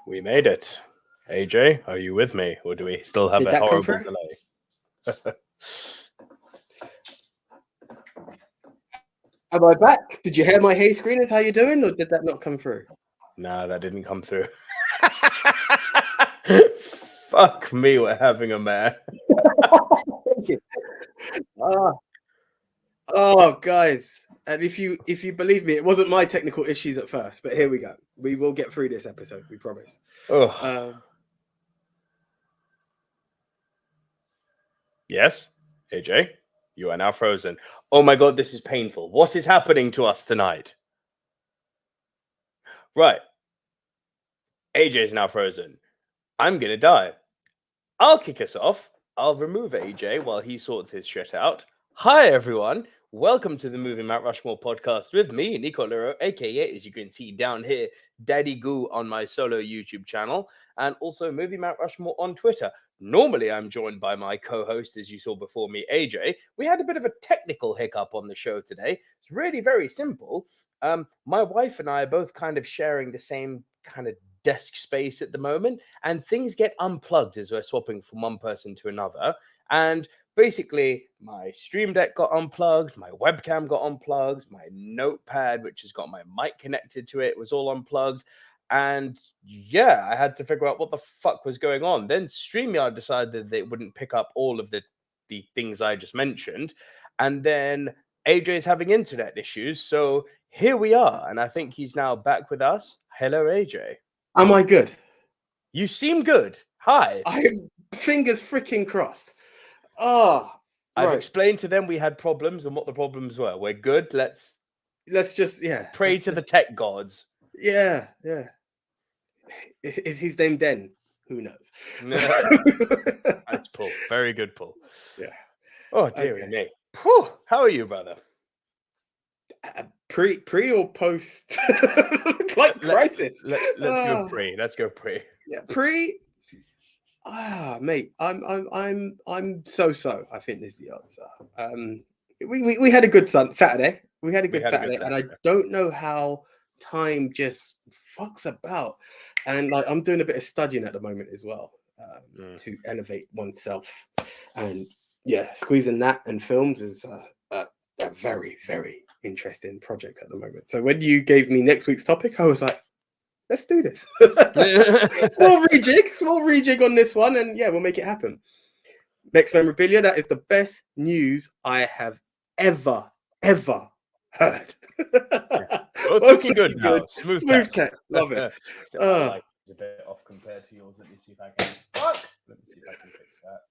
We made it. AJ, are you with me? Or do we still have Did a that come horrible through? delay? Am I back? Did you hear my hey screeners? How you doing? Or did that not come through? Nah, that didn't come through. Fuck me, we're having a mare. Thank you. Oh, guys. And if you believe me, it wasn't my technical issues at first, but here we go. We will get through this episode, we promise. Yes, AJ, you are now frozen. Oh my god, this is painful. What is happening to us tonight? Right. AJ is now frozen. I'm gonna die. I'll kick us off. I'll remove AJ while he sorts his shit out. Hi, everyone. Welcome to the Movie Mount Rushmore Podcast with me, Nico Lurot, aka, as you can see down here, Daddy Goo on my solo YouTube channel, and also Movie Mount Rushmore on Twitter. Normally, I'm joined by my co-host, as you saw before me, AJ. We had a bit of a technical hiccup on the show today. It's really very simple. My wife and I are both kind of sharing the same kind of desk space at the moment, and things get unplugged as we're swapping from one person to another. And basically, my Stream Deck got unplugged, my webcam got unplugged, my notepad, which has got my mic connected to it, was all unplugged. And yeah, I had to figure out what the fuck was going on. Then StreamYard decided that it wouldn't pick up all of the things I just mentioned. And then AJ's having internet issues. So here we are. And I think he's now back with us. Hello, AJ. Am I good? You seem good. Hi. I'm fingers freaking crossed. Oh, I've explained to them we had problems and what the problems were. We're good. Let's just pray to the tech gods. Yeah. Is his name Den? Who knows? That's Paul. Very good, Paul. Yeah. Oh dear me. Whew. How are you, brother? Pre or post? Like crisis. Let's go pre. Let's go pre. Yeah, pre. Mate, I'm so. I think is the answer. We had a good Saturday. We had a good Saturday, and I don't know how time just fucks about. And like I'm doing a bit of studying at the moment as well, to elevate oneself. And yeah, squeezing that and films is a very, very interesting project at the moment. So when you gave me next week's topic, I was like, let's do this. small rejig on this one, and yeah, we'll make it happen. Next memorabilia, that is the best news I have ever heard. Well, looking good now. Smooth tech. Love it. Like it's a bit off compared to yours. Let me see if I can. Let me see if I can fix that.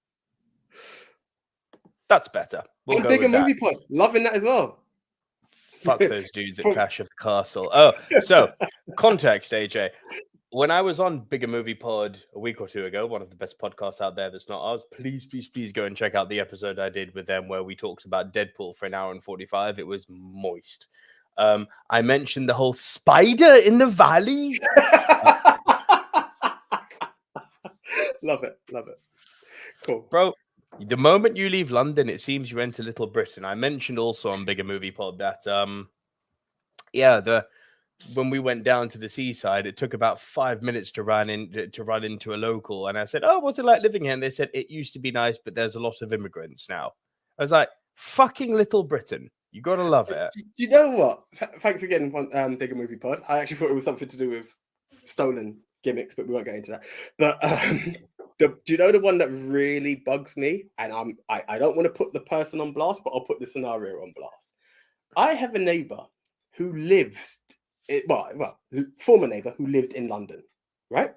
That's better. We'll go bigger with movie that. pod. Loving that as well. Fuck those dudes at Clash of the Castle. Oh, so context, AJ. When I was on Bigger Movie Pod a week or two ago, one of the best podcasts out there that's not ours, please go and check out the episode I did with them where we talked about Deadpool for 1 hour and 45. It was moist. I mentioned the whole spider in the valley. Love it. Cool. Bro, the moment you leave London, it seems you enter Little Britain. I mentioned also on Bigger Movie Pod that, when we went down to the seaside, it took about 5 minutes to run into a local. And I said, oh, what's it like living here? And they said, it used to be nice, but there's a lot of immigrants now. I was like, fucking Little Britain. You got to love it. You know what? Thanks again, Bigger Movie Pod. I actually thought it was something to do with stolen gimmicks, but we won't get into that. But do you know the one that really bugs me? And I don't want to put the person on blast, but I'll put the scenario on blast. I have a neighbor who lives, former neighbor who lived in London, right?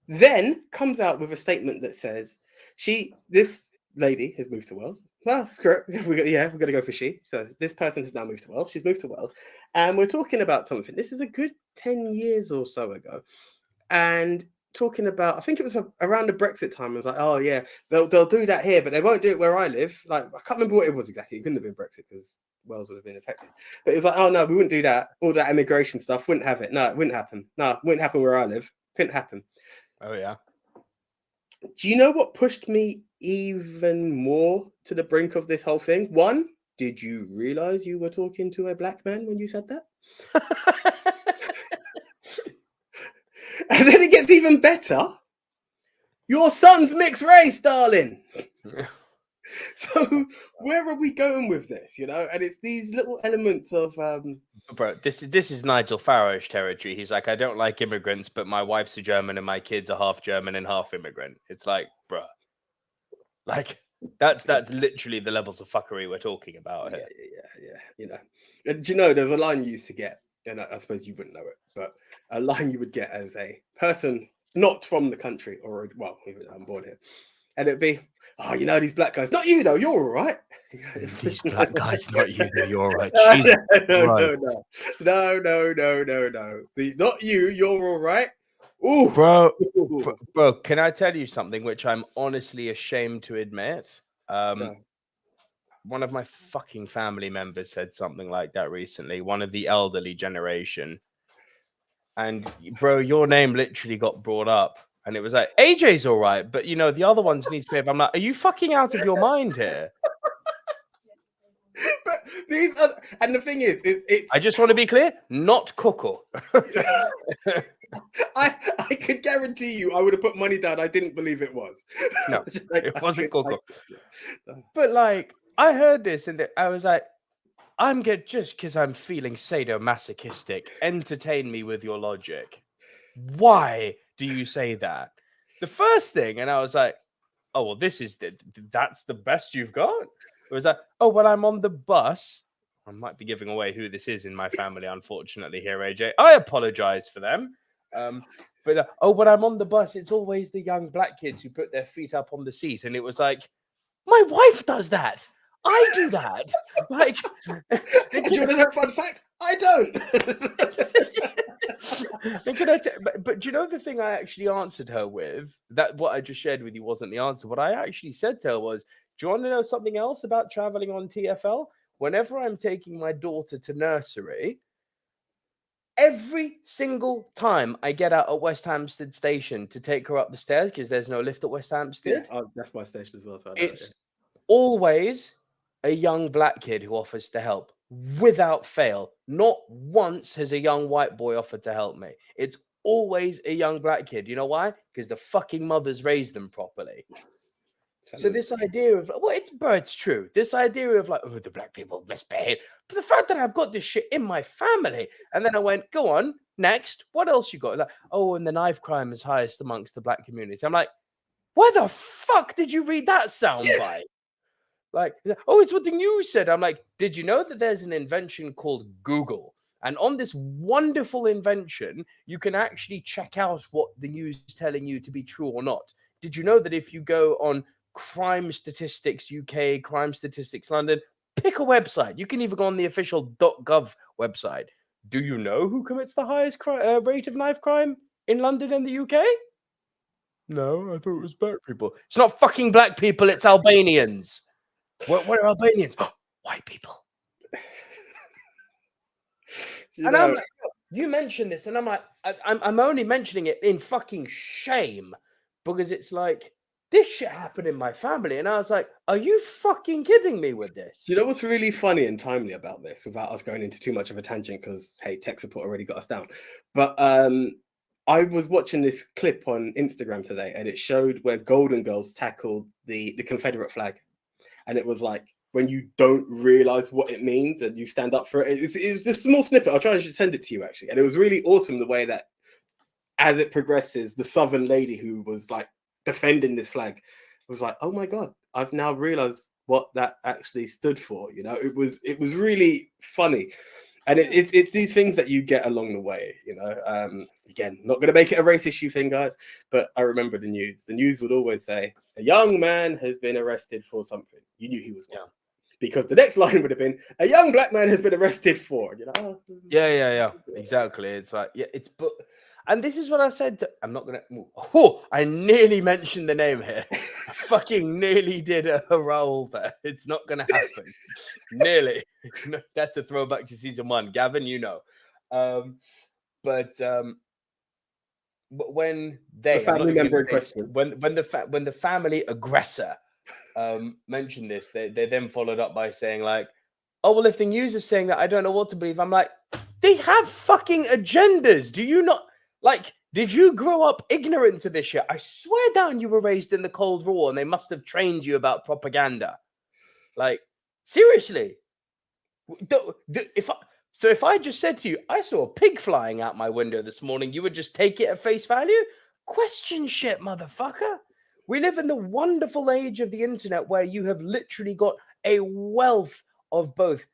Then comes out with a statement that says this lady has moved to Wales. Well, screw it. We're going to go for she. So this person has now moved to Wales. She's moved to Wales. And we're talking about something. This is a good 10 years or so ago. And talking about, I think it was around the Brexit time. I was like, oh yeah, they'll do that here, but they won't do it where I live. Like, I can't remember what it was exactly. It couldn't have been Brexit because Wales would have been affected. But it was like, oh no, we wouldn't do that. All that immigration stuff, wouldn't have it. No, it wouldn't happen. No, it wouldn't happen where I live. Couldn't happen. Oh yeah. Do you know what pushed me even more to the brink of this whole thing? One, did you realize you were talking to a black man when you said that? And then it gets even better. Your son's mixed race, darling. So where are we going with this? You know, and it's these little elements of Bro, this is Nigel Farage territory. He's like, I don't like immigrants, but my wife's a German and my kids are half German and half immigrant. It's like, bro, like that's literally the levels of fuckery we're talking about here. Yeah. You know, and do you know there's a line you used to get, and I suppose you wouldn't know it, but a line you would get as a person not from the country, or well, I'm born here, and it'd be, oh, you know, these black guys, not you though, you're all right. These black guys, not you though, you're all right. No. Not you, you're all right. Ooh, bro, can I tell you something which I'm honestly ashamed to admit? One of my fucking family members said something like that recently, one of the elderly generation. And bro, your name literally got brought up. And it was like, AJ's all right, but you know, the other ones need to be. I'm like, are you fucking out of your mind here? But these are, and the thing is, it's I just want to be clear, not Coco. I could guarantee you, I would have put money down. I didn't believe it was. No, it wasn't Coco. But like, I heard this and I was like, I'm good just because I'm feeling sadomasochistic. Entertain me with your logic. Why do you say that? The first thing, and I was like, oh, well, that's the best you've got? It was like, oh, well, I'm on the bus. I might be giving away who this is in my family, unfortunately, here, AJ. I apologize for them. But when I'm on the bus, it's always the young black kids who put their feet up on the seat. And it was like, my wife does that. I do that. Like, do you want to know a fun fact? I don't. But do you know the thing I actually answered her with? That what I just shared with you wasn't the answer. What I actually said to her was, do you want to know something else about traveling on TFL? Whenever I'm taking my daughter to nursery, every single time I get out at West Hampstead Station to take her up the stairs, because there's no lift at West Hampstead. Yeah, that's my station as well. So it's always a young black kid who offers to help without fail. Not once has a young white boy offered to help me. It's always a young black kid. You know why? Because the fucking mothers raised them properly. So this idea of, well, it's true. This idea of like, oh, the black people misbehave. But the fact that I've got this shit in my family. And then I went, go on, next. What else you got? Like, oh, and the knife crime is highest amongst the black community. I'm like, where the fuck did you read that soundbite? Like, oh, it's what the news said. I'm like, did you know that there's an invention called Google? And on this wonderful invention, you can actually check out what the news is telling you to be true or not. Did you know that if you go on Crime Statistics UK, Crime Statistics London, pick a website. You can even go on the official .gov website. Do you know who commits the highest rate of knife crime in London and the UK? No, I thought it was black people. It's not fucking black people, it's Albanians. What are Albanians? White people. And I'm like, you mentioned this, and I'm like, I'm only mentioning it in fucking shame because it's like, this shit happened in my family. And I was like, are you fucking kidding me with this? You know what's really funny and timely about this, without us going into too much of a tangent, because, hey, tech support already got us down. But I was watching this clip on Instagram today, and it showed where Golden Girls tackled the Confederate flag. And it was like, when you don't realize what it means and you stand up for it. It's this small snippet. I'll try to send it to you, actually. And it was really awesome the way that, as it progresses, the Southern lady who was like defending this flag was like, oh my God, I've now realized what that actually stood for. You know, it was really funny. And it's these things that you get along the way, you know. Again, not going to make it a race issue thing, guys, but I remember the news. The news would always say, a young man has been arrested for something. You knew he was wrong. Because the next line would have been, a young black man has been arrested for, you know. Yeah. Exactly. It's like, but, and this is what I said I'm not going to, oh, I nearly mentioned the name here. I fucking nearly did a roll there. It's not going to happen. Nearly. That's a throwback to season 1. Gavin, you know. But when the family member in question, when the family aggressor mentioned this, they then followed up by saying like, oh, well, if the news is saying that, I don't know what to believe. I'm like, they have fucking agendas. Do you not, like, Did you grow up ignorant to this shit? I swear down you were raised in the Cold War and they must have trained you about propaganda. Like, seriously. If I just said to you, I saw a pig flying out my window this morning, you would just take it at face value? Question shit, motherfucker. We live in the wonderful age of the internet where you have literally got a wealth of both,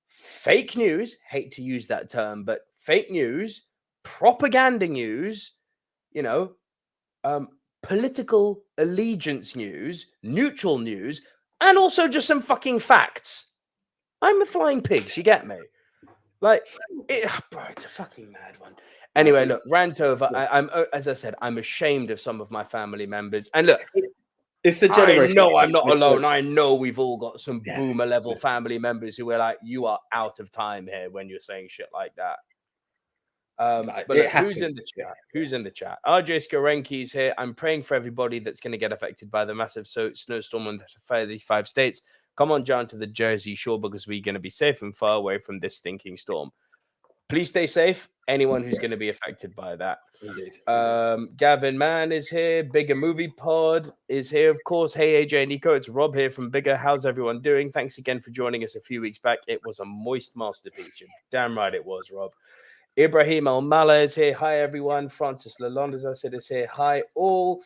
fake news, hate to use that term, but fake news, propaganda news, political allegiance news, neutral news, and also just some fucking facts. I'm the flying pigs, you get me? Like, bro, it's a fucking mad one. Anyway, look, rant over. I'm, as I said, I'm ashamed of some of my family members. And look, it's a generation. I know I'm not alone. I know we've all got some boomer level family members who are like, you are out of time here when you're saying shit like that. But look, who's in the chat? Who's in the chat? RJ Skarenki's here. I'm praying for everybody that's going to get affected by the massive snowstorm in 35 states. Come on down to the Jersey Shore because we're going to be safe and far away from this stinking storm. Please stay safe. Anyone who's going to be affected by that. Indeed. Gavin Mann is here. Bigger Movie Pod is here, of course. Hey, AJ and Nico. It's Rob here from Bigger. How's everyone doing? Thanks again for joining us a few weeks back. It was a moist masterpiece. You're damn right it was, Rob. Ibrahim Al-Mala is here. Hi, everyone. Francis Lalonde, as I said, is here. Hi, all.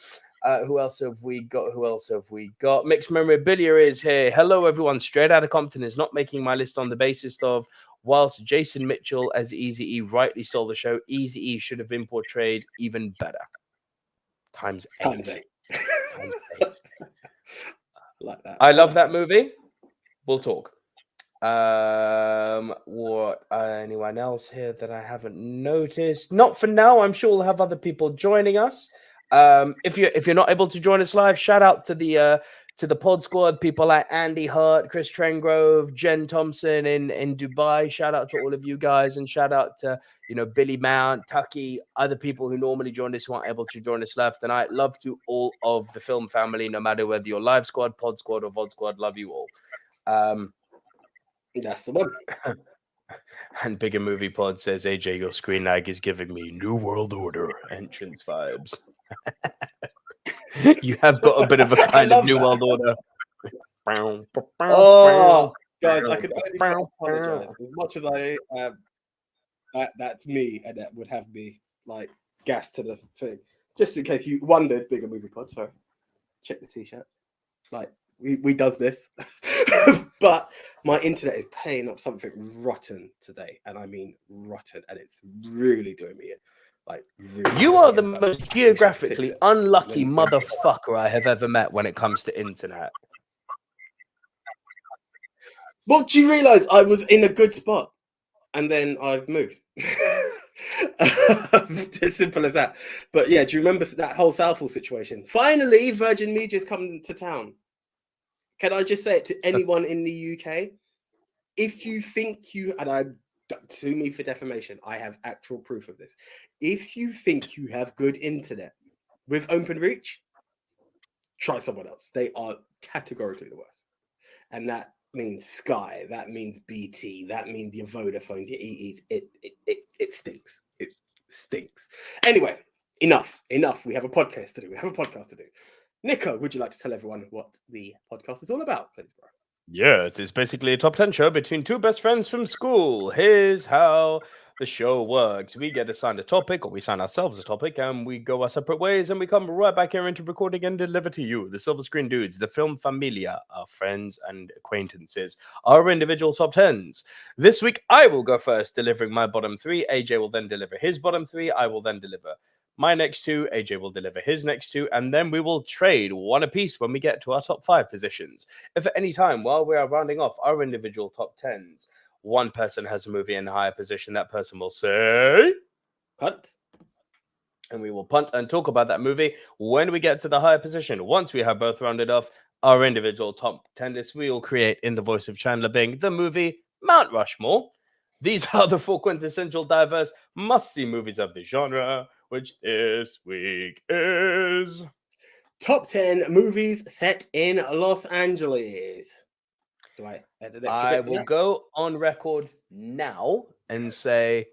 Who else have we got? Mixed Memorabilia is here. Hello, everyone. Straight Outta Compton is not making my list on the basis of whilst Jason Mitchell as Eazy-E rightly stole the show, Eazy-E should have been portrayed even better. Times 8. Times 8. Like that. I love that movie. We'll talk. What anyone else here that I haven't noticed? Not for now. I'm sure we'll have other people joining us. If you're not able to join us live, shout out to the pod squad, people like Andy Hart, Chris Trengrove, Jen Thompson in Dubai. Shout out to all of you guys, and shout out to Billy Mount, Tucky, other people who normally join us who aren't able to join us live tonight. Love to all of the film family, no matter whether you're live squad, pod squad, or VOD squad. Love you all. That's the one. And Bigger Movie Pod says, AJ, your screen lag is giving me New World Order entrance vibes. You have got a bit of a kind of New World Order. Oh, guys, I could only apologize. As much as I that's me, and that would have me like gas to the thing. Just in case you wondered, Bigger Movie Pod, sorry. Check the t-shirt. Like, we does this. But my internet is playing up something rotten today, and I mean rotten, and it's really doing me in. Like, really, you are the most geographically unlucky motherfucker I have ever met when it comes to internet. Well, do you realize I was in a good spot, and then I've moved? As simple as that. But yeah, do you remember that whole Southall situation? Finally, Virgin Media's come to town. Can I just say it to anyone in the UK? If you think you, and I sue me for defamation, I have actual proof of this. If you think you have good internet with OpenReach, try someone else. They are categorically the worst. And that means Sky, that means BT, that means your Vodafones, your EEs. It stinks. It stinks. Anyway, enough. We have a podcast to do. Nico, would you like to tell everyone what the podcast is all about, please, bro? Yes, it's basically a top 10 show between two best friends from school. Here's how the show works. We get assigned a topic, or we assign ourselves a topic, and we go our separate ways, and we come right back here into recording and deliver to you, the Silver Screen Dudes, the Film Familia, our friends and acquaintances, our individual top 10s. This week, I will go first, delivering my bottom 3. AJ will then deliver his bottom 3. I will then deliver my next 2, AJ will deliver his next 2, and then we will trade one apiece when we get to our top 5 positions. If at any time, while we are rounding off our individual top 10s, one person has a movie in a higher position, that person will say, punt. And we will punt and talk about that movie when we get to the higher position. Once we have both rounded off our individual top 10 lists, we will create, in the voice of Chandler Bing, the movie Mount Rushmore. These are the 4 quintessential diverse must-see movies of the genre, which this week is top 10 movies set in Los Angeles. Do I add an extra I will go on record now and say,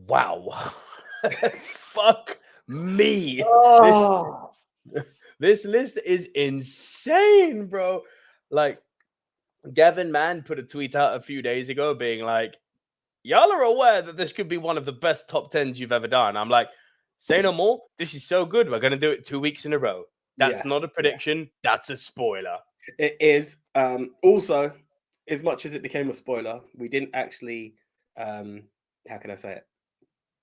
wow. Fuck me. Oh. This list is insane, bro. Like, Gavin Mann put a tweet out a few days ago being like, y'all are aware that this could be one of the best top 10s you've ever done. I'm like, say no more. This is so good. We're going to do it 2 weeks in a row. That's not a prediction. That's a spoiler. It is. Also, as much as it became a spoiler, we didn't actually, how can I say it,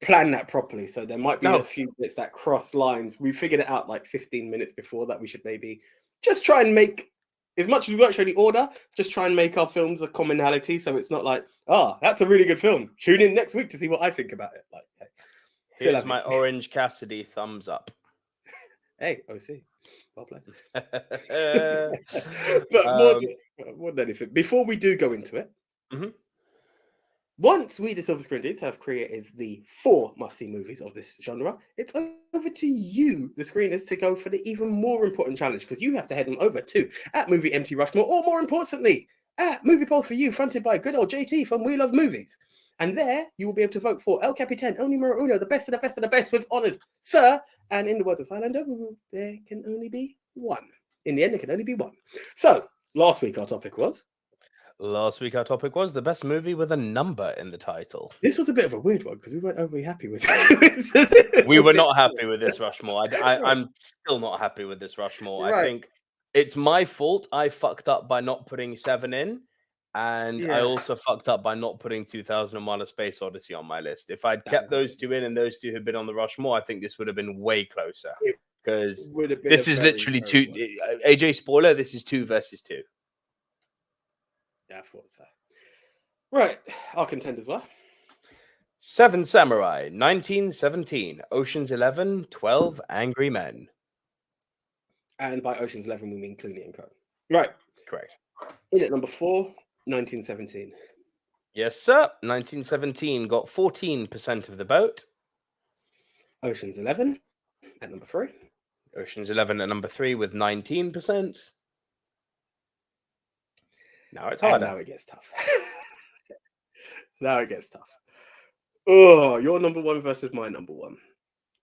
plan that properly. So there might be a few bits that cross lines. We figured it out like 15 minutes before that we should maybe just try and make, as much as we won't show the order, just try and make our films a commonality. So it's not like, oh, that's a really good film. Tune in next week to see what I think about it. Like, hey, here's my Orange Cassidy thumbs up. Hey, OC. Well played. But more than anything, before we do go into it, once we, the Silver Screen Dudes, have created the 4 must-see movies of this genre, it's over to you, the screeners, to go for the even more important challenge, because you have to head on over to @MovieMT Rushmore, or more importantly, at Movie Polls for You, fronted by good old JT from We Love Movies. And there, you will be able to vote for El Capitan, El Numero Uno, the best of the best of the best, with honours, sir. And in the words of Highlander, there can only be one. In the end, there can only be one. So, last week our topic was the best movie with a number in the title. This was a bit of a weird one because we weren't overly happy with it. We were not happy with this Rushmore. I'm still not happy with this Rushmore. Right. I think it's my fault. I fucked up by not putting 7 in. And I also fucked up by not putting 2001: A Space Odyssey on my list. If I'd kept those 2 in and those 2 had been on the Rushmore, I think this would have been way closer. Because this is literally 2. AJ, spoiler, this is 2 versus 2. Yeah, I thought so. Right, our contenders were 7 Samurai, 1917, Ocean's 11, 12 Angry Men. And by Ocean's 11, we mean Clooney and Co. Right. Correct. In at number 4, 1917. Yes, sir. 1917 got 14% of the vote. Ocean's 11 at number 3. Ocean's 11 at number 3 with 19%. Now it's harder. And now it gets tough. Oh, your number 1 versus my number 1.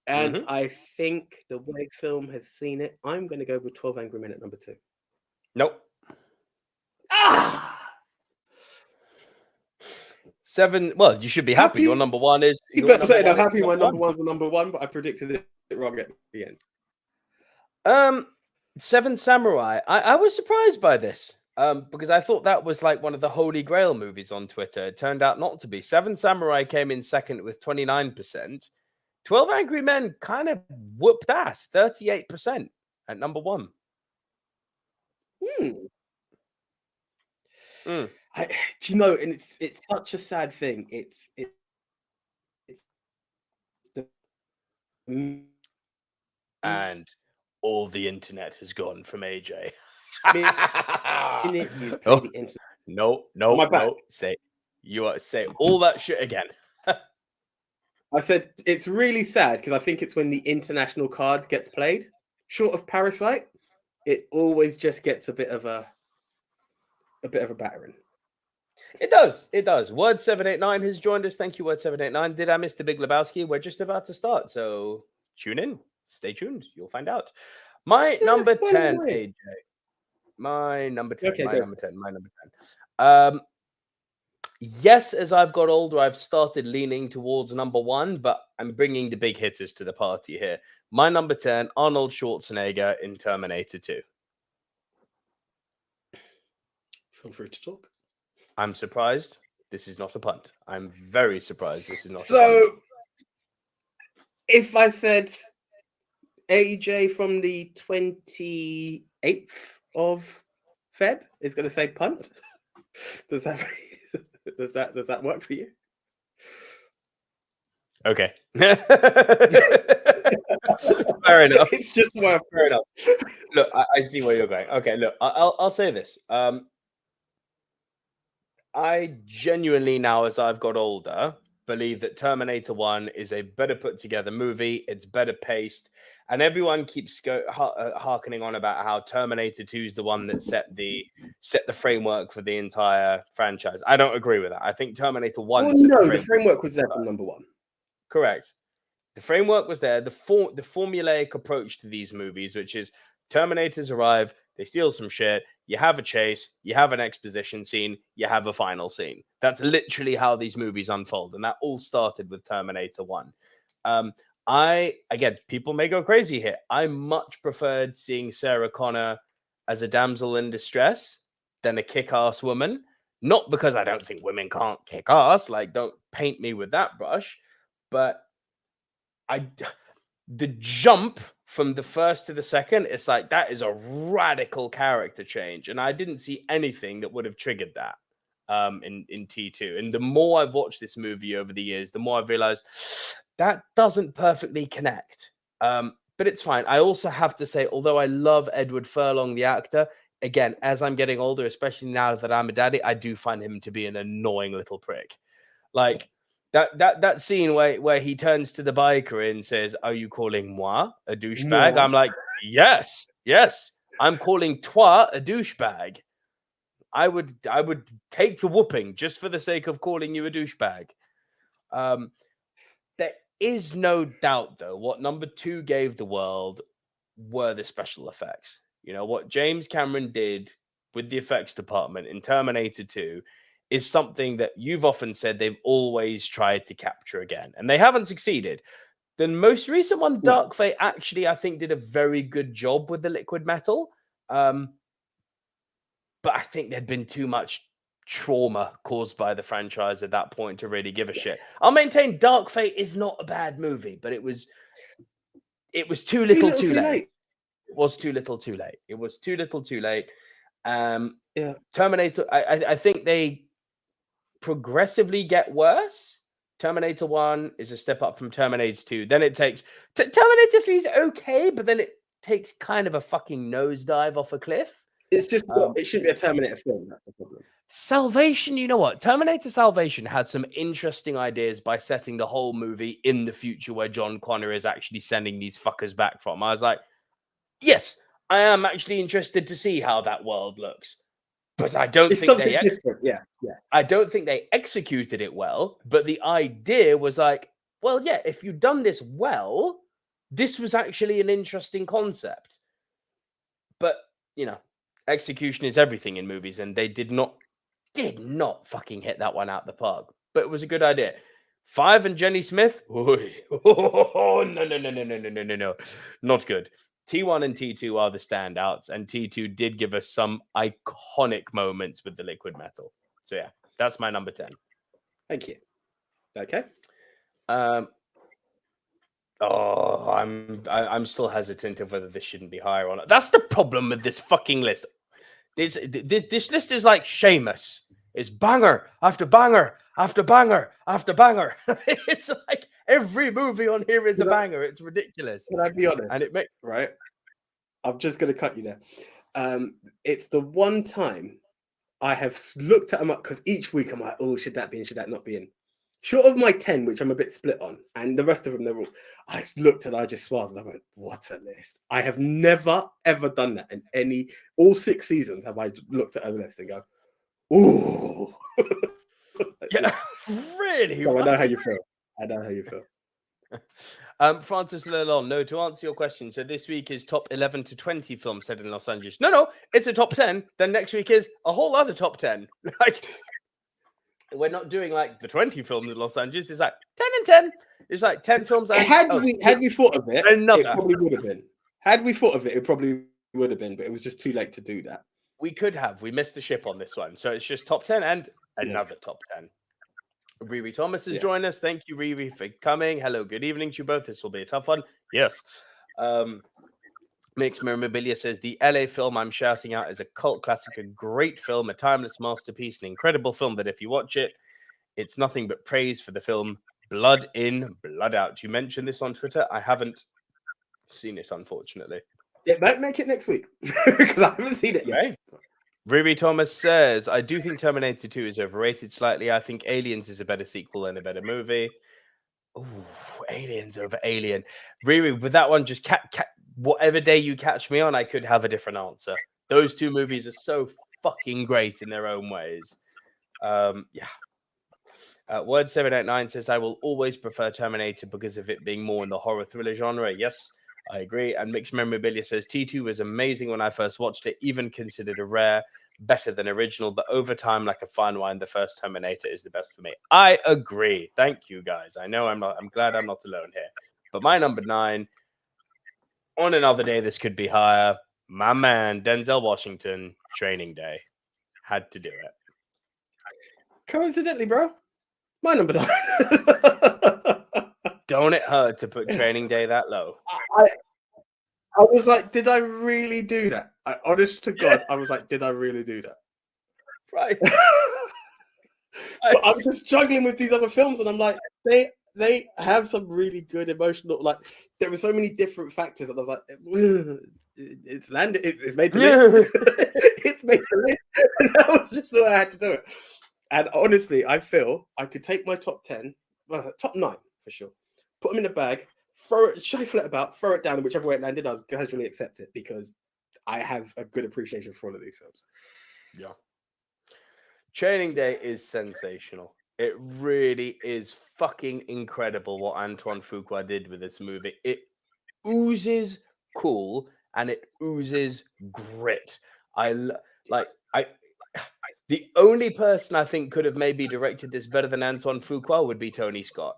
And I think the way film has seen it, I'm going to go with 12 Angry Men at number 2. Nope. 7. Well, you should be happy. Your number 1 is. You better say I'm happy. My number 1's the number 1, but I predicted it wrong at the end. 7 Samurai. I was surprised by this because I thought that was like one of the Holy Grail movies on Twitter. It turned out not to be. 7 Samurai came in second with 29%. 12 Angry Men kind of whooped ass, 38% at number 1. Do you know? And it's such a sad thing. It's and all the internet has gone from AJ. No. Say all that shit again. I said it's really sad because I think it's when the international card gets played. Short of Parasite, it always just gets a bit of a battering. It does. Word 789 has joined us. Thank you, Word 789. Did I miss the Big Lebowski? We're just about to start, so tune in. Stay tuned. You'll find out. My number 10, AJ. My number 10. Okay, my number 10. Yes, as I've got older, I've started leaning towards number 1, but I'm bringing the big hitters to the party here. My number 10, Arnold Schwarzenegger in Terminator 2. Feel free to talk. I'm surprised. This is not a punt. I'm very surprised. This is not a punt. So, if I said AJ from the 28th of Feb is going to say punt, does that work for you? Okay. Fair enough. It's just fair enough. Look, I see where you're going. Okay, look, I'll say this. I genuinely now, as I've got older, believe that Terminator 1 is a better put together movie. It's better paced, and everyone keeps harkening on about how Terminator 2 is the one that set the framework for the entire franchise. I don't agree with that. I think Terminator 1. Well, no, the framework was there from number 1. Correct. The framework was there. The formulaic approach to these movies, which is Terminators arrive, they steal some shit, you have a chase, you have an exposition scene, you have a final scene. That's literally how these movies unfold. And that all started with Terminator 1. Again, people may go crazy here. I much preferred seeing Sarah Connor as a damsel in distress than a kick-ass woman. Not because I don't think women can't kick ass, like, don't paint me with that brush, but the jump from the first to the second, it's like, that is a radical character change. And I didn't see anything that would have triggered that in T2. And the more I've watched this movie over the years, the more I've realized that doesn't perfectly connect. But it's fine. I also have to say, although I love Edward Furlong, the actor, again, as I'm getting older, especially now that I'm a daddy, I do find him to be an annoying little prick. Like, that scene where he turns to the biker and says, "Are you calling moi a douchebag?" Moi. I'm like, yes, I'm calling toi a douchebag. I would take the whooping just for the sake of calling you a douchebag. There is no doubt, though, what number 2 gave the world were the special effects. You know, what James Cameron did with the effects department in Terminator 2 is something that you've often said they've always tried to capture again, and they haven't succeeded. The most recent one, Dark Fate, actually, I think, did a very good job with the liquid metal. But I think there'd been too much trauma caused by the franchise at that point to really give a shit. I'll maintain Dark Fate is not a bad movie, but it was too little too late. It was too little too late. It was too little too late. Terminator, I think they progressively get worse. Terminator 1 is a step up from Terminator 2. Then it takes Terminator 3 is okay, but then it takes kind of a fucking nosedive off a cliff. It's just it should be a Terminator film. That's the problem. Salvation, you know what? Terminator Salvation had some interesting ideas by setting the whole movie in the future where John Connor is actually sending these fuckers back from. I was like, yes, I am actually interested to see how that world looks. But I don't think they I don't think they executed it well. But the idea was like, well, yeah, if you'd done this well, this was actually an interesting concept. But, you know, execution is everything in movies, and they did not fucking hit that one out the park. But it was a good idea. 5 and Jenny Smith. Oh, no. Not good. T1 and T2 are the standouts, and T2 did give us some iconic moments with the liquid metal. So yeah, that's my number 10. Thank you. Okay. I'm still hesitant of whether this shouldn't be higher or not. That's the problem with this fucking list. This list is like Seamus. It's banger after banger after banger after banger. It's like every movie on here is a banger. It's ridiculous. Can I be honest? And it makes right. I'm just going to cut you there. It's the one time I have looked at them up because each week I'm like, oh, should that be in? Should that not be in? Short of my 10, which I'm a bit split on, and the rest of them, they're all. I looked and I just swallowed. I went, what a list! I have never ever done that in all 6 seasons. Have I looked at a list and go, ooh, yeah, really? So I know how you feel. Francis Lalonde, no, to answer your question, so this week is top 11 to 20 films set in Los Angeles. No, it's a top 10. Then next week is a whole other top 10. Like, we're not doing like the 20 films in Los Angeles. It's like 10 and 10. It's like 10 films. And, had we thought of it, another. It probably would have been. Had we thought of it, it probably would have been, but it was just too late to do that. We could have. We missed the ship on this one. So it's just top 10 and another top 10. Riri Thomas has joined us. Thank you, Riri, for coming. Hello, good evening to you both. This will be a tough one. Yes. Mixed Memorabilia says, the LA film I'm shouting out is a cult classic, a great film, a timeless masterpiece, an incredible film that if you watch it, it's nothing but praise for the film Blood In, Blood Out. You mentioned this on Twitter. I haven't seen it, unfortunately. It might make it next week because I haven't seen it yet. Right. Riri Thomas says, I do think Terminator 2 is overrated slightly. I think Aliens is a better sequel and a better movie. Oh, Aliens over Alien. Riri, with that one, just whatever day you catch me on, I could have a different answer. Those two movies are so fucking great in their own ways. Yeah. Word789 says, I will always prefer Terminator because of it being more in the horror thriller genre. Yes, I agree. And Mixed Memorabilia says, T2 was amazing when I first watched it, even considered a rare, better than original, but over time, like a fine wine, the first Terminator is the best for me. I agree. Thank you, guys. I know I'm glad I'm not alone here. But my number 9, on another day, this could be higher. My man, Denzel Washington, Training Day. Had to do it. Coincidentally, bro, my number 9. Don't it hurt to put Training Day that low? I was like, did I really do that? Honest to God, I was like, did I really do that? Right. But I'm just juggling with these other films, and I'm like, they have some really good emotional. Like, there were so many different factors, and I was like, it's landed, it's made the list. It's made the list. And that was just the way I had to do it. And honestly, I feel I could take my top 10, top 9 for sure, put them in a bag, shuffle it about, throw it down, and whichever way it landed, I'll casually accept it because I have a good appreciation for all of these films. Yeah. Training Day is sensational. It really is fucking incredible what Antoine Fuqua did with this movie. It oozes cool and it oozes grit. The only person I think could have maybe directed this better than Antoine Fuqua would be Tony Scott.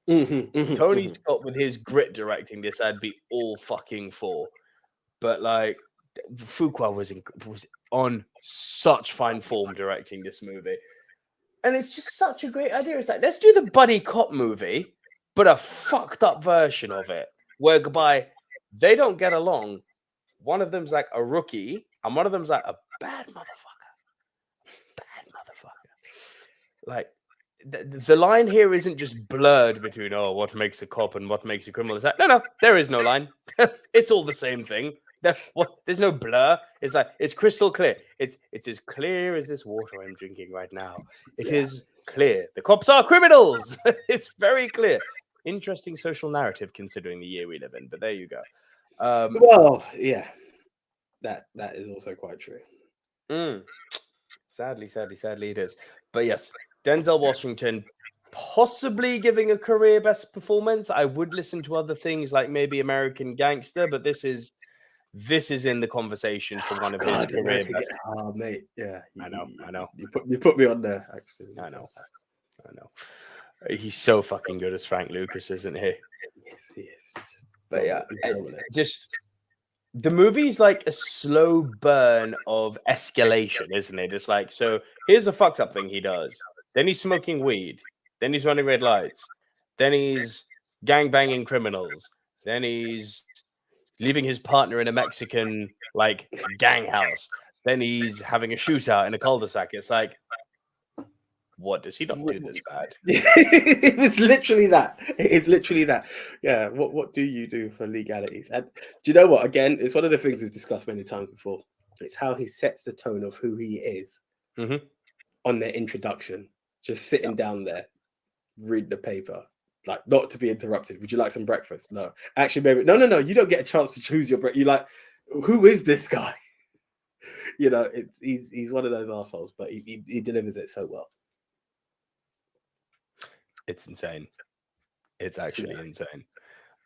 Tony Scott with his grit directing this, I'd be all fucking for. But like, Fuqua was on such fine form directing this movie, and it's just such a great idea. It's like, let's do the buddy cop movie, but a fucked up version of it, whereby they don't get along. One of them's like a rookie, and one of them's like a bad motherfucker. Like, the line here isn't just blurred between what makes a cop and what makes a criminal. It's like, no, there is no line. It's all the same thing. There's no blur. It's like, it's crystal clear. It's as clear as this water I'm drinking right now. It is clear. The cops are criminals. It's very clear. Interesting social narrative considering the year we live in. But there you go. Well, yeah, that is also quite true. Sadly, it is. But yes, Denzel Washington possibly giving a career best performance. I would listen to other things like maybe American Gangster, but this is in the conversation for one of his career best. Oh, mate, yeah, I know. You put me on there, actually. I know. He's so fucking good as Frank Lucas, isn't he? Yes, he is. But yeah, just the movie's like a slow burn of escalation, isn't it? It's like, so here's a fucked up thing he does. Then he's smoking weed. Then he's running red lights. Then he's gangbanging criminals. Then he's leaving his partner in a Mexican like gang house. Then he's having a shootout in a cul-de-sac. It's like, what does he not do this bad? It's literally that. It's literally that. Yeah. What do you do for legalities? And do you know what? Again, it's one of the things we've discussed many times before. It's how he sets the tone of who he is on their introduction. Just sitting down there, reading the paper, like not to be interrupted. Would you like some breakfast? No. Actually, maybe no. You don't get a chance to choose your breakfast. You're like, who is this guy? You know, he's one of those assholes, but he delivers it so well. It's insane. It's actually insane.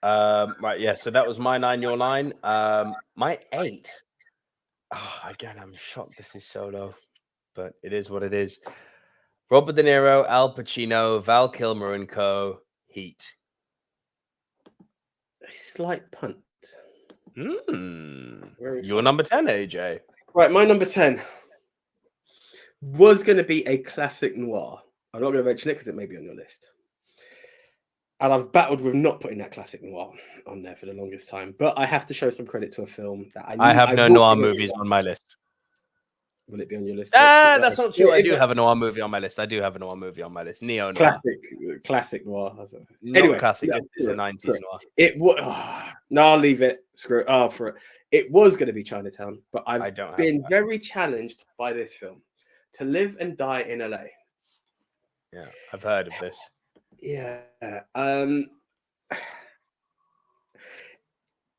Right, yeah. So that was my 9, your 9. My 8. Oh, again, I'm shocked this is so low, but it is what it is. Robert De Niro, Al Pacino, Val Kilmer and co. Heat. A slight punt. Your number 10, AJ. Right, my number 10 was going to be a classic noir. I'm not going to mention it because it may be on your list. And I've battled with not putting that classic noir on there for the longest time. But I have to show some credit to a film that I have no noir movies on my list. Will it be on your list? That's not true. I do have a noir movie on my list. Neo noir. Classic noir. Anyway, classic. It's a 90s noir. It would. No, I'll leave it. Screw it. For it. It was going to be Chinatown, but I've been very challenged by this film. To Live and Die in LA. Yeah, I've heard of this. Yeah.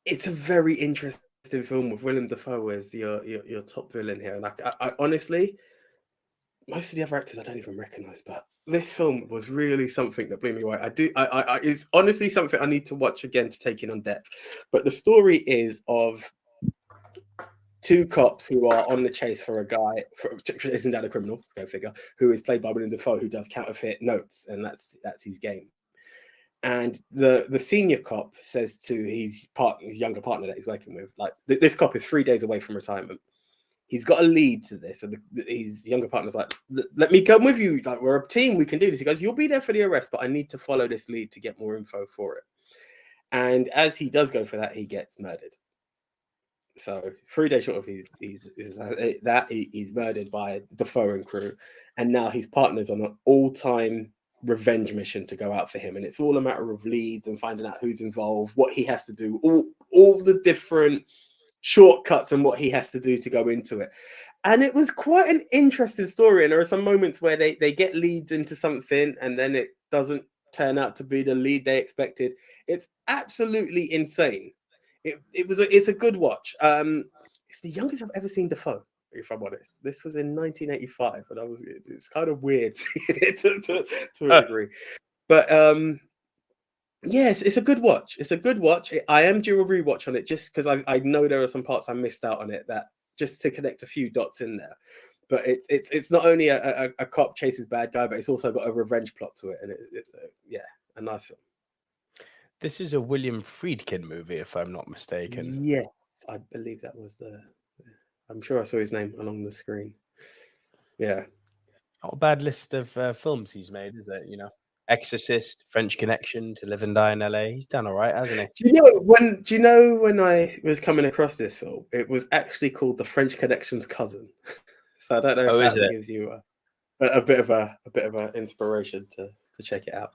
It's a very interesting film with Willem Dafoe as your top villain here. And I honestly, most of the other actors I don't even recognize, but this film was really something that blew me away. It's honestly something I need to watch again to take in on depth. But the story is of two cops who are on the chase for a guy, chasing down a criminal, go figure, who is played by Willem Dafoe, who does counterfeit notes, and that's his game. And the senior cop says to his younger partner that he's working with, like, this cop is 3 days away from retirement. He's got a lead to this, and his younger partner's like, "Let me come with you. Like, we're a team. We can do this." He goes, "You'll be there for the arrest, but I need to follow this lead to get more info for it." And as he does go for that, he gets murdered. So 3 days short of he's murdered by Defoe and crew, and now his partner's on an all-time revenge mission to go out for him, and it's all a matter of leads and finding out who's involved, what he has to do, all the different shortcuts and what he has to do to go into it. And it was quite an interesting story, and there are some moments where they get leads into something and then it doesn't turn out to be the lead they expected. It's absolutely insane. It's a good watch. It's the youngest I've ever seen Defoe, if I'm honest. This was in 1985, and it's kind of weird seeing it to a degree. But yes, it's a good watch. It's a good watch. I am due a rewatch on it just because I know there are some parts I missed out on it, that just to connect a few dots in there. But it's not only a cop chases bad guy, but it's also got a revenge plot to it, and a nice film. This is a William Friedkin movie, if I'm not mistaken. Yes, I believe that was I'm sure I saw his name along the screen. Yeah. Not a bad list of films he's made, is it? You know, Exorcist, French Connection, To Live and Die in LA. He's done all right, hasn't he? Do you know when I was coming across this film, it was actually called The French Connection's Cousin. So I don't know if that gives you a bit of an inspiration to check it out.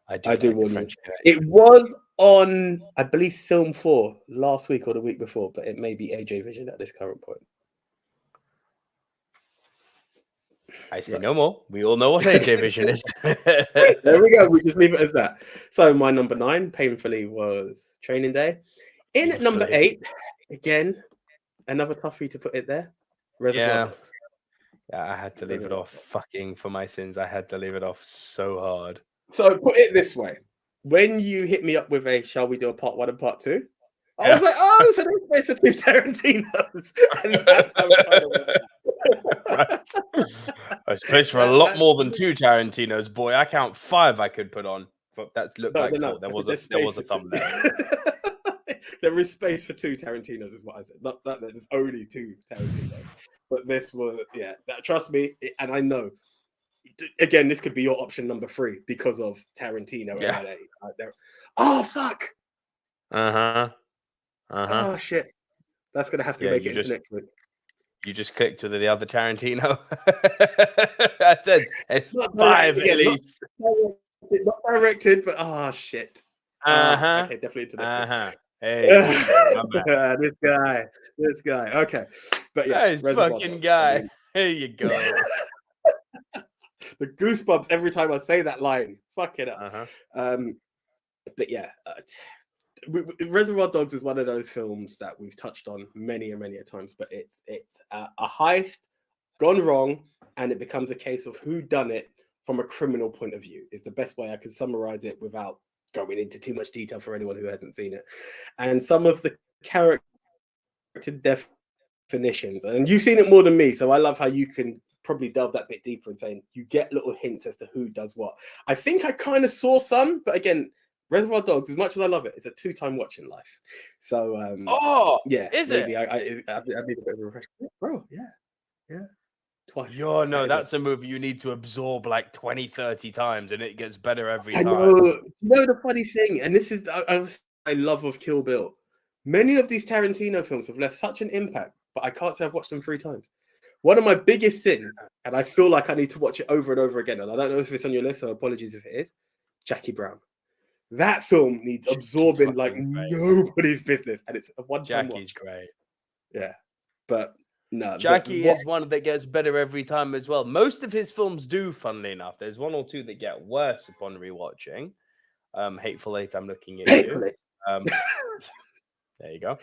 I do want to. It was on, I believe, Film 4 last week or the week before, but it may be AJ Vision at this current point. I say no more. We all know what AJ Vision is. There we go. We just leave it as that. So my number 9, painfully, was Training Day. In at number 8, again, another toughie to put it there. Reservoir Dogs. Yeah, I had to leave it off. Fucking for my sins, I had to leave it off so hard. So put it this way: when you hit me up with shall we do a part 1 and part 2? I was like, oh, so there's space for 2 Tarantinos. And that's how right. There's space for a lot more than 2 Tarantinos, boy. I count 5 I could put on. But that's looked like 4. There was a thumbnail. There is space for 2 Tarantinos, is what I said. Not that there's only 2 Tarantinos. But this was, trust me, and I know. Again, this could be your option number 3 because of Tarantino. Yeah. Oh, fuck. Oh, shit. That's going to have to make it into next week. You just clicked with the other Tarantino. I said it's 5 at least. Not directed, but shit. Okay, definitely into next week. Hey, this guy. Okay, but yeah, this fucking guy. Here you go. The goosebumps every time I say that line. Fuck it up. But yeah, Reservoir Dogs is one of those films that we've touched on many and many a times. But it's a heist gone wrong, and it becomes a case of who done it from a criminal point of view. Is the best way I can summarize it without going into too much detail for anyone who hasn't seen it. And some of the character definitions, and you've seen it more than me, so I love how you can probably delve that bit deeper and saying you get little hints as to who does what. I think I kind of saw some, but again, Reservoir Dogs, as much as I love it, it's a 2-time watch in life. So is maybe it? I need a bit of a refresh, bro. Yeah. Twice. That's a movie you need to absorb like 20-30 times, and it gets better every time. I know. You know the funny thing, and this is I love of Kill Bill. Many of these Tarantino films have left such an impact, but I can't say I've watched them 3 times. One of my biggest sins, and I feel like I need to watch it over and over again, and I don't know if it's on your list, so apologies if it is, Jackie Brown. That film needs absorbing like nobody's business, and it's a one-time Jackie's watch. Great. Yeah, but no. Jackie is one that gets better every time as well. Most of his films do, funnily enough. There's 1 or 2 that get worse upon rewatching. Hateful Eight, I'm looking at you. There you go.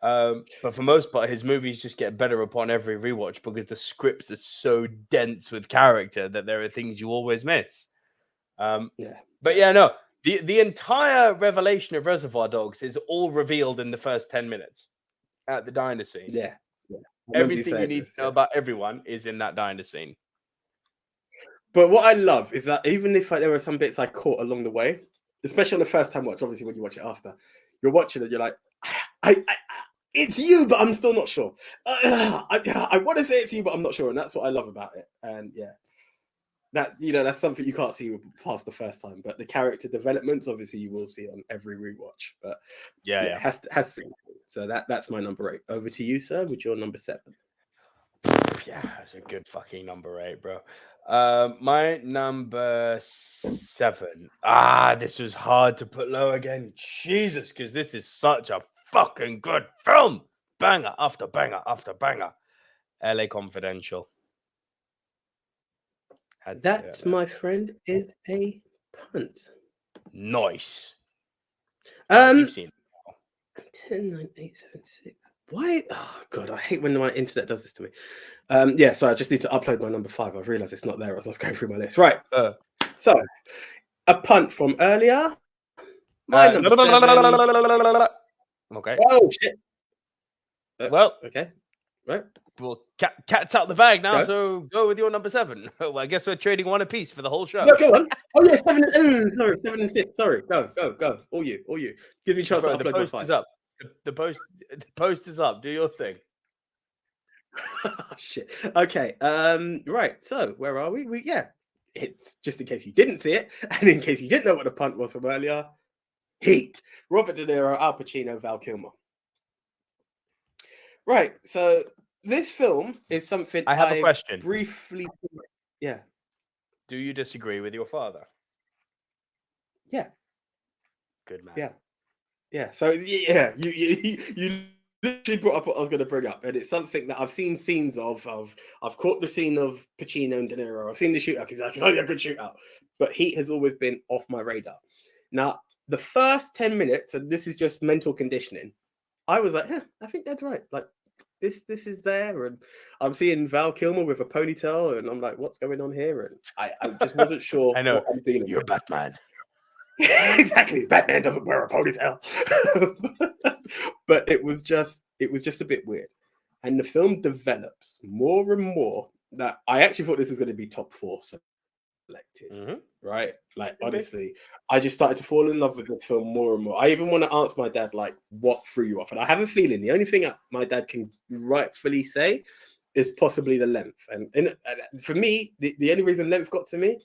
But for most part, his movies just get better upon every rewatch because the scripts are so dense with character that there are things you always miss. But no, the entire revelation of Reservoir Dogs is all revealed in the first 10 minutes at the diner scene. Yeah. Everything you need to know about everyone is in that diner scene. But what I love is that even if there were some bits I caught along the way, especially on the first time watch, obviously when you watch it after, you're watching it, you're like, it's you, but I'm still not sure. I want to say it's you, but I'm not sure, and that's what I love about it. And that's something you can't see past the first time. But the character developments, obviously, you will see on every rewatch. But it has to. So that's my number 8. Over to you, sir, with your number 7. Yeah, that's a good fucking number 8, bro. My number 7. This was hard to put low again. Jesus, because this is such a fucking good film. Banger after banger after banger. LA Confidential. That, my friend, is a punt. Nice. You've seen 10, 9, 8, 7, 6. Why? Oh God, I hate when my internet does this to me. So I just need to upload my number 5. I've realised it's not there as I was going through my list. Right. So a punt from earlier. My number 7. Okay. Oh shit. Well, okay. Right. Well, cat's out the bag now, so go with your number 7. Well, I guess we're trading one apiece for the whole show. No, go on. Oh yeah, 7 and 6. Sorry, go. All you. Give me a chance to upload my 5. Is up. The post is up. Do your thing. Oh, shit. Okay. Right. So where are we? It's just in case you didn't see it, and in case you didn't know what the punt was from earlier. Heat. Robert De Niro, Al Pacino, Val Kilmer. Right. So this film is something I have a question. Briefly. Yeah. Do you disagree with your father? Yeah. Good man. Yeah. So you literally brought up what I was going to bring up, and it's something that I've seen scenes of. I've caught the scene of Pacino and De Niro. I've seen the shootout because it's only a good shootout, but Heat has always been off my radar. Now, the first 10 minutes, and this is just mental conditioning, I was like, I think that's right. Like this is there, and I'm seeing Val Kilmer with a ponytail, and I'm like, what's going on here? And I just wasn't sure. I know. What I'm dealing You're with. Batman. Exactly. Batman doesn't wear a ponytail. But it was just a bit weird. And the film develops more and more that I actually thought this was going to be top 4 selected. Right? Like, honestly, I just started to fall in love with this film more and more. I even want to ask my dad, like, what threw you off? And I have a feeling the only thing my dad can rightfully say is possibly the length. And for me, the only reason length got to me,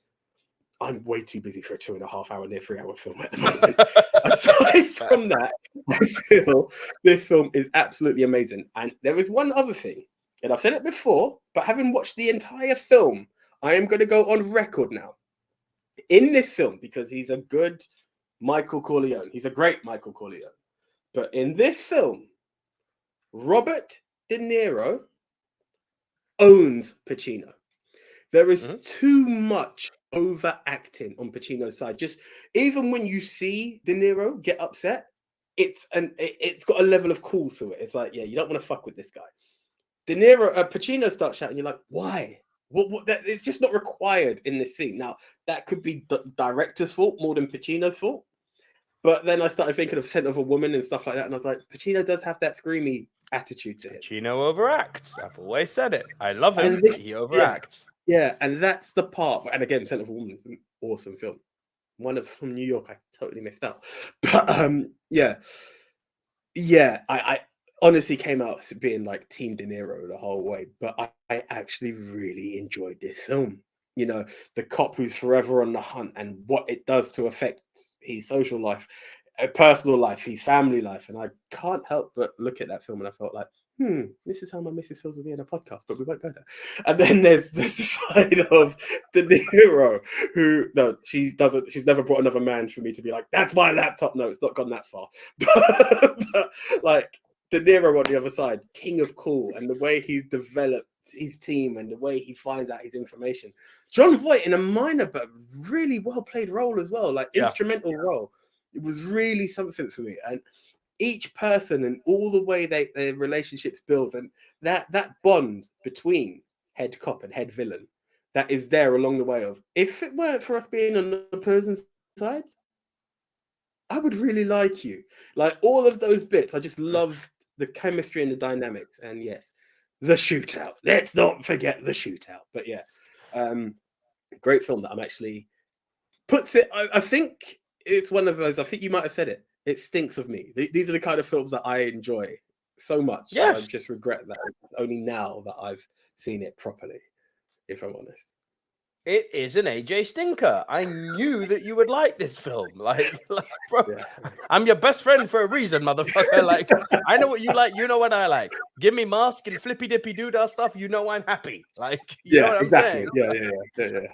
I'm way too busy for a 2.5 hour, near 3 hour film at the moment. Aside from that, I feel this film is absolutely amazing. And there is one other thing, and I've said it before, but having watched the entire film, I am going to go on record now. In this film, because he's a good Michael Corleone. He's a great Michael Corleone. But in this film, Robert De Niro owns Pacino. There is too much overacting on Pacino's side. Just even when you see De Niro get upset, it's got a level of cool to it. It's like, you don't want to fuck with this guy. Pacino starts shouting. You're like, why? What? That it's just not required in this scene. Now that could be director's fault more than Pacino's fault. But then I started thinking of Scent of a Woman and stuff like that, and I was like, Pacino does have that screamy attitude to him. Pacino overacts. I've always said it. I love him. But he overacts. Yeah, and that's the part. And again, Scent of a Woman is an awesome film. One from New York, I totally missed out. But I honestly came out being like Team De Niro the whole way. But I actually really enjoyed this film. You know, the cop who's forever on the hunt and what it does to affect his social life, personal life, his family life. And I can't help but look at that film and I felt like, this is how my missus feels with me in a podcast, but we won't go there. And then there's this side of De Niro who, no, she's never brought another man for me to be like, that's my laptop. No, it's not gone that far. But like De Niro on the other side, king of cool, and the way he's developed his team and the way he finds out his information. John Voight in a minor but really well played role as well, like instrumental role. It was really something for me. And each person and all the way their relationships build, and that bond between head cop and head villain that is there along the way of, if it weren't for us being on the opposing sides, I would really like you. Like all of those bits, I just love the chemistry and the dynamics. And yes, the shootout. Let's not forget the shootout. But yeah, great film that I'm actually puts it. I think it's one of those. I think you might have said it. It stinks of me. These are the kind of films that I enjoy so much. Yes. I just regret that it's only now that I've seen it properly, if I'm honest. It is an AJ stinker. I knew that you would like this film. Like bro, Yeah. I'm your best friend for a reason, motherfucker. Like, I know what you like. You know what I like. Give me mask and flippy dippy doodah stuff. You know I'm happy. Like, you know what I'm exactly. saying? Yeah.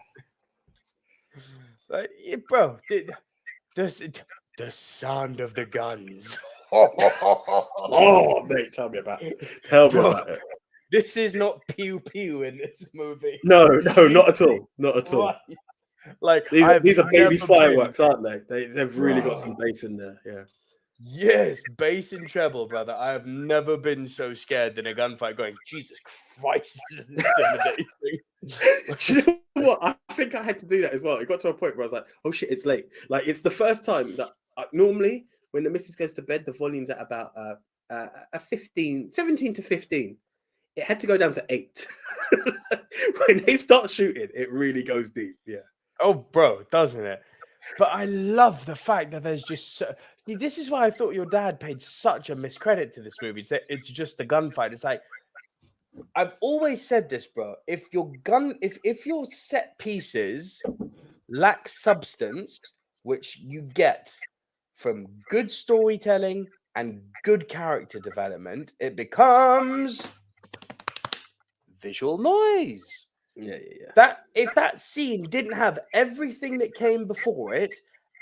Like, bro, the sound of the guns. Oh, mate, tell me about it. Tell me about it. This is not pew pew in this movie. No, not at all. Not at all. Like these are baby fireworks, aren't they? They've really got some bass in there. Yeah. Yes, bass and treble, brother. I have never been so scared in a gunfight. Going, Jesus Christ, this is intimidating. Do you know what? I think I had to do that as well. It got to a point where I was like, "Oh shit, it's late." Like it's the first time that normally when the missus goes to bed, the volume's at about 17 to 15. It had to go down to 8. When they start shooting, it really goes deep. Yeah. Oh, bro, doesn't it? But I love the fact that there's just see, this is why I thought your dad paid such a miscredit to this movie. It's just a gunfight. It's like, I've always said this, bro. If your set pieces lack substance, which you get from good storytelling and good character development, it becomes visual noise. Yeah. That if that scene didn't have everything that came before it,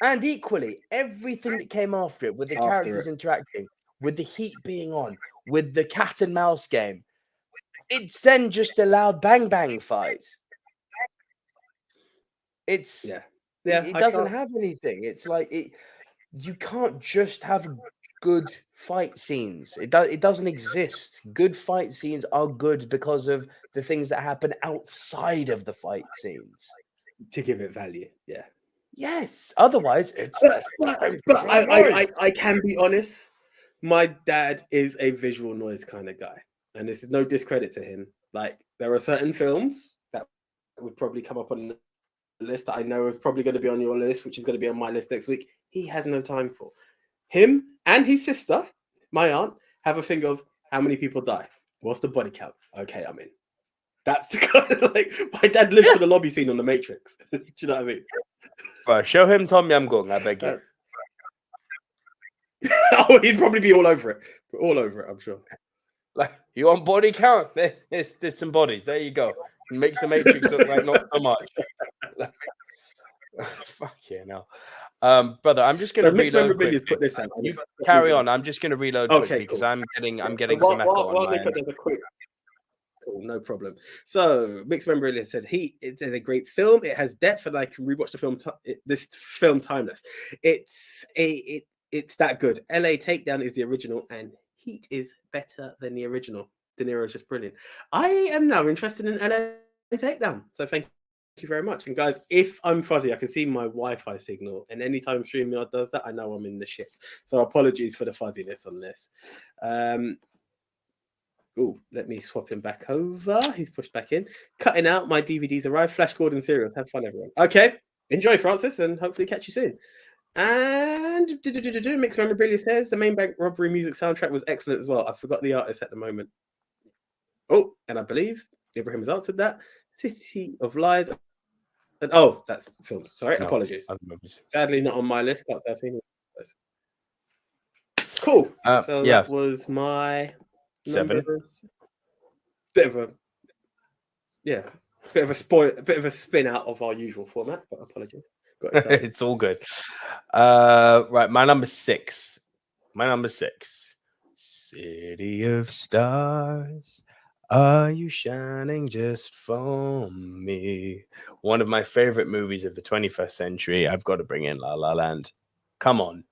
and equally everything that came after it, with the characters interacting, with the heat being on, with the cat and mouse game, it's then just a loud bang bang fight. It's it doesn't have anything. It's like you can't just have good fight scenes. It doesn't exist. Good fight scenes are good because of the things that happen outside of the fight scenes to give it value. Yeah. Yes. Otherwise, it's. But I can be honest. My dad is a visual noise kind of guy, and this is no discredit to him. Like there are certain films that would probably come up on the list that I know is probably going to be on your list, which is going to be on my list next week. He has no time for. Him and his sister, my aunt, have a thing of how many people die. What's the body count? Okay, I'm in. That's the kind of like my dad lives for the lobby scene on The Matrix. Do you know what I mean? Well, show him Tom Yum Goong, I beg you. Oh, he'd probably be all over it. All over it, I'm sure. Like, you want body count? There's some bodies. There you go. It makes The Matrix look like not so much. Fuck yeah, no. Brother, I'm just going to reload quickly. Put this out. You carry on. I'm just going to reload quickly because I'm getting some echo on my end. Cool, no problem. So, Mixed Member said it's a great film. It has depth, and I can rewatch the film. This film timeless. It's that good. LA Takedown is the original, and Heat is better than the original. De Niro is just brilliant. I am now interested in LA Takedown. So thank you very much. And guys, if I'm fuzzy, I can see my Wi-Fi signal, and anytime StreamYard does that, I know I'm in the shit. So apologies for the fuzziness on this. Let me swap him back over. He's pushed back in. Cutting out. My DVDs arrived. Flash Gordon cereals. Have fun, everyone. Okay. Enjoy, Francis, and hopefully catch you soon. And Mixed Memorabilia says the main bank robbery music soundtrack was excellent as well. I forgot the artist at the moment. Oh, and I believe Ibrahim has answered that. City of Lies. And, that's films. Sorry, no, apologies. Sadly, not on my list. But I've seen it. Cool. That was my 7. Bit of a spin out of our usual format, but apologies. It's all good. Right, my number 6. City of Stars, are you shining just for me? One of my favorite movies of the 21st century. I've got to bring in La La Land. Come on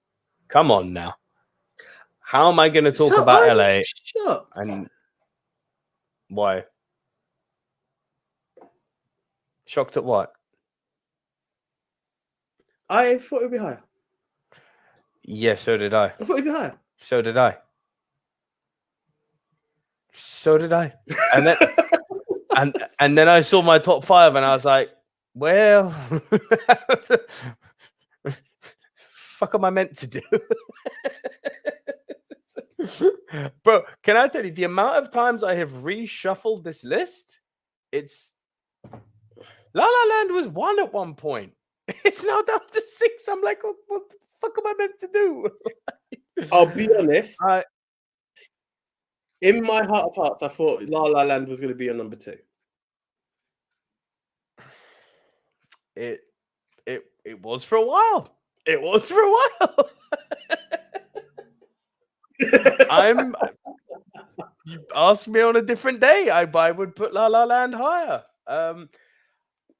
now. How am I going to talk So about I'm LA? shocked. And why? Shocked at what? I thought it would be higher. Yeah, so did I. I thought it'd be higher. So did I. So did I. And then and then I saw my top 5 and I was like, well, fuck am I meant to do? Bro, can I tell you the amount of times I have reshuffled this list? It's La La Land was 1 at one point. It's now down to 6. I'm like, oh, what the fuck am I meant to do? I'll be honest. In my heart of hearts, I thought La La Land was going to be on number 2. It was for a while. It was for a while. You ask me on a different day, I would put La La Land higher.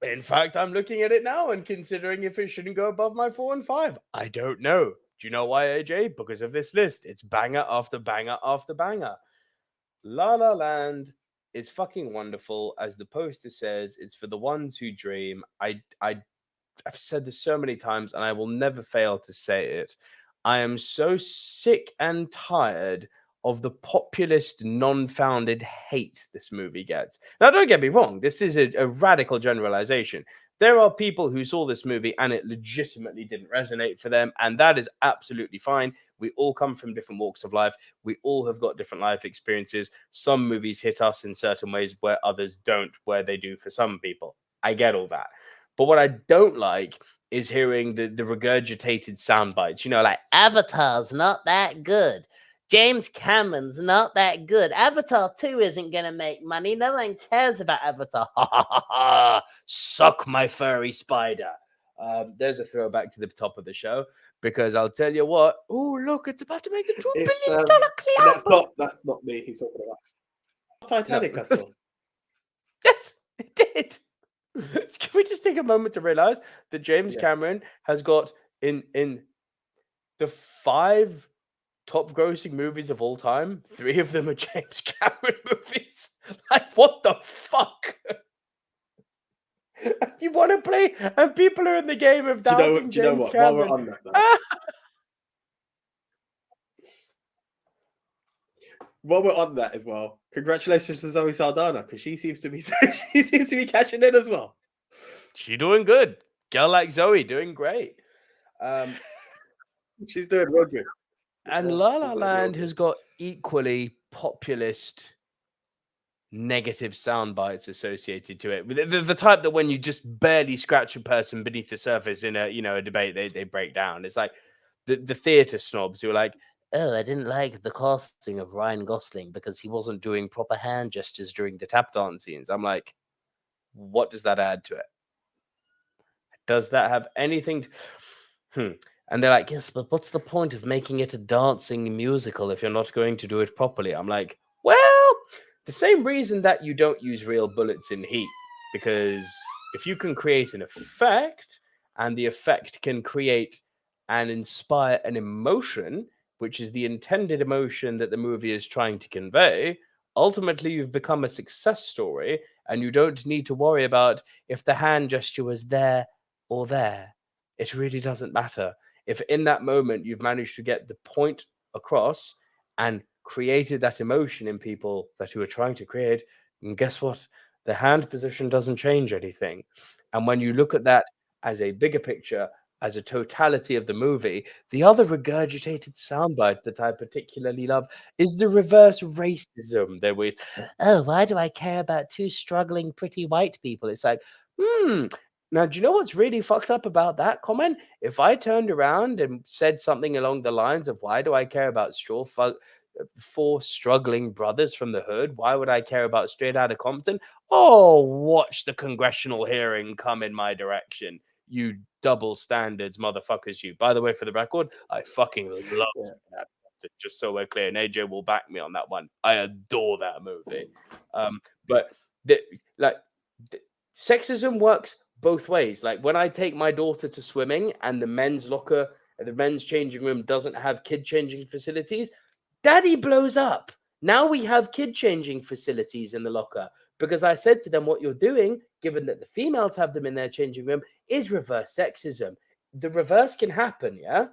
In fact, I'm looking at it now and considering if it shouldn't go above my 4 and 5. I don't know. Do you know why, AJ? Because of this list. It's banger after banger after banger. La La Land is fucking wonderful. As the poster says, it's for the ones who dream. I've said this so many times and I will never fail to say it. I am so sick and tired of the populist, non-founded hate this movie gets. Now, don't get me wrong. This is a radical generalization. There are people who saw this movie and it legitimately didn't resonate for them, and that is absolutely fine. We all come from different walks of life. We all have got different life experiences. Some movies hit us in certain ways where others don't, where they do for some people. I get all that. But what I don't like is hearing the regurgitated sound bites. You know, like, Avatar's not that good. James Cameron's not that good. Avatar 2 isn't going to make money. No one cares about Avatar. Ha ha ha ha. Suck my furry spider. There's a throwback to the top of the show because I'll tell you what. Oh, look, it's about to make the $2 billion club. That's not me he's talking about. Titanic, I saw. Yes, it did. Can we just take a moment to realize that James Cameron has got in the 5 top grossing movies of all time, 3 of them are James Cameron movies. Like, what the fuck? You want to play, and people are in the game of doubting Do you know James what? Cameron. While we're on that, though. While we're on that as well, congratulations to Zoe Saldana because she seems to be cashing in as well. She doing good. Girl like Zoe doing great. She's doing real good. And La La Land has got equally populist negative sound bites associated to it. The type that when you just barely scratch a person beneath the surface in a debate, they break down. It's like the theatre snobs who are like, oh, I didn't like the casting of Ryan Gosling because he wasn't doing proper hand gestures during the tap dance scenes. I'm like, what does that add to it? Does that have anything to... And they're like, yes, but what's the point of making it a dancing musical if you're not going to do it properly? I'm like, well, the same reason that you don't use real bullets in Heat, because if you can create an effect and the effect can create and inspire an emotion, which is the intended emotion that the movie is trying to convey, ultimately you've become a success story and you don't need to worry about if the hand gesture was there or there. It really doesn't matter. If in that moment you've managed to get the point across and created that emotion in people that you were trying to create, and guess what? The hand position doesn't change anything. And when you look at that as a bigger picture, as a totality of the movie, the other regurgitated soundbite that I particularly love is the reverse racism. There was, oh, why do I care about 2 struggling pretty white people? It's like, Now, do you know what's really fucked up about that comment? If I turned around and said something along the lines of, why do I care about 4 struggling brothers from the hood? Why would I care about Straight Outta Compton? Oh, watch the congressional hearing come in my direction. You double standards motherfuckers, you. By the way, for the record, I fucking love that. Just so we're clear, and AJ will back me on that one. I adore that movie. But sexism works both ways. Like when I take my daughter to swimming and the men's locker, the men's changing room doesn't have kid changing facilities, Daddy blows up. Now we have kid changing facilities in the locker because I said to them, what you're doing, given that the females have them in their changing room, is reverse sexism. The reverse can happen, yeah?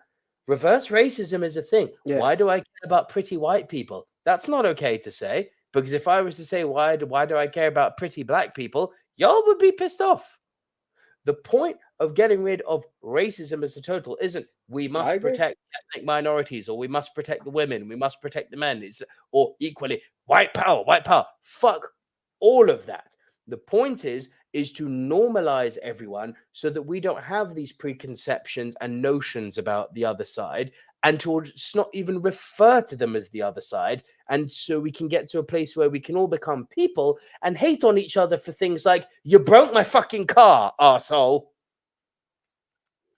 Reverse racism is a thing. Yeah. Why do I care about pretty white people? That's not okay to say, because if I was to say, why do I care about pretty black people, y'all would be pissed off. The point of getting rid of racism as a total isn't we must protect ethnic minorities, or we must protect the women, we must protect the men, or equally white power. Fuck all of that. The point is to normalize everyone so that we don't have these preconceptions and notions about the other side, and to not even refer to them as the other side. And so we can get to a place where we can all become people and hate on each other for things like, you broke my fucking car, arsehole.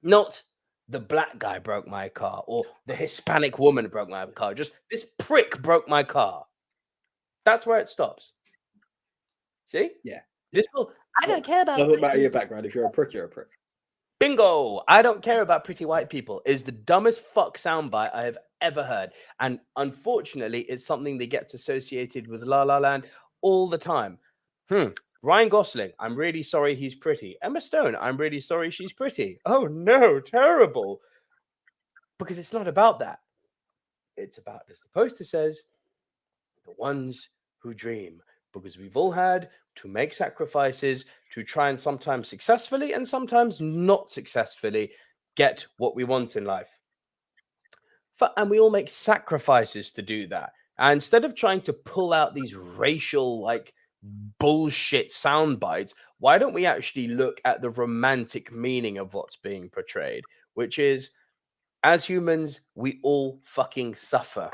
Not the black guy broke my car, or the Hispanic woman broke my car. Just this prick broke my car. That's where it stops. See? Yeah. This whole, I don't care about... Doesn't matter your background. If you're a prick, you're a prick. Bingo! I don't care about pretty white people is the dumbest fuck soundbite I have ever heard. And unfortunately, it's something that gets associated with La La Land all the time. Ryan Gosling, I'm really sorry he's pretty. Emma Stone, I'm really sorry she's pretty. Oh no, terrible. Because it's not about that. It's about, as the poster says, the ones who dream. Because we've all had to make sacrifices to try and sometimes successfully and sometimes not successfully get what we want in life. And we all make sacrifices to do that. And instead of trying to pull out these racial, like, bullshit sound bites, why don't we actually look at the romantic meaning of what's being portrayed, which is, as humans, we all fucking suffer.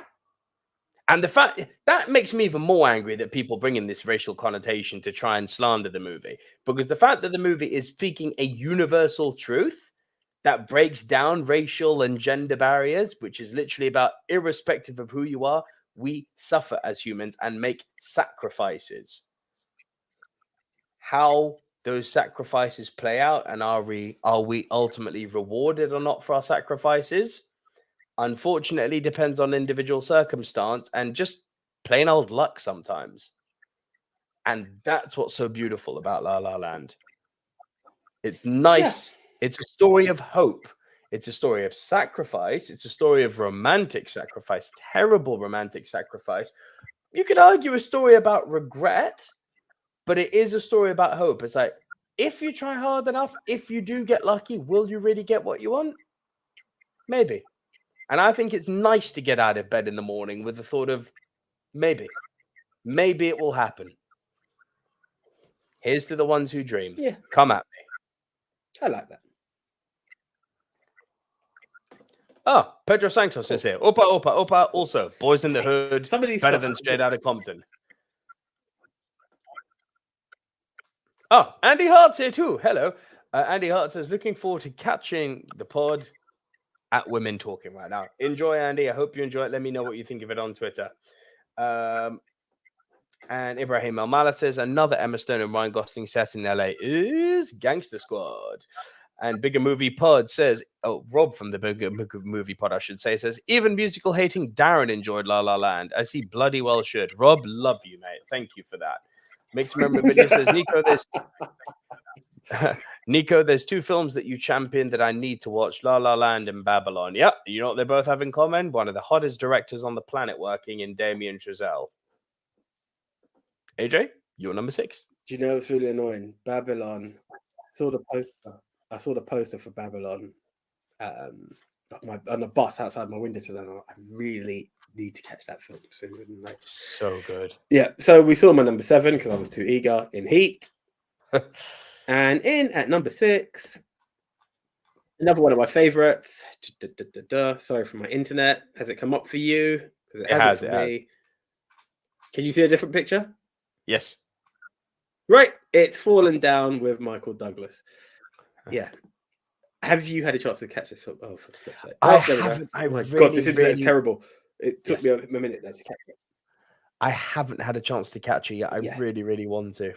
And the fact that makes me even more angry that people bring in this racial connotation to try and slander the movie, because the fact that the movie is speaking a universal truth that breaks down racial and gender barriers, which is literally about, irrespective of who you are, we suffer as humans and make sacrifices. How those sacrifices play out, and are we ultimately rewarded or not for our sacrifices, unfortunately depends on individual circumstance and just plain old luck sometimes. And that's what's so beautiful about La La Land. It's nice. Yeah. It's a story of hope. It's a story of sacrifice. It's a story of romantic sacrifice, terrible romantic sacrifice. You could argue a story about regret, but it is a story about hope. It's like, if you try hard enough, if you do get lucky, will you really get what you want? Maybe. And I think it's nice to get out of bed in the morning with the thought of, maybe it will happen. Here's to the ones who dream. Yeah. Come at me. I like that. Oh, Pedro Santos is here. Opa. Also, Boys in the Hood. Better than Straight Outta Compton. Oh, Andy Hart's here too. Hello. Andy Hart says, looking forward to catching the pod at Women Talking right now. Enjoy, Andy. I hope you enjoy it. Let me know what you think of it on Twitter. And Ibrahim Almala says, another Emma Stone and Ryan Gosling set in LA is Gangster Squad. And Bigger Movie Pod says, Rob from the Bigger Movie Pod, I should say, says, even musical hating Darren enjoyed La La Land, as he bloody well should. Rob, love you, mate. Thank you for that. Mixed Memorabilia says, Nico, there's two films that you championed that I need to watch, La La Land and Babylon. Yep, you know what they both have in common? One of the hottest directors on the planet working in Damien Chazelle. AJ, you're number 6. Do you know what's really annoying? Babylon. I saw the poster for Babylon on the bus outside my window today. I really need to catch that film soon. So good. Yeah, so we saw my number 7 because I was too eager in Heat. And in at number 6, another one of my favorites. Sorry for my internet. Has it come up for you? It has. Can you see a different picture? Yes. Right. It's Fallen Down with Michael Douglas. Yeah. Have you had a chance to catch this film? Oh, for flip's sake. I haven't. God, this internet is terrible. It took me a minute there to catch it. I haven't had a chance to catch it yet. I really, really want to.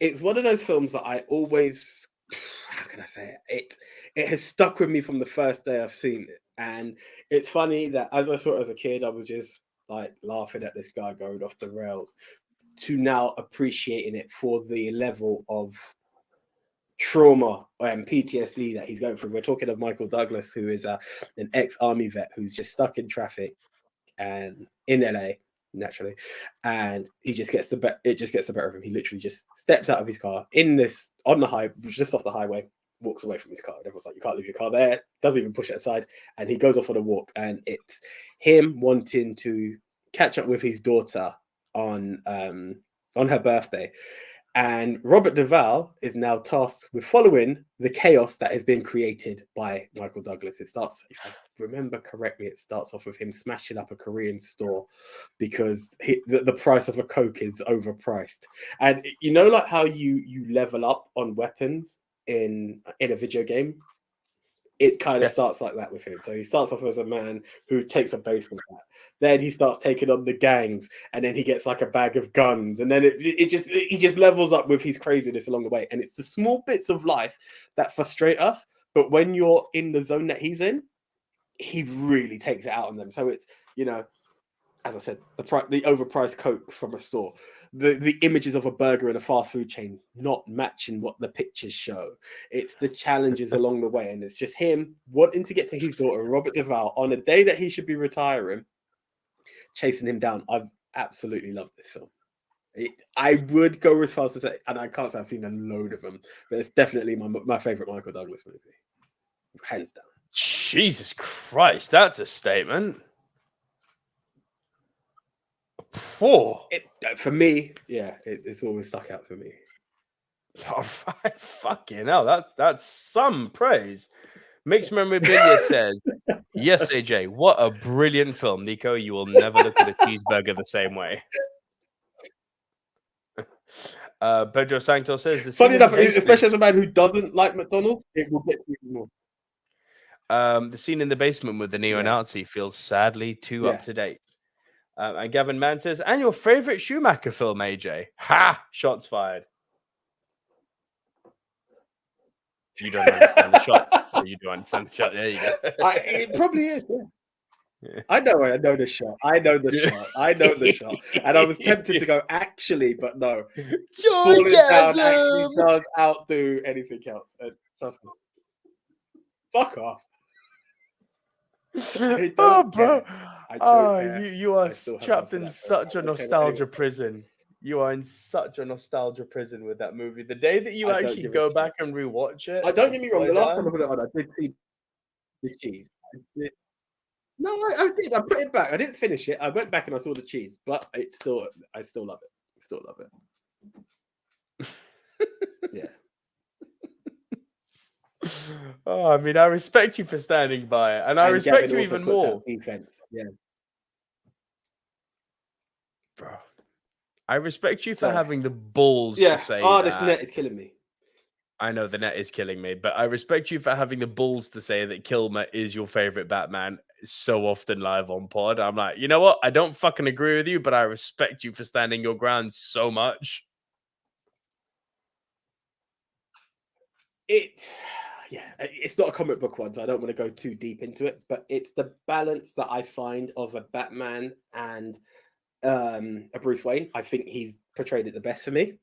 It's one of those films that I always, how can I say it? It has stuck with me from the first day I've seen it. And it's funny that as I saw it as a kid, I was just like laughing at this guy going off the rails, to now appreciating it for the level of trauma and PTSD that he's going through. We're talking of Michael Douglas, who is an ex-army vet who's just stuck in traffic and in LA naturally, and it just gets the better of him. He literally just steps out of his car on the highway, just off the highway, walks away from his car. And everyone's like, you can't leave your car there. Doesn't even push it aside, and he goes off on a walk. And it's him wanting to catch up with his daughter on her birthday. And Robert Duvall is now tasked with following the chaos that has been created by Michael Douglas. It starts, if I remember correctly, it starts off with him smashing up a Korean store because the price of a Coke is overpriced. And you know, like how you level up on weapons in a video game? It kind of starts like that with him. So he starts off as a man who takes a baseball bat. Then he starts taking on the gangs, and then he gets like a bag of guns, and then he just levels up with his craziness along the way. And it's the small bits of life that frustrate us, but when you're in the zone that he's in, he really takes it out on them. So it's, you know, as I said, the overpriced Coke from a store, the images of a burger in a fast food chain not matching what the pictures show. It's the challenges along the way, and it's just him wanting to get to his daughter, Robert Duvall, on a day that he should be retiring, chasing him down. I've absolutely loved this film. I would go as far as to say, and I can't say I've seen a load of them, but it's definitely my favorite Michael Douglas movie, hands down. Jesus Christ, that's a statement. For me, yeah, it's always stuck out for me. Oh, fucking hell, that's some praise. Mixed Memorabilia says, yes, AJ, what a brilliant film. Nico, you will never look at a cheeseburger the same way. Pedro Santos says, funny enough, especially as a man who doesn't like McDonald's, it will get to you more. The scene in the basement with the neo-Nazi feels sadly too up to date. And Gavin Mann says, and your favorite Schumacher film, AJ? Ha! Shots fired. You don't understand the shot. You do understand the shot. There you go. It probably is. Yeah. I know the shot. I know the shot. And I was tempted to go, actually, but no. Falling down actually does outdo anything else. Trust me. Fuck off. Bro. You are trapped in such a nostalgia prison. You are in such a nostalgia prison with that movie. The day that you actually go back and rewatch it. I don't get me wrong. The last time I put it on, I did see the cheese. No, I did. I put it back. I didn't finish it. I went back and I saw the cheese, but I still love it. I still love it. Yeah. Oh, I mean, I respect you for standing by it, and I respect you even more. Defense, yeah, bro. I respect you for having the balls to say that. This net is killing me. I know the net is killing me, but I respect you for having the balls to say that Kilmer is your favorite Batman so often live on pod. I'm like, you know what? I don't fucking agree with you, but I respect you for standing your ground so much. It's not a comic book one, so I don't want to go too deep into it, but it's the balance that I find of a Batman and a Bruce Wayne. I think he's portrayed it the best for me,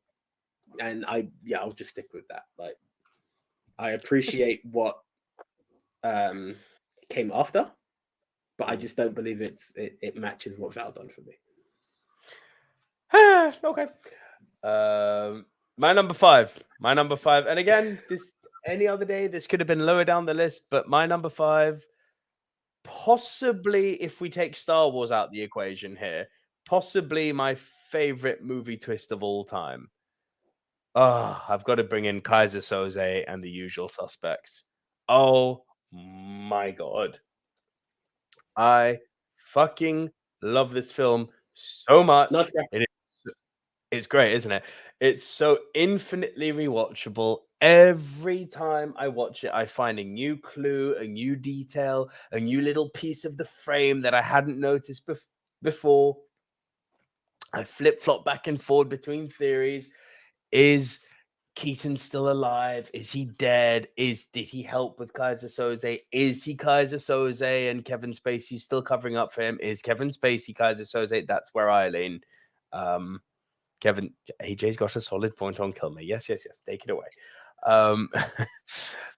and I'll just stick with that. Like, I appreciate what came after, but I just don't believe it matches what Val done for me. Okay. My number five, and again, any other day this could have been lower down the list, but my number five, possibly, if we take Star Wars out the equation here, possibly my favorite movie twist of all time. I've got to bring in Kaiser Soze and The Usual Suspects. Oh my god, I fucking love this film so much. It's great, isn't it? It's so infinitely rewatchable. Every time I watch it, I find a new clue, a new detail, a new little piece of the frame that I hadn't noticed before. I flip-flop back and forth between theories. Is Keaton's still alive? Is he dead? Did he help with Kaiser Soze? Is he Kaiser Soze and Kevin Spacey's still covering up for him? Is Kevin Spacey Kaiser Soze? That's where I lean. AJ's got a solid point on Kill Me. Yes. Take it away.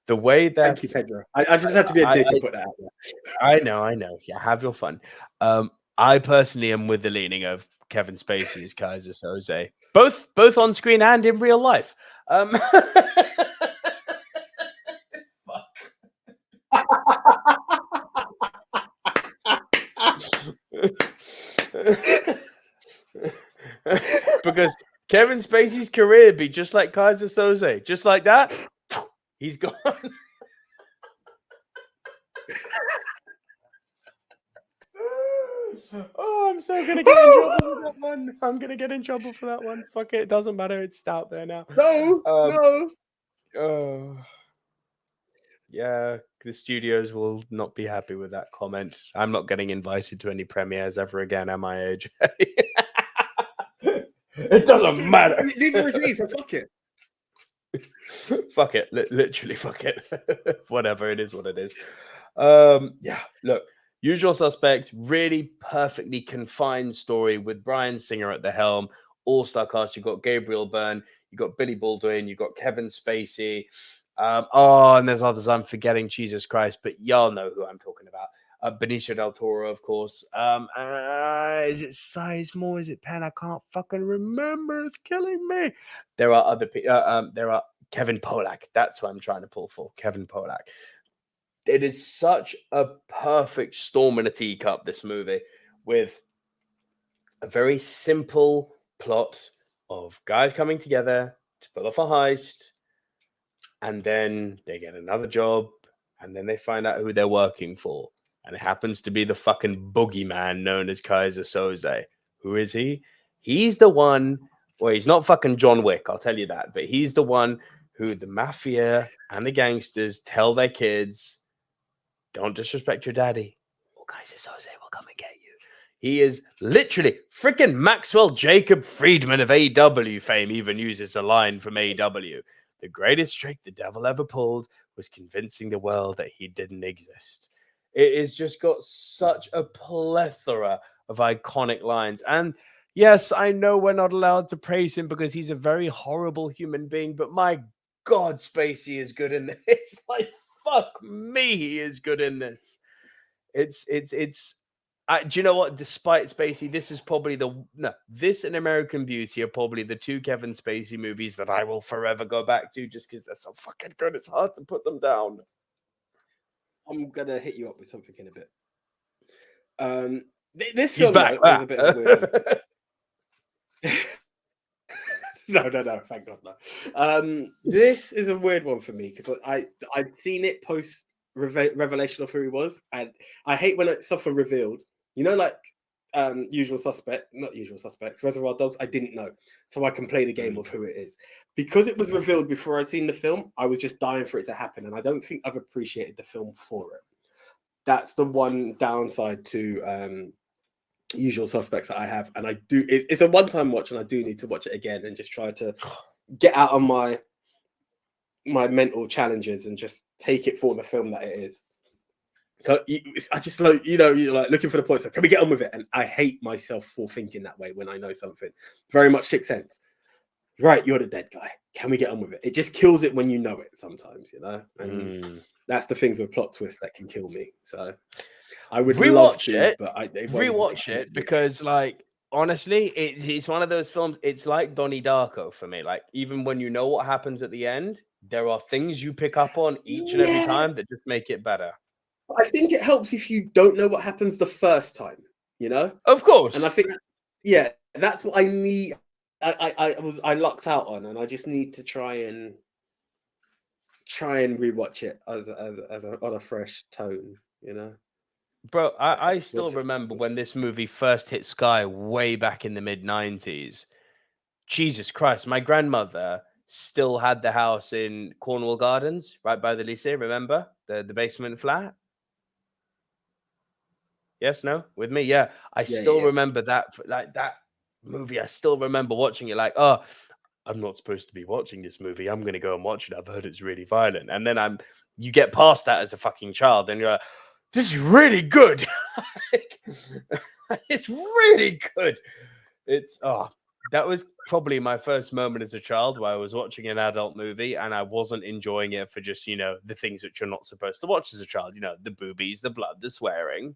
The way that... Thank you, Pedro. I just have to be a dick and put that out there. I know. Yeah, have your fun. I personally am with the leaning of Kevin Spacey's Kaiser Soze, both on screen and in real life. Because Kevin Spacey's career be just like Kaiser Soze, just like that, he's gone. Oh, I'm so gonna get in trouble for that one. I'm gonna get in trouble for that one. Fuck it, it doesn't matter. It's out there now. No. Oh, yeah. The studios will not be happy with that comment. I'm not getting invited to any premieres ever again, am I, AJ? It doesn't matter. Neither is he, so fuck it. Fuck it. Literally fuck it. Whatever, it is what it is. Yeah, look. Usual Suspects, really perfectly confined story with Bryan Singer at the helm. All-star cast. You've got Gabriel Byrne. You've got Billy Baldwin. You've got Kevin Spacey. And there's others I'm forgetting. Jesus Christ. But y'all know who I'm talking about. Benicio del Toro, of course. Is it Sizemore? Is it Penn? I can't fucking remember. It's killing me. There are other people. There are Kevin Pollak. That's what I'm trying to pull for. Kevin Pollak. It is such a perfect storm in a teacup, this movie, with a very simple plot of guys coming together to pull off a heist, and then they get another job, and then they find out who they're working for. And it happens to be the fucking boogeyman known as Kaiser Soze. Who is he? He's the one, well, he's not fucking John Wick, I'll tell you that, but he's the one who the mafia and the gangsters tell their kids, don't disrespect your daddy, or Kaiser Soze will come and get you. He is literally freaking Maxwell Jacob Friedman of AEW fame even uses a line from AEW. The greatest trick the devil ever pulled was convincing the world that he didn't exist. It has just got such a plethora of iconic lines. And yes, I know we're not allowed to praise him because he's a very horrible human being, but my God, Spacey is good in this. Like, fuck me, he is good in this. Do you know what? Despite Spacey, this is probably this and American Beauty are probably the two Kevin Spacey movies that I will forever go back to just because they're so fucking good. It's hard to put them down. I'm gonna hit you up with something in a bit. This He's film back. was a bit of a weird one. No, thank God, no. This is a weird one for me because I'd seen it post revelation of who he was, and I hate when it's something revealed. You know, like not Usual Suspects, Reservoir Dogs. I didn't know, so I can play the game of who it is. Because it was revealed before I'd seen the film, I was just dying for it to happen, and I don't think I've appreciated the film for it. That's the one downside to Usual Suspects that I have, and I do. It's a one-time watch, and I do need to watch it again and just try to get out of my mental challenges and just take it for the film that it is. I just like, you're like looking for the points. Like, can we get on with it? And I hate myself for thinking that way when I know something. Very much Sixth Sense. Right, you're the dead guy. Can we get on with it? It just kills it when you know it sometimes, And that's the things with plot twists that can kill me. So I would rewatch it, but rewatch it because, like, honestly, it's one of those films. It's like Donnie Darko for me. Like, even when you know what happens at the end, there are things you pick up on each and every time that just make it better. I think it helps if you don't know what happens the first time, Of course. And I think, that's what I need. I lucked out on, and I just need to try and rewatch it on a fresh tone, Bro, I still remember when this movie first hit Sky way back in the mid-90s. Jesus Christ, my grandmother still had the house in Cornwall Gardens, right by the Lycée, remember? The basement flat? Yes, no? With me? Yeah. I still remember that, like, that movie. I still remember watching it like, oh, I'm not supposed to be watching this movie. I'm going to go and watch it. I've heard it's really violent. And then you get past that as a fucking child, and you're like, this is really good. It's really good. That was probably my first moment as a child where I was watching an adult movie and I wasn't enjoying it for just, the things which you're not supposed to watch as a child, the boobies, the blood, the swearing.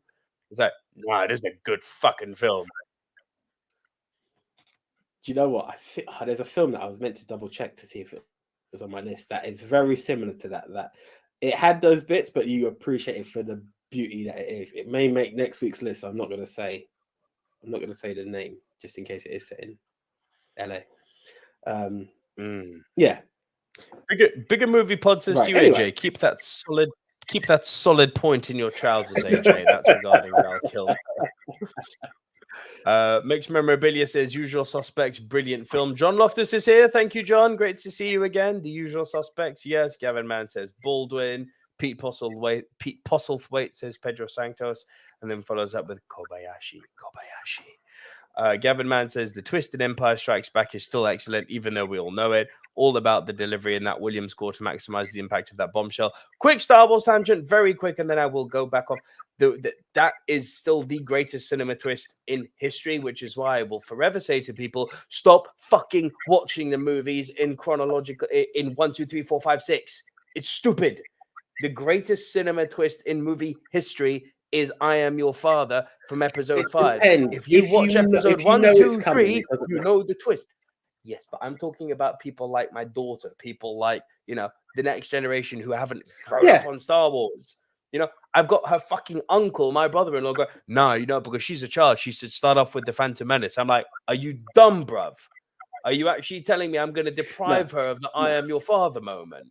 It's like, wow, this is a good fucking film. Do you know what? I think there's a film that I was meant to double check to see if it was on my list that is very similar to that. That it had those bits, but you appreciate it for the beauty that it is. It may make next week's list. So I'm not going to say the name just in case it is set in LA. Yeah. Bigger movie pod says to you, anyway. AJ. Keep that solid point in your trousers, AJ. That's regarding Val Kilmer. Mixed Memorabilia says Usual Suspects, brilliant film. John Loftus is here. Thank you, John. Great to see you again. The Usual Suspects, yes. Gavin Mann says Baldwin. Pete Postlethwaite says Pedro Santos, and then follows up with Kobayashi. Gavin Mann says the twist in Empire Strikes Back is still excellent, even though we all know it. All about the delivery in that Williams score to maximize the impact of that bombshell. Quick Star Wars tangent, very quick, and then I will go back off. That is still the greatest cinema twist in history, which is why I will forever say to people, stop fucking watching the movies in chronological, in 1, 2, 3, 4, 5, 6. It's stupid. The greatest cinema twist in movie history is I Am Your Father from episode 5. If you watch episode 1, 2, 3, you know the twist. Yes, but I'm talking about people like my daughter, people like, the next generation who haven't grown up on Star Wars. I've got her fucking uncle, my brother-in-law, go, no, because she's a child, she should start off with The Phantom Menace. I'm like, are you dumb, bruv? Are you actually telling me I'm going to deprive her of the I Am Your Father moment?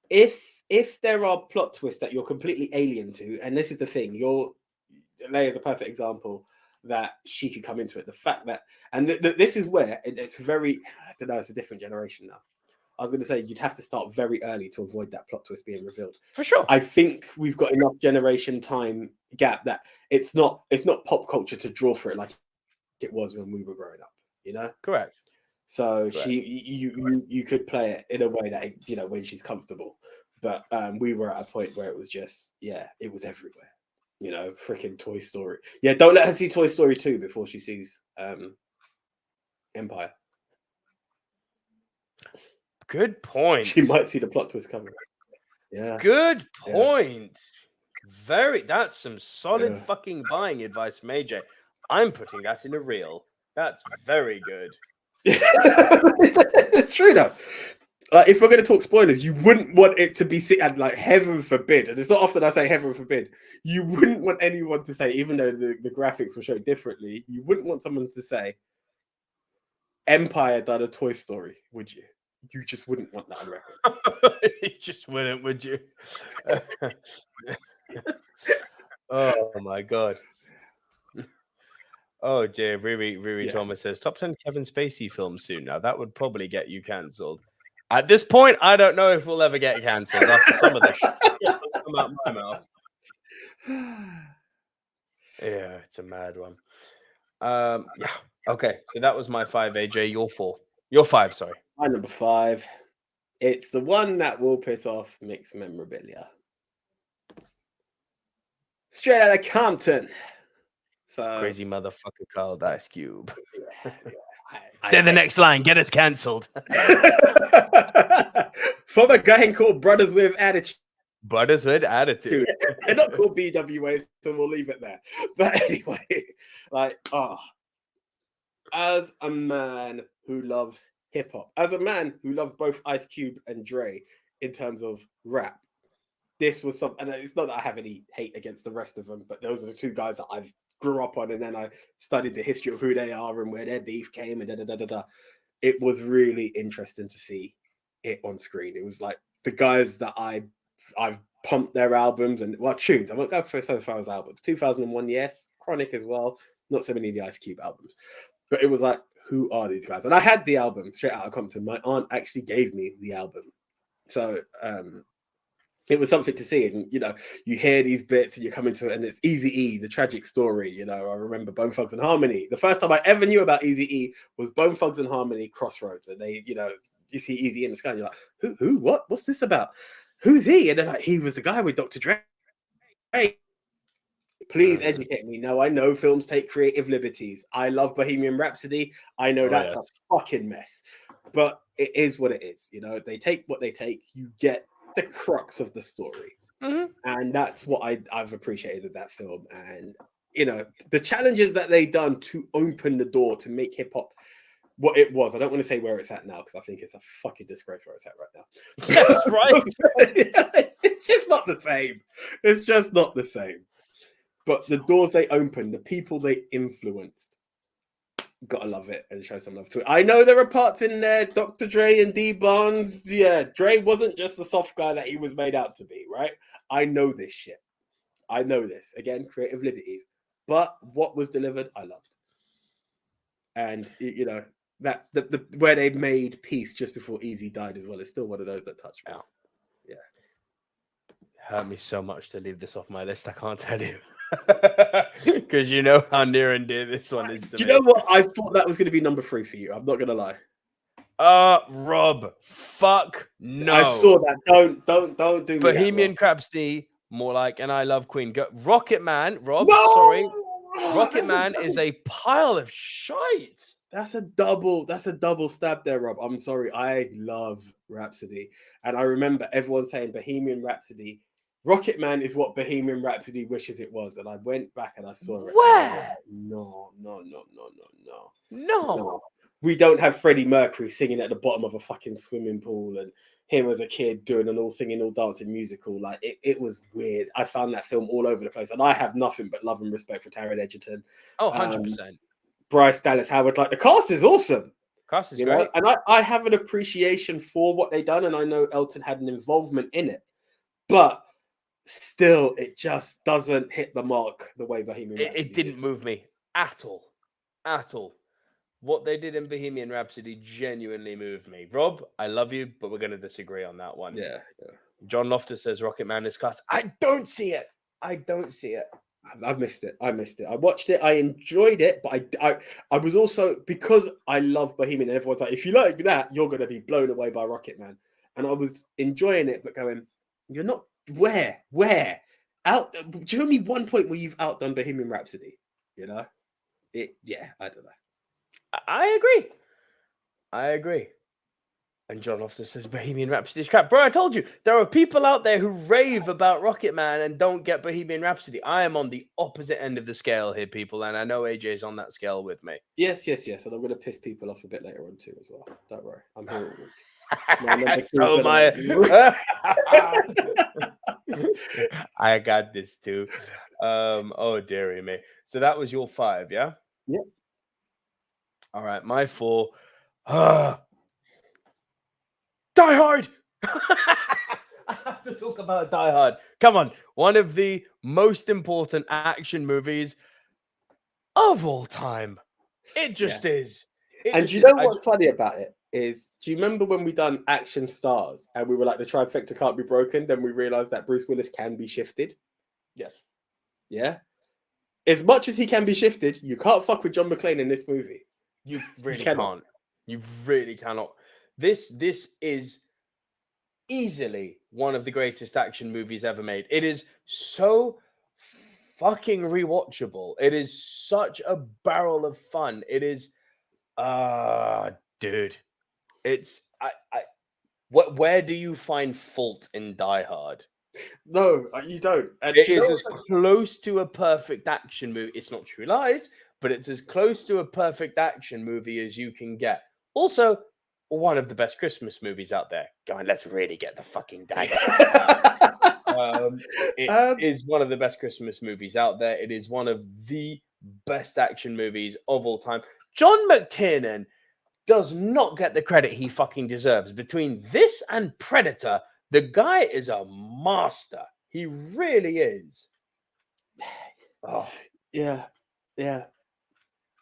If there are plot twists that you're completely alien to, and this is the thing, Leia is a perfect example that she could come into it. The fact that, and this is where it's very, I don't know, it's a different generation now. I was going to say you'd have to start very early to avoid that plot twist being revealed. For sure. I think we've got enough generation time gap that it's not pop culture to draw for it like it was when we were growing up, Correct. So you could play it in a way that, when she's comfortable. But we were at a point where it was just, it was everywhere. Freaking Toy Story. Yeah, don't let her see Toy Story 2 before she sees Empire. Good point. She might see the plot twist coming. Yeah. Good point. That's some solid fucking buying advice from AJ. I'm putting that in a reel. That's very good. It's true though. If we're going to talk spoilers, you wouldn't want it to be and like heaven forbid, and it's not often I say heaven forbid, you wouldn't want anyone to say, even though the graphics will show differently, you wouldn't want someone to say Empire done a Toy Story, would you? You just wouldn't want that on record. You just wouldn't, would you? Oh my god. Oh dear, Riri Thomas says top 10 Kevin Spacey films soon. Now that would probably get you cancelled. At this point, I don't know if we'll ever get cancelled after some of the shit that's come out my mouth. Yeah, it's a mad one. Yeah. Okay, so that was my 5, AJ. Your 4. Your 5, sorry. My number 5. It's the one that will piss off Mixed Memorabilia. Straight out of Compton. So crazy motherfucker called Ice Cube. Say the next line, get us cancelled. From a gang called Brothers with Attitude. Brothers with Attitude. They're not called BWAs, so we'll leave it there. But anyway, as a man who loves hip hop, as a man who loves both Ice Cube and Dre in terms of rap, this was something, and it's not that I have any hate against the rest of them, but those are the two guys that I grew up on, and then I studied the history of who they are and where their beef came, and It was really interesting to see it on screen. It was like the guys that I've pumped their albums and tunes. I won't go so far as albums. 2001, yes, Chronic as well. Not so many of the Ice Cube albums, but it was like, who are these guys? And I had the album straight out of Compton. My aunt actually gave me the album, so it was something to see. And, you know, you hear these bits and you're coming to it, and it's Eazy-E, the tragic story. You know, I remember Bone Thugs and Harmony. The first time I ever knew about Eazy-E was Bone Thugs and Harmony Crossroads. And they, you know, you see Eazy in the sky, and you're like, who, what? What's this about? Who's he? And they're like, he was the guy with Dr. Dre. Please educate me. No, I know films take creative liberties. I love Bohemian Rhapsody. I know that's a fucking mess. But it is what it is. You know, they take what they take. You get the crux of the story. And that's what I've appreciated of that film. And, you know, the challenges that they done to open the door to make hip hop what it was. I don't want to say where it's at now, because I think it's a fucking disgrace where it's at right now. That's right. It's just not the same. It's just not the same. But the doors they opened, the people they influenced, gotta love it and show some love to it. I know there are parts in there, Dr. Dre and D Barnes. Yeah, Dre wasn't just the soft guy that he was made out to be, right? I know this shit. I know this. Again, creative liberties. But what was delivered, I loved. And, you know, that the where they made peace just before Eazy died as well is still one of those that touched me. Yeah. Hurt me so much to leave this off my list, I can't tell you. Because you know how near and dear this one is to me. Do you know what? I thought that was going to be number 3 for you. I'm not going to lie. Rob, fuck no. I saw that. Don't do me Bohemian Rhapsody, more like, and I Love Queen. Rocket Man, Rob, sorry. Rocket Man is a pile of shite. That's a double stab there, Rob. I'm sorry. I love Rhapsody. And I remember everyone saying Bohemian Rhapsody. Rocket Man is what Bohemian Rhapsody wishes it was. And I went back and I saw it. Where? No. We don't have Freddie Mercury singing at the bottom of a fucking swimming pool and him as a kid doing an all singing, all dancing musical. Like, it was weird. I found that film all over the place. And I have nothing but love and respect for Taron Egerton. Oh, 100%. Bryce Dallas Howard. Like, the cast is awesome. Cast is great. Know? And I have an appreciation for what they done. And I know Elton had an involvement in it. But still, it just doesn't hit the mark the way Bohemian Rhapsody it didn't move me at all. What they did in Bohemian Rhapsody genuinely moved me. Rob, I love you, but we're going to disagree on that one. Yeah. John Loftus says Rocket Man is cast. I don't see it. I missed it. I watched it. I enjoyed it, but I was also, because I love Bohemian, and everyone's like, if you like that, you're going to be blown away by Rocket Man. And I was enjoying it, but going, you're not. Where? Out? Show me one point where you've outdone Bohemian Rhapsody. You know, I don't know. I agree. And John Loftus says Bohemian Rhapsody is crap. Bro, I told you, there are people out there who rave about Rocket Man and don't get Bohemian Rhapsody. I am on the opposite end of the scale here, people, and I know AJ's on that scale with me. Yes. And I'm going to piss people off a bit later on too as well. Don't worry. I'm here all week. So I got this too. Oh dearie me. So that was your 5, yeah? Yep. All right, my 4. Die Hard. I have to talk about Die Hard. Come on, one of the most important action movies of all time. It just is. You know what's funny about it? Is, do you remember when we done Action Stars and we were like, the trifecta can't be broken? Then we realized that Bruce Willis can be shifted. Yes. Yeah. As much as he can be shifted, you can't fuck with John McClane in this movie. You really can't. You really cannot. This is easily one of the greatest action movies ever made. It is so fucking rewatchable. It is such a barrel of fun. It is, dude. It's where do you find fault in Die Hard? No, you don't. It is as close to a perfect action movie. It's not True Lies, but it's as close to a perfect action movie as you can get. Also, one of the best Christmas movies out there. Going, let's really get the fucking dagger. It is one of the best Christmas movies out there. It is one of the best action movies of all time. John McTiernan does not get the credit he fucking deserves. Between this and Predator, the guy is a master. He really is. Oh, yeah.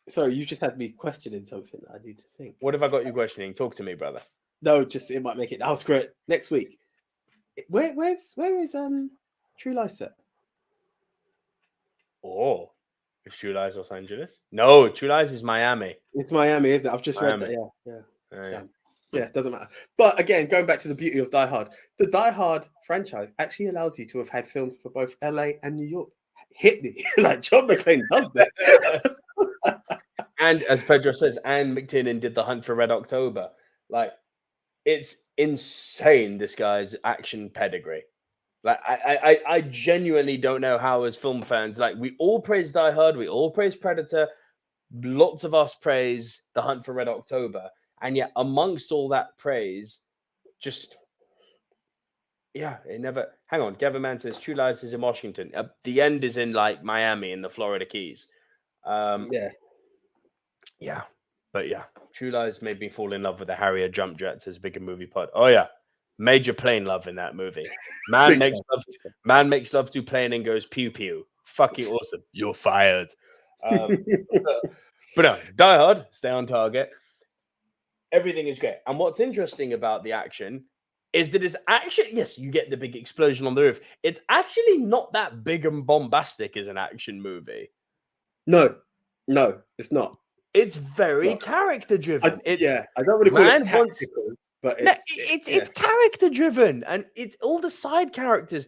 Sorry, you just had me questioning something that I need to think. What have I got you questioning? Talk to me, brother. No, just it might make it. That was great. Next week. where is True Lies set? Oh, is True Lies Los Angeles? No, True Lies is Miami. It's Miami, isn't it? I've just read Miami. that. Yeah. Yeah. Yeah, it doesn't matter. But again, going back to the beauty of Die Hard, the Die Hard franchise actually allows you to have had films for both LA and New York. Hit me. Like John McClane does this. And as Pedro says, Anne McTiernan did The Hunt for Red October. Like, it's insane, this guy's action pedigree. Like, I genuinely don't know how, as film fans, like, we all praise Die Hard, we all praise Predator, lots of us praise The Hunt for Red October, and yet amongst all that praise, just it never. Hang on, Gavin Mann says True Lies is in Washington. The end is in like Miami in the Florida Keys. But True Lies made me fall in love with the Harrier jump jets as bigger movie pod. Oh yeah, major plane love in that movie. Man makes love to plane and goes pew pew. Fucking awesome. You're fired. But no, Die Hard, stay on target. Everything is great. And what's interesting about the action is that it's actually, yes, you get the big explosion on the roof. It's actually not that big and bombastic as an action movie. No, it's not. It's very character driven. I don't really call it tactical, but it's character driven, and it's all the side characters.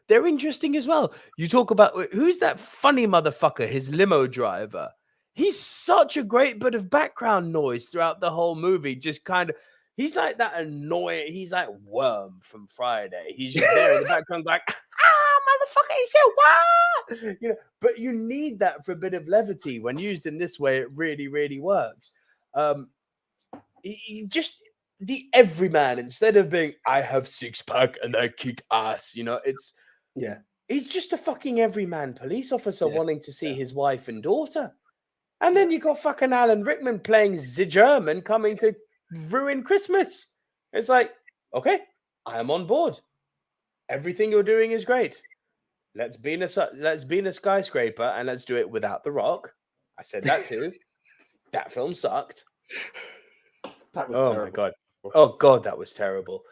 They're interesting as well. You talk about who's that funny motherfucker, his limo driver. He's such a great bit of background noise throughout the whole movie. Just kind of, he's like that annoying. He's like Worm from Friday. He's just there in the background, like, motherfucker, he said what? But you need that for a bit of levity. When used in this way, it really, really works. Just the everyman, instead of being, I have six pack and I kick ass. He's just a fucking everyman police officer wanting to see his wife and daughter. And then you got fucking Alan Rickman playing the German coming to ruin Christmas. It's like, okay, I am on board. Everything you're doing is great. Let's be in a skyscraper and let's do it without The Rock. I said that too. That film sucked. That was terrible. My god. Oh god, that was terrible.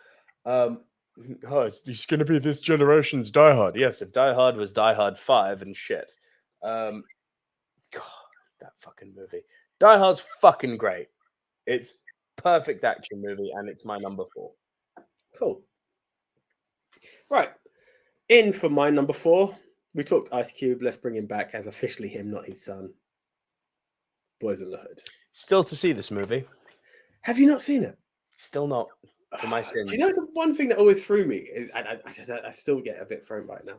It's going to be this generation's Die Hard. Yes, if Die Hard was Die Hard 5 and shit. God, that fucking movie. Die Hard's fucking great. It's perfect action movie, and it's my number 4. Cool. Right. In for my number 4, we talked Ice Cube. Let's bring him back as officially him, not his son. Boys in the Hood. Still to see this movie. Have you not seen it? Still not. For my sins. Do you know the one thing that always threw me is, I still get a bit thrown by it now,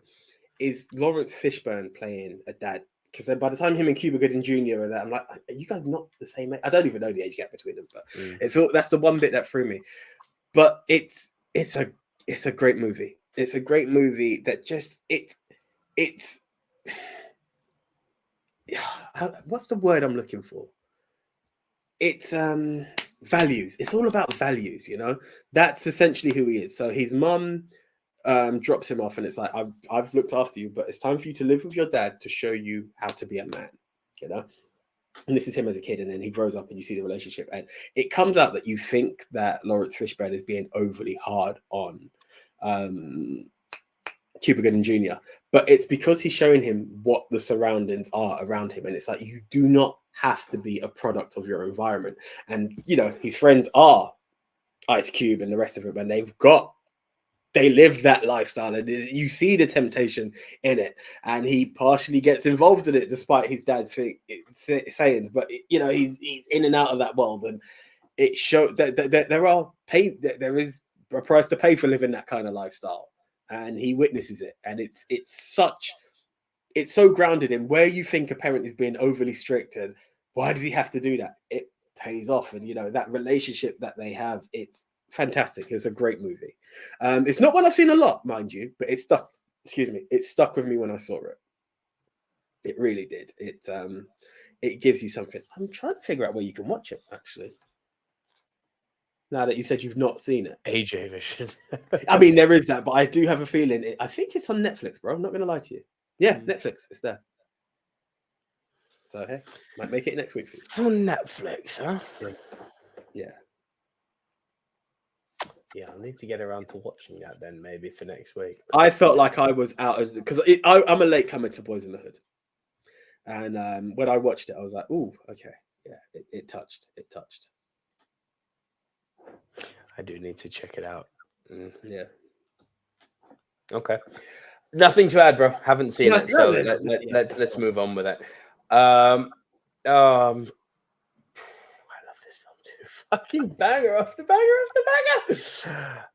is Lawrence Fishburne playing a dad. Because by the time him and Cuba Gooding Jr. are there, I'm like, are you guys not the same age? I don't even know the age gap between them, but that's the one bit that threw me. But it's a great movie. It's a great movie that just it's what's the word I'm looking for? It's values. It's all about values, That's essentially who he is. So his mum drops him off, and it's like, I've looked after you, but it's time for you to live with your dad to show you how to be a man, And this is him as a kid, and then he grows up, and you see the relationship, and it comes out that you think that Lawrence Fishburne is being overly hard on Cuba Gooding Jr., but it's because he's showing him what the surroundings are around him, and it's like, you do not have to be a product of your environment. And his friends are Ice Cube and the rest of them, and they live that lifestyle, and you see the temptation in it, and he partially gets involved in it despite his dad's sayings, but he's in and out of that world, and it shows that there is a price to pay for living that kind of lifestyle, and he witnesses it, and it's so grounded in where you think a parent is being overly strict, and why does he have to do that? It pays off, and that relationship that they have, it's fantastic. It was a great movie. It's not one I've seen a lot, mind you, but it stuck. It stuck with me when I saw it. It really did. It gives you something. I'm trying to figure out where you can watch it, actually. Now that you said you've not seen it, AJ Vision. I mean, there is that, but I do have a feeling. I think it's on Netflix, bro. I'm not going to lie to you. Yeah, Netflix. It's there. So hey, might make it next week for you. It's on Netflix, huh? Yeah. Yeah, I'll need to get around to watching that then, maybe for next week. I felt like I was out of because I'm a late comer to Boys in the Hood, and when I watched it, I was like, "Ooh, okay, yeah, it touched. I do need to check it out. Yeah. Okay. Nothing to add, bro. Haven't seen it, so let's move on with it. I love this film too. Fucking banger after banger after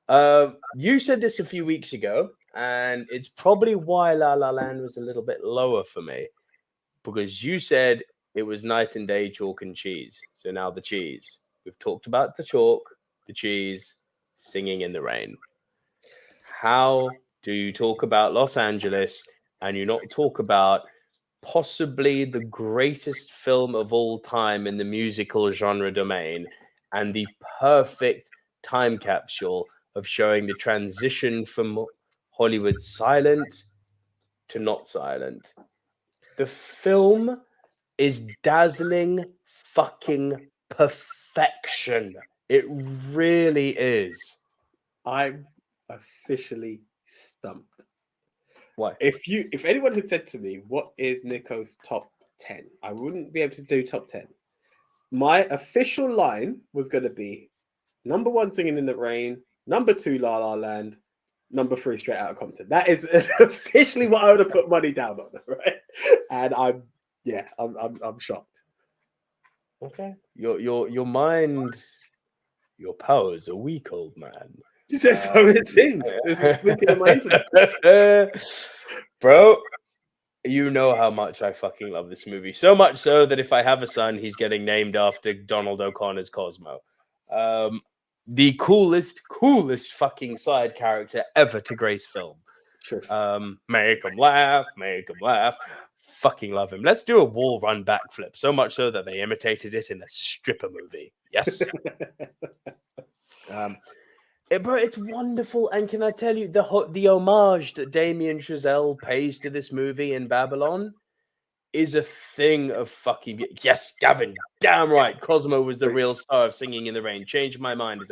banger. You said this a few weeks ago, and it's probably why La La Land was a little bit lower for me, because you said it was night and day chalk and cheese. So now the cheese. We've talked about the chalk, the cheese, Singing in the Rain. How do you talk about Los Angeles and you not talk about possibly the greatest film of all time in the musical genre domain and the perfect time capsule of showing the transition from Hollywood silent to not silent? The film is dazzling fucking perfection. It really is. I'm officially stumped. Why? If anyone had said to me, what is Nico's top 10, I wouldn't be able to do top 10. My official line was going to be number 1, Singing in the Rain, number 2, La La Land, number 3, Straight Outta Compton. That is officially what I would have put money down on, right? And I'm shocked. Okay. Your mind, your powers are weak, old man. You said so it seems. Bro, you know how much I fucking love this movie. So much so that if I have a son, he's getting named after Donald O'Connor's Cosmo. The coolest fucking side character ever to grace film. Sure. Make him laugh. Fucking love him. Let's do a wall run backflip. So much so that they imitated it in a stripper movie. Yes. Bro, it's wonderful. And can I tell you, the homage that Damien Chazelle pays to this movie in Babylon is a thing of fucking... Yes, Gavin, damn right. Cosmo was the real star of Singing in the Rain. Changed my mind. Is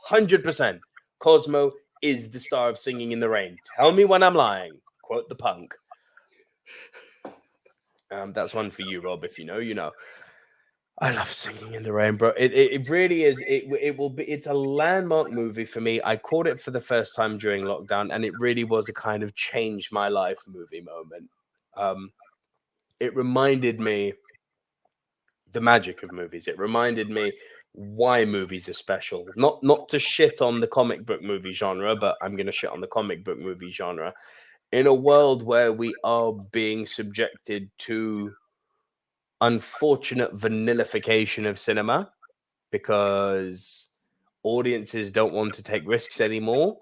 100%. Cosmo is the star of Singing in the Rain. Tell me when I'm lying. Quote the punk. That's one for you, Rob. If you know, you know. I love Singing in the Rain, bro. It really is. It will be. It's a landmark movie for me. I caught it for the first time during lockdown, and it really was a kind of change my life movie moment. It reminded me the magic of movies. It reminded me why movies are special. Not to shit on the comic book movie genre, but I'm going to shit on the comic book movie genre. In a world where we are being subjected to unfortunate vanillification of cinema because audiences don't want to take risks anymore.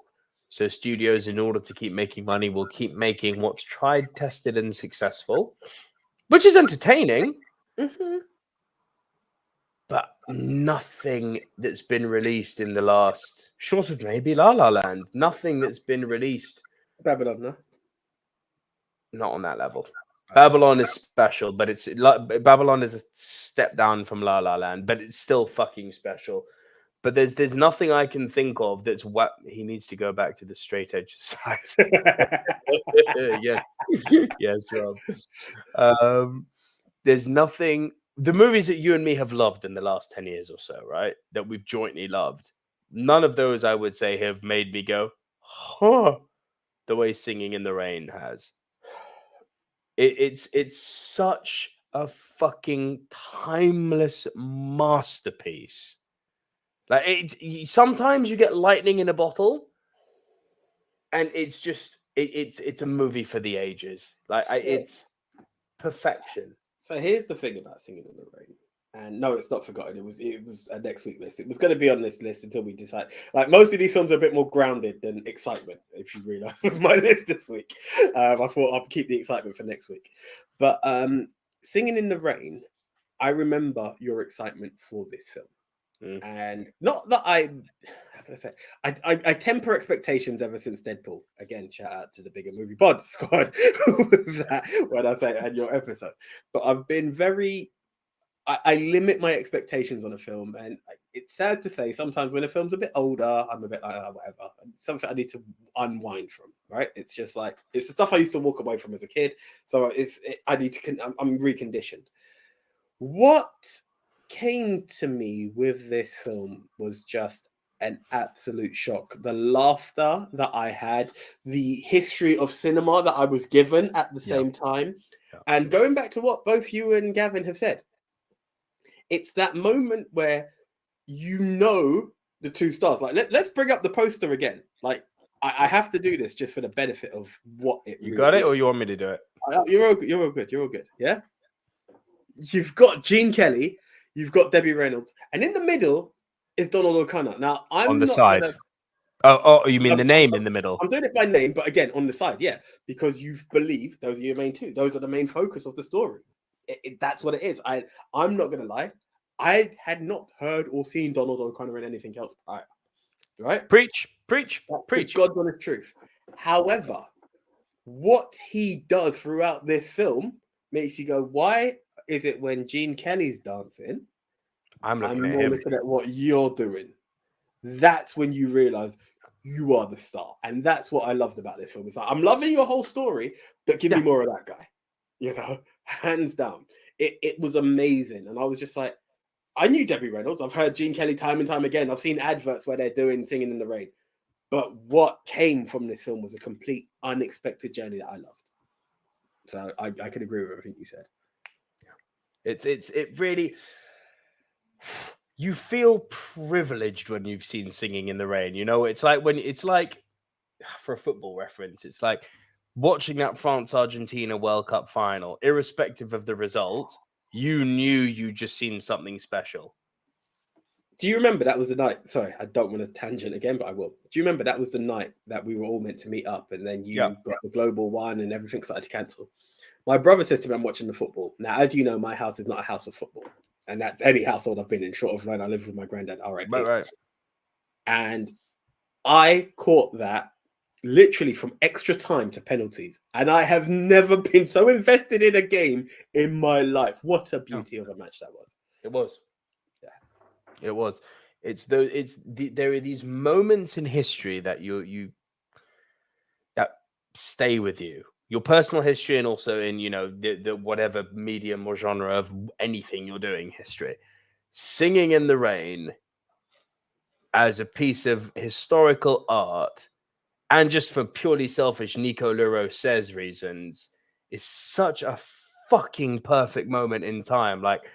So studios, in order to keep making money, will keep making what's tried, tested, and successful, which is entertaining. Mm-hmm. But nothing that's been released in the last, short of maybe La La Land, nothing that's been released. Babylon, no? Not on that level. Babylon is special, but it's like Babylon is a step down from La La Land, but it's still fucking special. But there's nothing I can think of that's what he needs to go back to the straight edge side. yes, Rob. There's nothing. The movies that you and me have loved in the last 10 years or so, right? That we've jointly loved. None of those, I would say, have made me go, huh, the way Singing in the Rain has. It's such a fucking timeless masterpiece. Like sometimes you get lightning in a bottle, and it's just it's a movie for the ages. It's perfection. So here's the thing about Singing in the Rain. And no, it's not forgotten. It was a next week list. It was going to be on this list until we decide. Like most of these films are a bit more grounded than excitement, if you realize with my list this week. I thought I'll keep the excitement for next week. But Singing in the Rain, I remember your excitement for this film. And not that how can I say, I temper expectations ever since Deadpool. Again, shout out to the Bigger Movie Pod squad with that when I say and your episode. But I've been very I limit my expectations on a film, and it's sad to say sometimes when a film's a bit older, I'm a bit like, oh, whatever. It's something I need to unwind from, right? It's just like, it's the stuff I used to walk away from as a kid. So I need to, I'm reconditioned. What came to me with this film was just an absolute shock. The laughter that I had, the history of cinema that I was given at the same time. Yeah. And going back to what both you and Gavin have said, it's that moment where you know the two stars. Like, let's bring up the poster again. Like, I have to do this just for the benefit of what it You really got it, is. or you want me to do it? You're all good. You're all good. Yeah? You've got Gene Kelly, you've got Debbie Reynolds, and in the middle is Donald O'Connor. Now, I'm on the not side. Gonna... Oh, you mean the name in the middle? I'm doing it by name, but again, on the side, yeah, because you've believed those are your main two. Those are the main focus of the story. That's what it is. I'm not going to lie. I had not heard or seen Donald O'Connor in anything else prior. Right? Preach. God's honest truth. However, what he does throughout this film makes you go, why is it when Gene Kelly's dancing, I'm more looking looking at what you're doing? That's when you realize you are the star. And that's what I loved about this film. It's like, I'm loving your whole story, but give me more of that guy. You know, hands down. It was amazing. And I was just like, I knew Debbie Reynolds. I've heard Gene Kelly time and time again. I've seen adverts where they're doing Singing in the Rain. But what came from this film was a complete unexpected journey that I loved. So I could agree with everything you said. It really, you feel privileged when you've seen Singing in the Rain. You know, it's like for a football reference, it's like watching that France-Argentina World Cup final, irrespective of the result, you knew you just seen something special. Do you remember that was the night? Sorry, I don't want to tangent again, but I will. Do you remember that was the night that we were all meant to meet up, and then you got the global one, and everything started to cancel? My brother says to me, "I'm watching the football." Now, as you know, my house is not a house of football, and that's any household I've been in, short of when I lived with my granddad. R.I.P. Right. And I caught that literally from extra time to penalties, and I have never been so invested in a game in my life. What a beauty of a match that was! It was. It was. There are these moments in history that that stay with you. Your personal history, and also in, you know, the whatever medium or genre of anything you're doing history. Singing in the Rain as a piece of historical art, and just for purely selfish Nico Lurot says reasons, is such a fucking perfect moment in time. Like,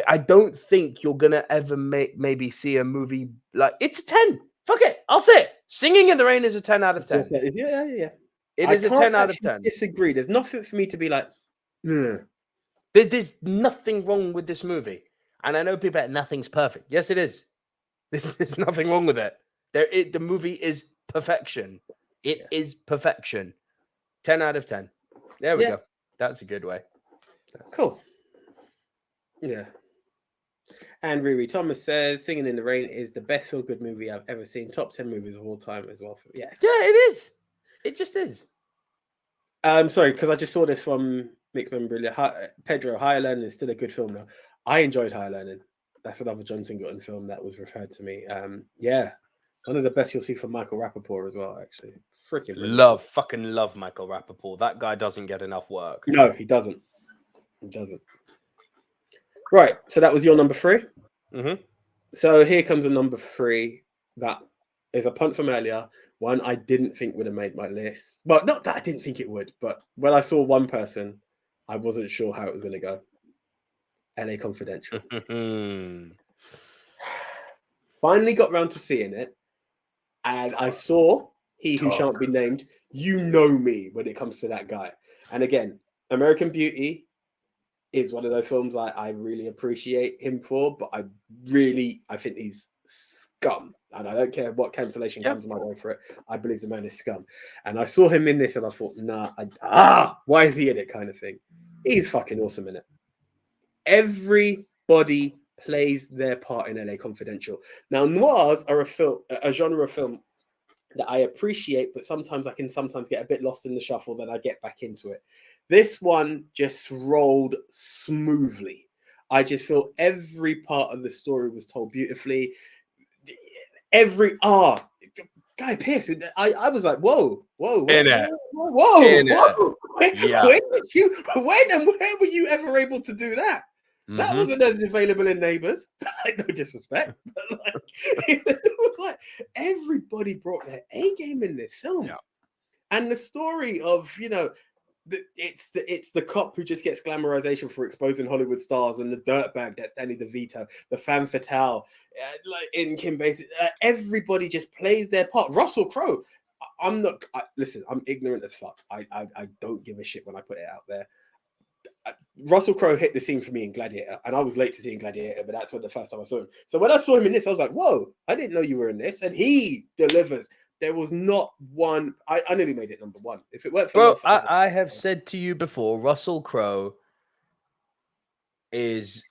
I don't think you're gonna ever maybe see a movie like it's a 10. Fuck it, I'll say it. Singing in the Rain is a 10 out of 10. Yeah. It is a 10 out of 10. Disagree. There's nothing for me to be like, There's nothing wrong with this movie. And I know people are like, nothing's perfect. Yes, it is. There's nothing wrong with it. The movie is perfection. It is perfection. 10 out of 10. There we go. That's a good way. Cool. Yeah. And Riri Thomas says, Singing in the Rain is the best feel-good movie I've ever seen. Top 10 movies of all time as well. Yeah, it is. It just is. Sorry, because I just saw this from Mixed Memorabilia. Pedro, Higher Learning is still a good film now. I enjoyed Higher Learning. That's another John Singleton film that was referred to me. Yeah, one of the best you'll see from Michael Rappaport as well, actually. Freaking fucking love Michael Rappaport. That guy doesn't get enough work. No, he doesn't. He doesn't. Right, so that was your number 3. Mm-hmm. So here comes a number 3 that is a punt from earlier. One I didn't think would have made my list. Well, not that I didn't think it would, but when I saw one person, I wasn't sure how it was going to go. LA Confidential. Finally got round to seeing it, and I saw He Who Shan't Be Named. You know me when it comes to that guy. And again, American Beauty is one of those films I really appreciate him for, but I think he's scum. And I don't care what cancellation comes my way for it. I believe the man is scum. And I saw him in this and I thought, why is he in it kind of thing? He's fucking awesome in it. Everybody plays their part in LA Confidential. Now, noirs are a genre of film that I appreciate, but sometimes I can get a bit lost in the shuffle, then I get back into it. This one just rolled smoothly. I just feel every part of the story was told beautifully. Guy Pearce, I was like, whoa. When and where were you ever able to do that? That wasn't available in Neighbours. Like, no disrespect, but like, it was like everybody brought their A game in this film. Yeah. And the story of, it's the cop who just gets glamorization for exposing Hollywood stars, and the dirtbag that's Danny DeVito, the femme fatale, like in Kim Basinger, everybody just plays their part. Russell Crowe, listen, I'm ignorant as fuck. I don't give a shit when I put it out there. Russell Crowe hit the scene for me in Gladiator, and I was late to seeing Gladiator, but that's when the first time I saw him. So when I saw him in this, I was like, whoa, I didn't know you were in this. And he delivers. There was not one. I nearly made it number one. If it weren't for I have said to you before, Russell Crowe is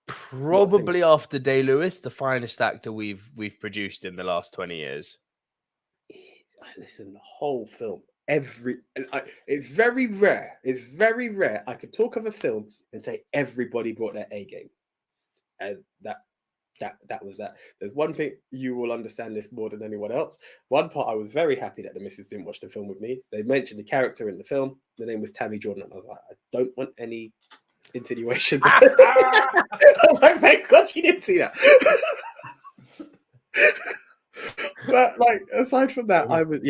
probably after Day-Lewis the finest actor we've produced in the last 20 years. Listen, the whole film, it's very rare. It's very rare. I could talk of a film and say everybody brought their A game, and that was that. There's one thing, you will understand this more than anyone else. One part, I was very happy that the missus didn't watch the film with me. They mentioned the character in the film. The name was Tammy Jordan. And I was like, I don't want any insinuations. I was like, thank God she didn't see that. But like, aside from that, I was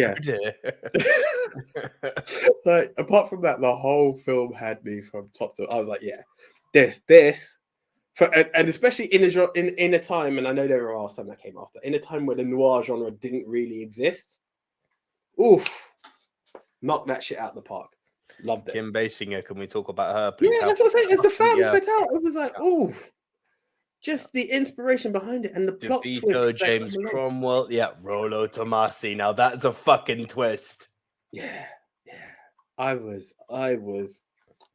like, apart from that, the whole film had me from top to. I was like, yeah, this. And especially in a time, and I know there are some that came after, in a time where the noir genre didn't really exist. Oof, knock that shit out of the park. Loved it. Kim Basinger, can we talk about her? Please? Yeah, that's what I'm saying. It's the femme fatale. It was like, oof, just the inspiration behind it and the plot twist. James Cromwell, Rollo Tomasi. Now that's a fucking twist. Yeah. I was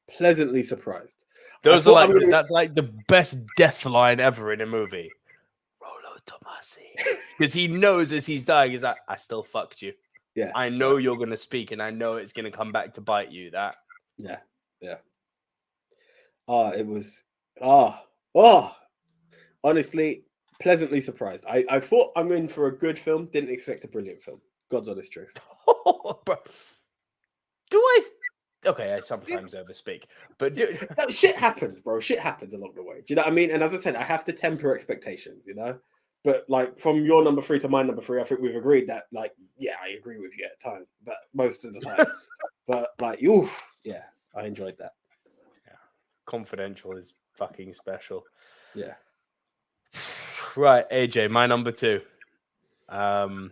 pleasantly surprised. Those are like that's like the best death line ever in a movie. Rollo Tomasi, because he knows as he's dying, he's like, I still fucked you. Yeah, I know you're gonna speak, and I know it's gonna come back to bite you. That. Yeah. Honestly, pleasantly surprised. I thought I'm in for a good film. Didn't expect a brilliant film. God's honest truth. Bro. Do I? Okay, I sometimes overspeak, but shit happens, bro. Shit happens along the way. Do you know what I mean? And as I said, I have to temper expectations, But like from your number 3 to my number 3, I think we've agreed that, like, yeah, I agree with you at times, but most of the time. But like, oof, yeah, I enjoyed that. Yeah, Confidential is fucking special. Yeah. Right, AJ, my number 2. My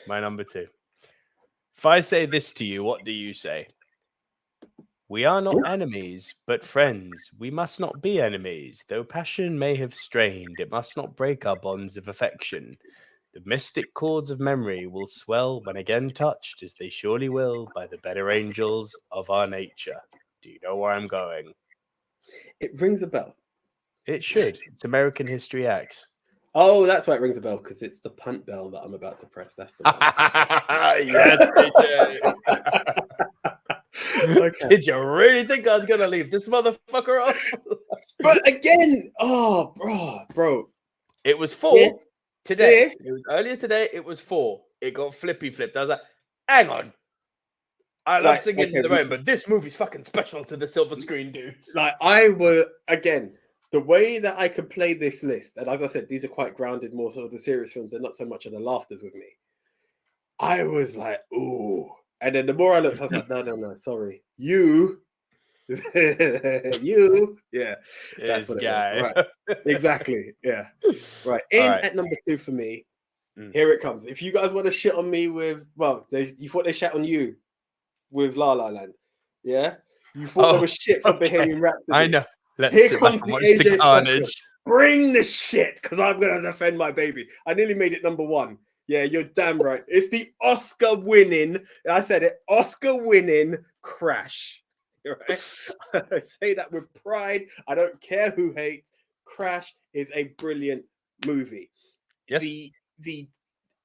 number 2. If I say this to you, what do you say? We are not enemies, but friends. We must not be enemies. Though passion may have strained, it must not break our bonds of affection. The mystic chords of memory will swell when again touched, as they surely will, by the better angels of our nature. Do you know where I'm going? It rings a bell. It should. It's American History X. Oh, that's why it rings a bell, because it's the punt bell that I'm about to press. That's the one. Yes, AJ. Okay. Did you really think I was gonna leave this motherfucker off? But again, bro. It was 4 today. It was earlier today. It was 4. It got flipped. I was like, hang on. I love Singing in the Rain, but this movie's fucking special to the silver screen dudes. Like, the way that I could play this list, and as I said, these are quite grounded, more sort of the serious films. They're not so much of the laughters with me. I was like, ooh. And then the more I looked, I was like, no, sorry. You. Yeah. That's what guy. Right. Exactly. Yeah. Right. At number 2 for me, here it comes. If you guys want to shit on me with, you thought they shat on you with La La Land. Yeah? You thought there was shit for Bohemian Rhapsody. I know. Here comes the AJ carnage. Bring the shit, because I'm going to defend my baby. I nearly made it number 1. Yeah, you're damn right. It's the Oscar-winning, I said it, Oscar-winning Crash. Right? I say that with pride. I don't care who hates. Crash is a brilliant movie. Yes.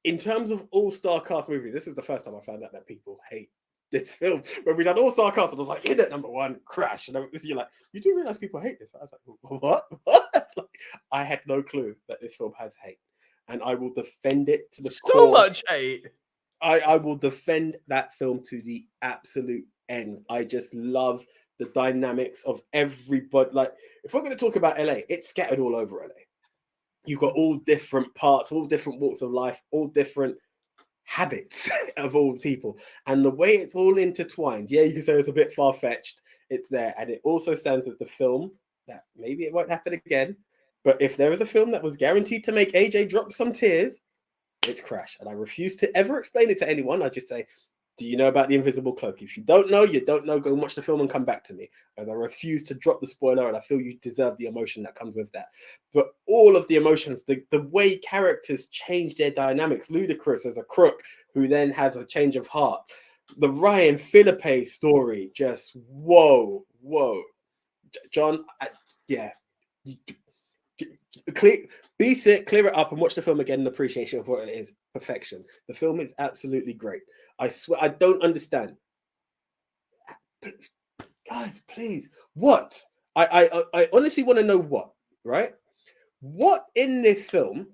In terms of all-star cast movies, this is the first time I found out that people hate this film when we done all sarcasm. I was like, in at number one, Crash. And you're like, you do realize people hate this? I was like, what? Like, I had no clue that this film has hate, and I will defend it to the core. Much hate. I will defend that film to the absolute end. I just love the dynamics of everybody. Like, if we're going to talk about LA, it's scattered all over LA. You've got all different parts, all different walks of life, all different habits of all people. And the way it's all intertwined, yeah, you can say it's a bit far-fetched. It's there. And it also stands as the film that maybe it won't happen again. But if there is a film that was guaranteed to make AJ drop some tears, it's Crash. And I refuse to ever explain it to anyone. I just say, do you know about the invisible cloak? If you don't know, you don't know. Go and watch the film and come back to me. As I refuse to drop the spoiler, and I feel you deserve the emotion that comes with that. But all of the emotions, the way characters change their dynamics. Ludacris as a crook who then has a change of heart. The Ryan Philippe story, just whoa. John, yeah. Be sick, clear it up, and watch the film again in appreciation of what it is. Perfection. The film is absolutely great. I swear, I don't understand. Guys, please. What? I honestly want to know what, right? What in this film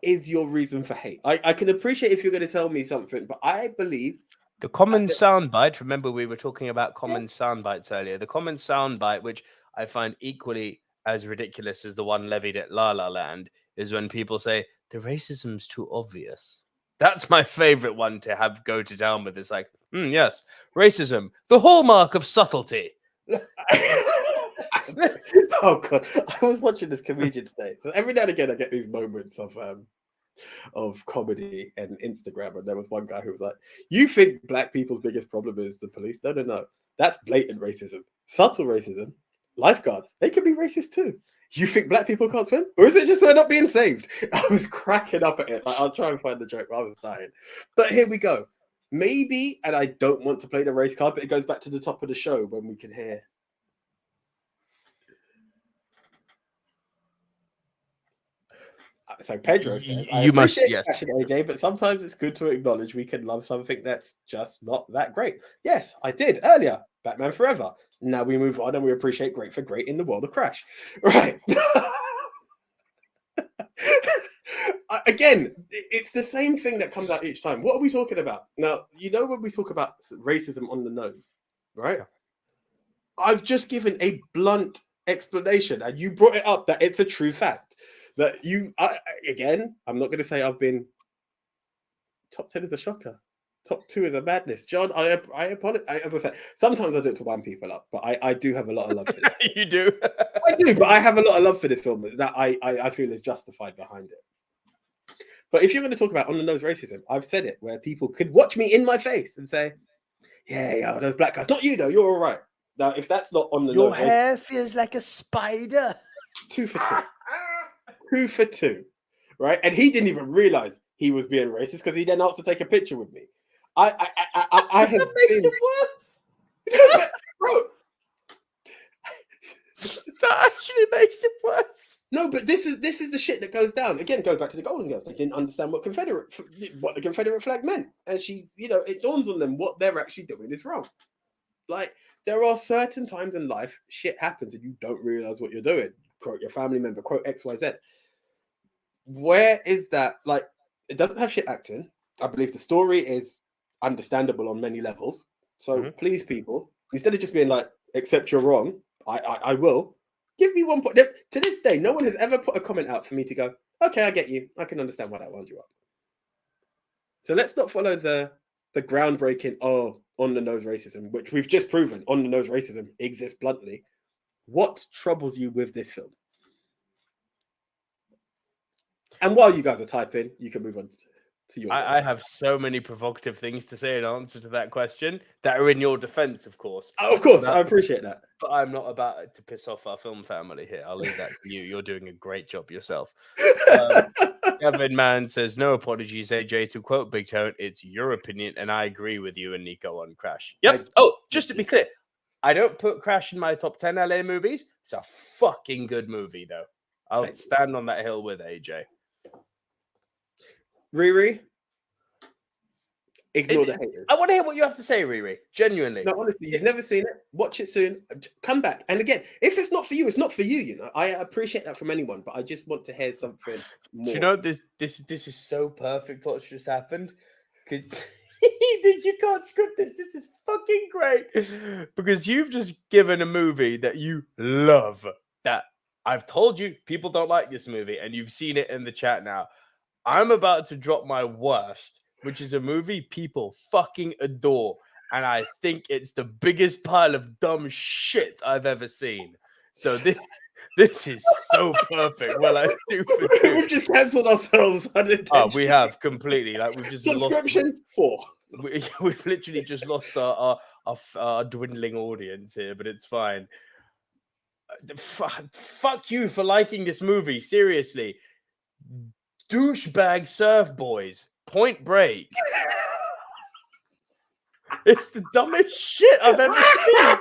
is your reason for hate? I can appreciate if you're going to tell me something, but I believe the common soundbite. Remember, we were talking about common soundbites earlier. The common soundbite, which I find equally as ridiculous as the one levied at La La Land, is when people say the racism's too obvious. That's my favorite one to have go to town with. It's like, yes, racism, the hallmark of subtlety. Oh god, I was watching this comedian today. So every now and again, I get these moments of comedy and Instagram, and there was one guy who was like, "You think black people's biggest problem is the police? No. That's blatant racism, subtle racism. Lifeguards, they can be racist too. You think black people can't swim? Or is it just they're not being saved?" I was cracking up at it. Like, I'll try and find the joke. I was dying. But here we go. Maybe, and I don't want to play the race card, but it goes back to the top of the show when we can hear. So Pedro says, I appreciate passion, AJ, but sometimes it's good to acknowledge we can love something that's just not that great. Yes, I did earlier. Batman Forever. Now we move on and we appreciate great for great in the world of Crash. Right. Again, it's the same thing that comes out each time. What are we talking about? Now, you know when we talk about racism on the nose, right? Yeah. I've just given a blunt explanation and you brought it up that it's a true fact. That again, I'm not going to say I've been top 10 is a shocker. Top 2 is a madness. John, I apologize. As I said, sometimes I do it to wind people up, but I do have a lot of love for this. You do? I do, but I have a lot of love for this film that I feel is justified behind it. But if you're going to talk about on-the-nose racism, I've said it, where people could watch me in my face and say, yeah, those black guys. Not you, though. You're all right. Now, if that's not on the Your hair feels like a spider. 2 for 2. 2 for 2. Right? And he didn't even realize he was being racist because he then asked to take a picture with me. I have that makes it worse. Bro, that actually makes it worse. No, but this is the shit that goes down. Again, goes back to the Golden Girls. They didn't understand what the Confederate flag meant, and it dawns on them what they're actually doing is wrong. Like, there are certain times in life shit happens and you don't realize what you're doing. Quote your family member. Quote XYZ. Where is that? Like, it doesn't have shit acting. I believe the story is understandable on many levels. So please, people, instead of just being like, "Accept you're wrong," I will. Give me 1 point. To this day, no one has ever put a comment out for me to go, "Okay, I get you. I can understand why that wound you up." So let's not follow the groundbreaking on-the-nose racism, which we've just proven on-the-nose racism exists bluntly. What troubles you with this film? And while you guys are typing, you can move on to your. I have so many provocative things to say in answer to that question that are in your defense, of course. Oh, of course, I appreciate that. But I'm not about to piss off our film family here. I'll leave that to you. You're doing a great job yourself. Kevin Mann says, no apologies, AJ. To quote Big Tone, it's your opinion, and I agree with you and Nico on Crash. Yep. Just to be clear, I don't put Crash in my top 10 LA movies. It's a fucking good movie, though. I'll stand on that hill with AJ. Riri, Ignore the haters. I want to hear what you have to say, Riri. Genuinely. No, honestly, you've never seen it. Watch it soon. Come back. And again, if it's not for you, it's not for you. You know, I appreciate that from anyone, but I just want to hear something more. Do you know this is so perfect what's just happened? Because you can't script this. This is fucking great. Because you've just given a movie that you love. That I've told you people don't like this movie, and you've seen it in the chat now. I'm about to drop my worst, which is a movie people fucking adore. And I think it's the biggest pile of dumb shit I've ever seen. So this is so perfect. Well, I do for two. We've just cancelled ourselves. Oh, we have completely. Like we've just subscription lost. 4. We've literally just lost our dwindling audience here, but it's fine. Fuck you for liking this movie. Seriously, douchebag surf boys. Point Break. It's the dumbest shit I've ever seen.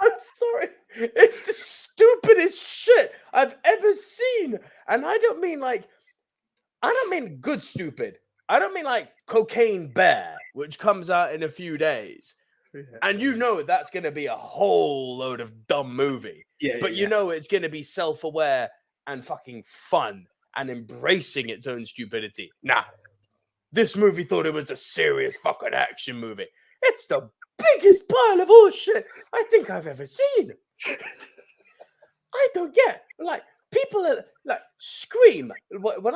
I'm sorry. It's the stupidest shit I've ever seen. And I don't mean good stupid. I don't mean like Cocaine Bear, which comes out in a few days. And you know that's going to be a whole load of dumb movie. But you know it's going to be self-aware and fucking fun and embracing its own stupidity. Nah. This movie thought it was a serious fucking action movie. It's the biggest pile of bullshit I think I've ever seen. I don't get like people are like Scream. When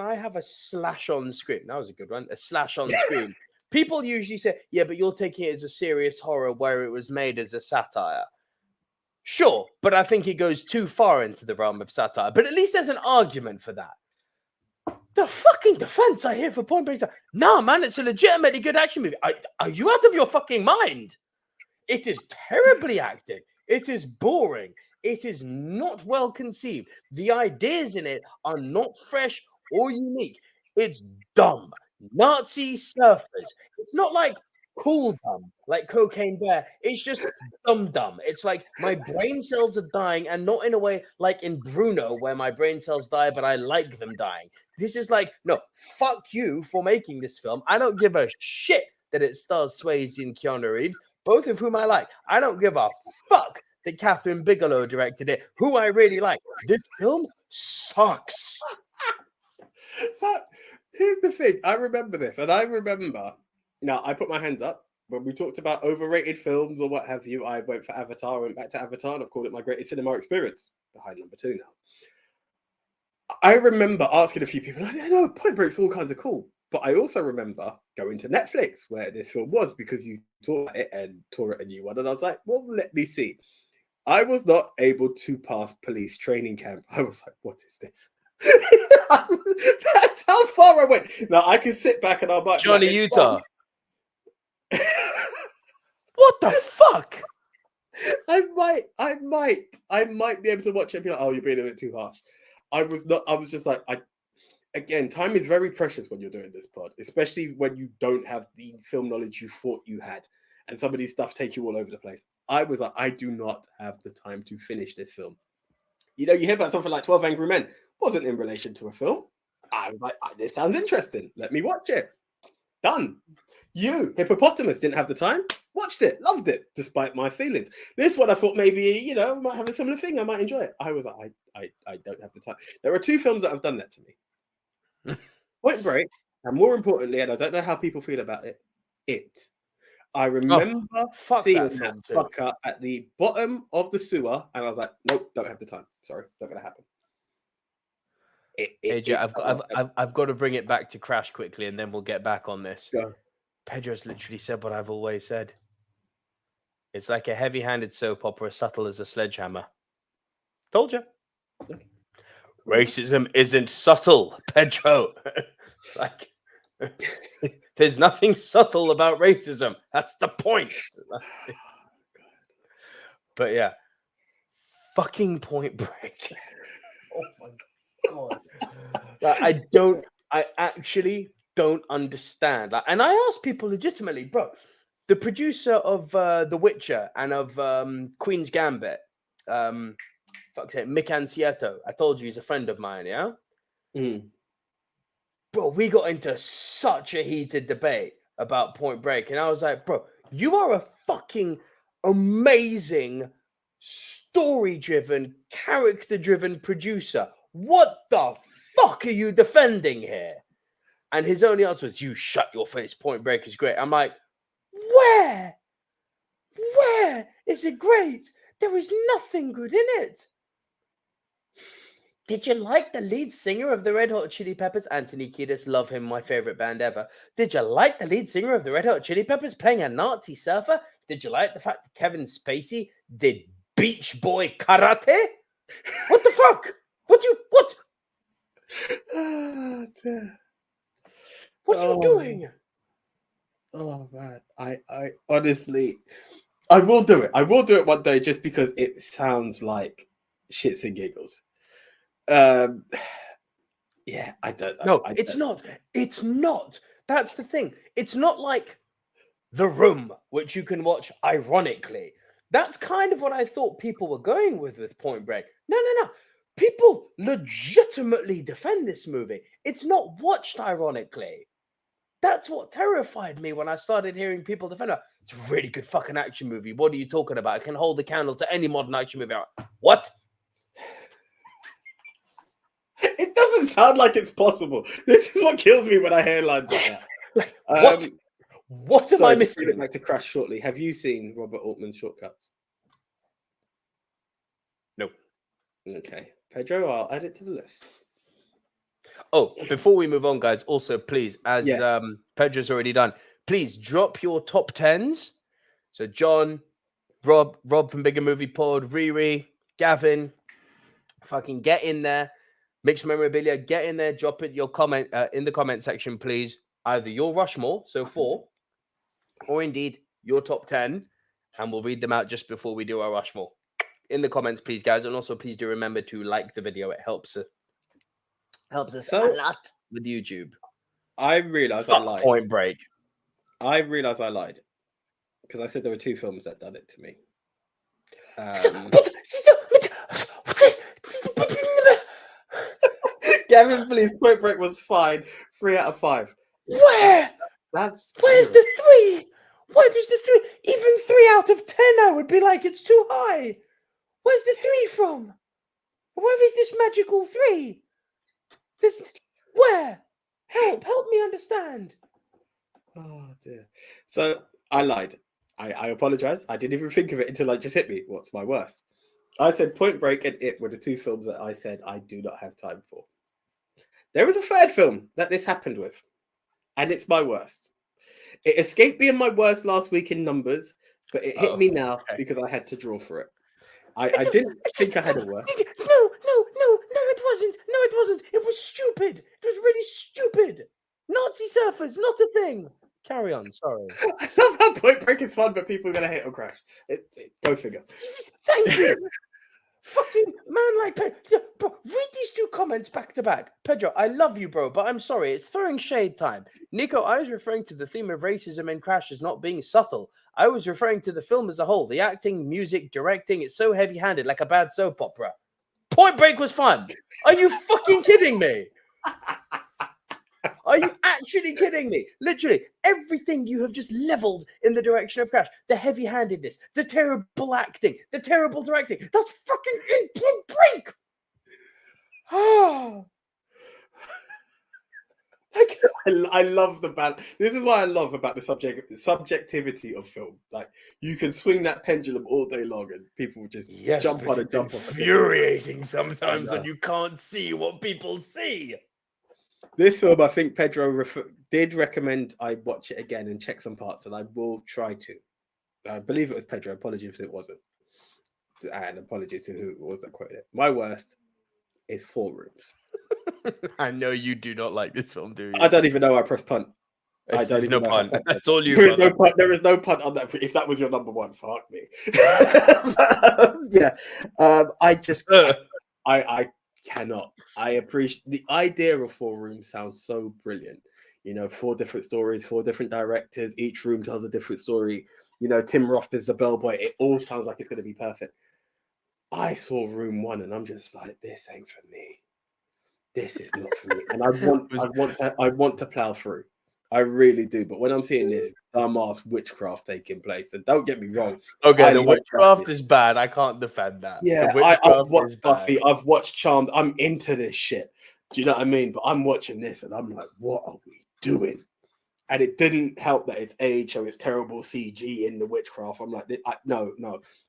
I have a slash on screen, that was a good one. A slash on screen. People usually say, "Yeah, but you're taking it as a serious horror where it was made as a satire." Sure, but I think it goes too far into the realm of satire. But at least there's an argument for that. The fucking defense I hear for Point Break. No, man, it's a legitimately good action movie. Are you out of your fucking mind? It is terribly acted. It is boring. It is not well conceived. The ideas in it are not fresh or unique. It's dumb. Nazi surfers. It's not like cool dumb, like Cocaine Bear. It's just dumb. It's like my brain cells are dying, and not in a way like in Bruno, where my brain cells die, but I like them dying. This is like, no, fuck you for making this film. I don't give a shit that it stars Swayze and Keanu Reeves, both of whom I like. I don't give a fuck that Catherine Bigelow directed it, who I really like. This film sucks. So here's the thing. I remember this, and I remember. Now, I put my hands up. When we talked about overrated films or what have you, I went for Avatar, went back to Avatar, and I've called it my greatest cinema experience. Behind number 2 now. I remember asking a few people, I know Point Break's all kinds of cool. But I also remember going to Netflix where this film was because you tore it and tore it a new one. And I was like, well, let me see. I was not able to pass police training camp. I was like, what is this? That's how far I went. Now I can sit back and I'll buy Johnny Utah. What the fuck? I might be able to watch it and be like, oh, you're being a bit too harsh. I was just like, again, time is very precious when you're doing this pod, especially when you don't have the film knowledge you thought you had, and some of these stuff take you all over the place. I was like, I do not have the time to finish this film. You know, you hear about something like 12 Angry Men. Wasn't in relation to a film. I was like, this sounds interesting. Let me watch it. Done. You, Hippopotamus, didn't have the time. Watched it. Loved it, despite my feelings. This one, I thought maybe, I might have a similar thing. I might enjoy it. I was like, I don't have the time. There are 2 films that have done that to me. Point Break, and more importantly, and I don't know how people feel about it, It. I remember seeing that fucker at the bottom of the sewer, and I was like, nope, don't have the time. Sorry, not going to happen. AJ, I've got to bring it back to Crash quickly, and then we'll get back on this. Go. Pedro's literally said what I've always said. It's like a heavy-handed soap opera, subtle as a sledgehammer. Told you. Racism isn't subtle, Pedro. Like, there's nothing subtle about racism. That's the point. But yeah, fucking Point Break. Oh my God. Like, I actually don't understand. Like, and I ask people legitimately, bro, the producer of The Witcher and of Queen's Gambit, fuck's sake, Mick Ancetto. I told you he's a friend of mine, yeah? bro, we got into such a heated debate about Point Break. And I was like, bro, you are a fucking amazing, story-driven, character-driven producer. What the fuck are you defending here? And his only answer was, you shut your face. Point Break is great. I'm like, where? Where is it great? There is nothing good in it. Did you like the lead singer of the Red Hot Chili Peppers? Anthony Kiedis, love him, my favorite band ever. Did you like the lead singer of the Red Hot Chili Peppers playing a Nazi surfer? Did you like the fact that Kevin Spacey did Beach Boy karate? What the fuck? What? What are you doing? Oh man, I honestly, I will do it. I will do it one day just because it sounds like shits and giggles. Yeah, I don't know. No, it's not. It's not. That's the thing. It's not like The Room, which you can watch ironically. That's kind of what I thought people were going with Point Break. No. People legitimately defend this movie. It's not watched ironically. That's what terrified me when I started hearing people defend it. It's a really good fucking action movie. What are you talking about? It can hold a candle to any modern action movie. What? It doesn't sound like it's possible. This is what kills me when I hear lines like that. Like, what am I missing? I'd like to crash shortly. Have you seen Robert Altman's Shortcuts? No. Okay. Pedro, I'll add it to the list. Oh, before we move on, guys, also, please, as Pedro's already done, please drop your top 10s. So John, Rob from Bigger Movie Pod, Riri, Gavin, fucking get in there. Mixed Memorabilia, get in there, drop it your comment in the comment section, please. Either your Rushmore, so 4, or indeed your top 10, and we'll read them out just before we do our Rushmore. In the comments, please, guys. And also, please do remember to like the video. It helps us a lot with YouTube. I realized I lied. Point Break. I realized I lied because I said there were 2 films that done it to me. Gavin, please. Point Break was fine. 3 out of 5. Where? Where's the 3? What is the 3? Even 3 out of 10, I would be like, it's too high. Where's the 3 from? Where is this magical 3? Where? Help me understand. Oh dear. So I lied. I apologize. I didn't even think of it until it just hit me. What's my worst? I said Point Break and It were the 2 films that I said I do not have time for. There was a 3rd film that this happened with, and it's my worst. It escaped being my worst last week in numbers, but it hit me now because I had to draw for it. I didn't think I had a worst. No, it wasn't. It was stupid. It was really stupid. Nazi surfers, not a thing. Carry on, sorry. I love how Point Break is fun, but people are going to hate or crash. Go figure. Thank you. Fucking man like Pedro. Bro, read these 2 comments back to back. Pedro, I love you, bro, but I'm sorry. It's throwing shade time. Nico, I was referring to the theme of racism in Crash as not being subtle. I was referring to the film as a whole. The acting, music, directing, it's so heavy-handed, like a bad soap opera. Point Break was fun. Are you fucking kidding me? Are you actually kidding me? Literally, everything you have just leveled in the direction of Crash. The heavy-handedness, the terrible acting, the terrible directing. That's fucking in Point Break. Oh. I love the balance. This is what I love about the subjectivity of film. Like, you can swing that pendulum all day long and people will just jump on and jump off. Infuriating sometimes when you can't see what people see. This film, I think Pedro did recommend I watch it again and check some parts, and I will try to. I believe it was Pedro. Apologies if it wasn't. And apologies to who was that quoted it. My worst is 4 Rooms. I know you do not like this film, do you? I don't even know I pressed punt. There's no pun. That's all you. There is no pun on that. If that was your number 1, fuck me. I cannot. I appreciate the idea of 4 Rooms. Sounds so brilliant. 4 different stories, 4 different directors. Each room tells a different story. Tim Roth is the bellboy. It all sounds like it's going to be perfect. I saw Room 1 and I'm just like, this ain't for me. this is not for me. And I want to plow through. I really do. But when I'm seeing this dumbass witchcraft taking place, and don't get me wrong. Okay, the witchcraft is bad. I can't defend that. Yeah, I've watched Buffy. I've watched Charmed. I'm into this shit. Do you know what I mean? But I'm watching this and I'm like, what are we doing? And it didn't help that it's age, so it's terrible CG in the witchcraft. I'm like, no,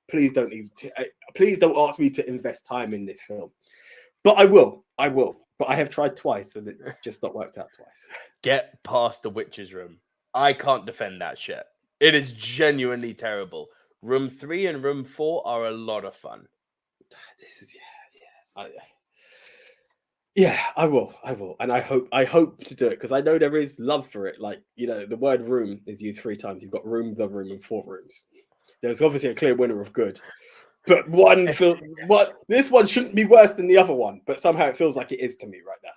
please don't ask me to invest time in this film. But I will. But I have tried twice and it's just not worked out twice. Get past the witch's room. I can't defend that shit. It is genuinely terrible. Room 3 and room 4 are a lot of fun. This is I will, and I hope to do it because I know there is love for it. Like, you know, the word room is used 3 times. You've got room, the room, and 4 rooms. There's obviously a clear winner of good, but this one shouldn't be worse than the other one, but somehow it feels like it is to me right now.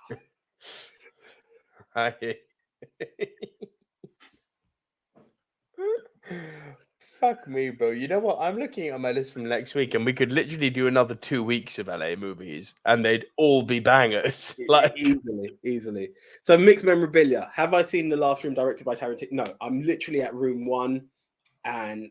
Fuck me, bro. You know what? I'm looking at my list from next week, and we could literally do another 2 weeks of LA movies, and they'd all be bangers. Like easily. So mixed memorabilia. Have I seen The Last Room directed by Tarantino? No, I'm literally at room 1, and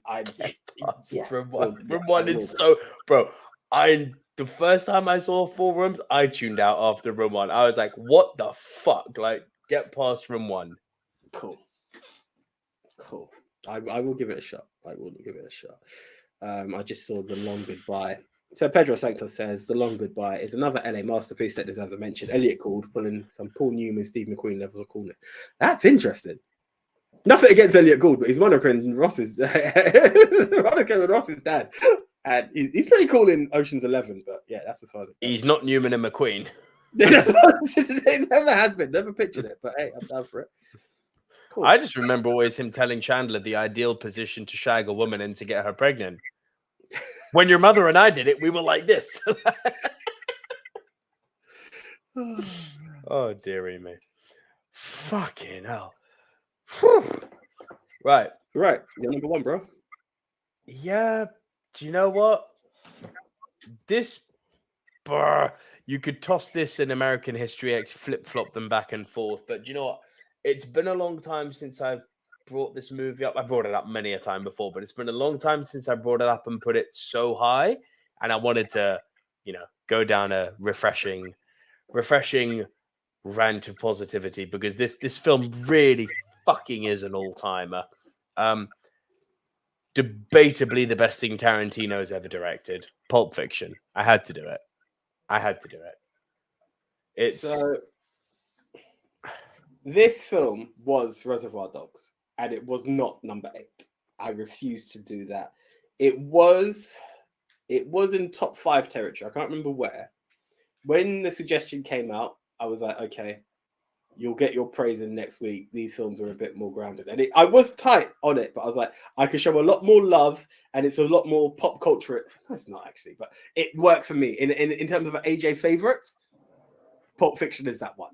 room 1 is so, bro. The first time I saw 4 rooms, I tuned out after room 1. I was like, what the fuck? Like, get past room 1. Cool. I will give it a shot. I just saw The Long Goodbye. So Pedro Sanctos says The Long Goodbye is another LA masterpiece that deserves a mention. Elliot Gould pulling some Paul Newman, Steve McQueen levels of coolness. That's interesting. Nothing against Elliot Gould, but he's Monica and Ross's dad. And he's pretty cool in Ocean's 11, but yeah, that's as far as it goes. He's not Newman and McQueen. It never has been. Never pictured it, but hey, I'm down for it. Cool. I just remember always him telling Chandler the ideal position to shag a woman and to get her pregnant. When your mother and I did it, we were like this. Oh, dearie me. Fucking hell. Right. You're number 1, bro. Yeah. Do you know what? You could toss this in American History X, flip-flop them back and forth. But do you know what? It's been a long time since I've brought this movie up. I brought it up many a time before, but it's been a long time since I brought it up and put it so high. And I wanted to, go down a refreshing rant of positivity because this film really fucking is an all-timer. Debatably the best thing Tarantino's ever directed. Pulp Fiction. I had to do it. This film was Reservoir Dogs, and it was not number 8. I refused to do that. It was in top 5 territory. I can't remember where. When the suggestion came out, I was like, okay, you'll get your praise in next week. These films are a bit more grounded. And I was tight on it, but I was like, I could show a lot more love, and it's a lot more pop culture. No, it's not actually, but it works for me. In terms of AJ favorites, Pulp Fiction is that one,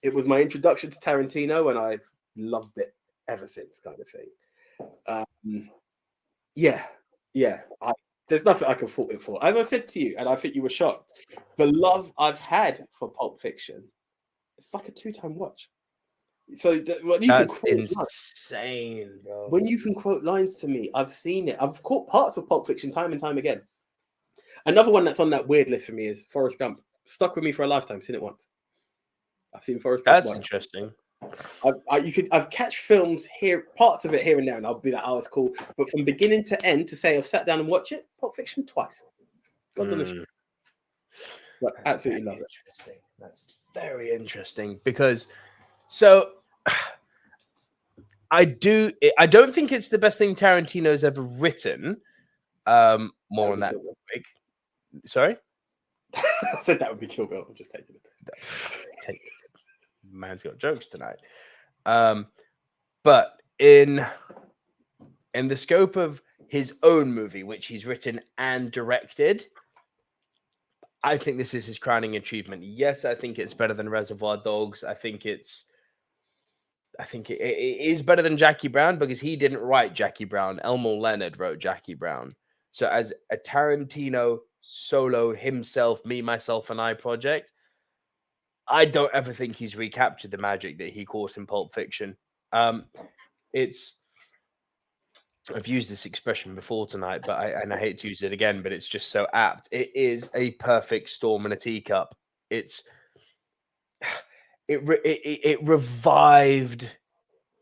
It was my introduction to Tarantino, and I've loved it ever since, kind of thing. There's nothing I can fault it for. As I said to you, and I think you were shocked, the love I've had for Pulp Fiction, it's like a 2-time watch. So that's insane, bro. When you can quote lines to me, I've seen it. I've caught parts of Pulp Fiction time and time again. Another one that's on that weird list for me is Forrest Gump. Stuck with me for a lifetime. Seen it once. I've seen Forrest Gump. That's interesting. I've catch films here, parts of it here and there, and I'll be like, oh, it's cool. But from beginning to end, to say I've sat down and watched it, Pulp Fiction twice. God's honest. But absolutely love it. That's very interesting because, I don't think it's the best thing Tarantino's ever written. More on that week. Sorry. I said that would be Kill Bill. I'm just taking it. Man's got jokes tonight. But in the scope of his own movie, which he's written and directed, I think this is his crowning achievement. Yes, I think it's better than Reservoir Dogs. I think it is better than Jackie Brown because he didn't write Jackie Brown. Elmore Leonard wrote Jackie Brown. So as a Tarantino solo himself, me, myself, and I project, I don't ever think he's recaptured the magic that he caught in Pulp Fiction. I've used this expression before tonight, but I hate to use it again, but it's just so apt. It is a perfect storm in a teacup. It revived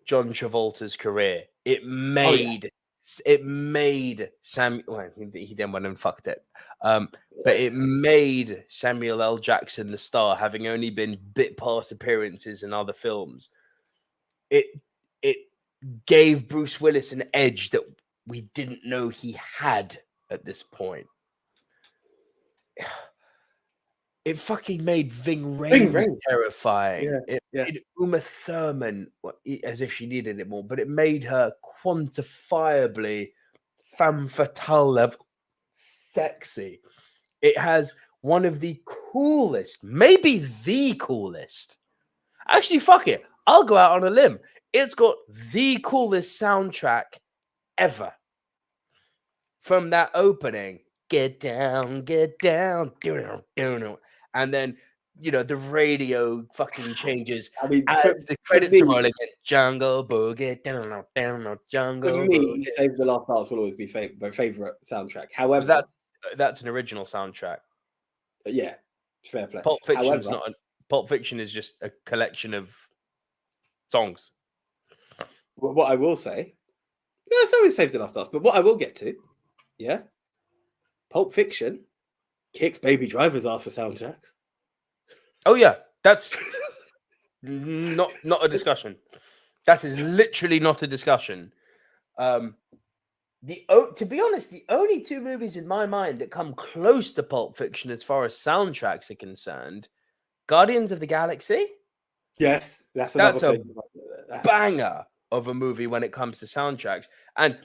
John Travolta's career. It made Sam. Well, he then went and fucked it. But it made Samuel L. Jackson the star, having only been bit part appearances in other films. It gave Bruce Willis an edge that we didn't know he had at this point. It fucking made Ving Rhames terrifying. It made Uma Thurman as if she needed it more, but it made her quantifiably femme fatale level sexy. It has one of the coolest, maybe the coolest. Actually, fuck it. I'll go out on a limb. It's got the coolest soundtrack ever. From that opening, get down, and then, you know, the radio fucking changes. I mean, as the credits are rolling. Jungle Boogie, Jungle for me, Boogie. Save the Last Dance will always be my favorite soundtrack. However, that's an original soundtrack. Yeah, fair play. Pulp Fiction's not. Pulp Fiction is just a collection of songs. What I will say, it's always Save the Last Dance, but what I will get to, Pulp Fiction kicks Baby Driver's ass for soundtracks. Oh yeah, that's not a discussion. That is literally not a discussion. To be honest, the only two movies in my mind that come close to Pulp Fiction as far as soundtracks are concerned, Guardians of the Galaxy. Yes, that's a banger of a movie when it comes to soundtracks. And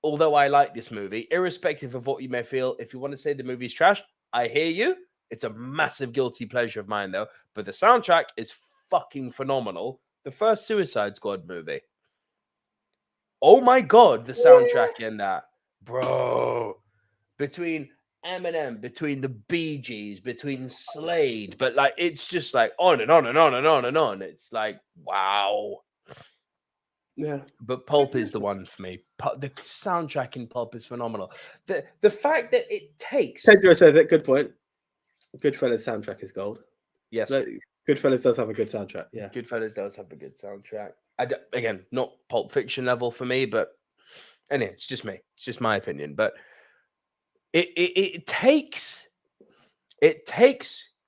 although I like this movie, irrespective of what you may feel, if you want to say the movie's trash, I hear you. It's a massive guilty pleasure of mine, though. But the soundtrack is fucking phenomenal. The first Suicide Squad movie. Oh my God, the soundtrack in that. Bro. Between Eminem, between the Bee Gees, between Slade. But like, it's just like on and on and on and on and on. It's like, wow. Yeah. But Pulp is the one for me. The soundtrack in Pulp is phenomenal. The fact that it takes... Pedro says it, good point. Goodfellas soundtrack is gold. Yes. Goodfellas does have a good soundtrack. Yeah. Goodfellas does have a good soundtrack. Again, not Pulp Fiction level for me, but anyway, it's just me. It's just my opinion. But it takes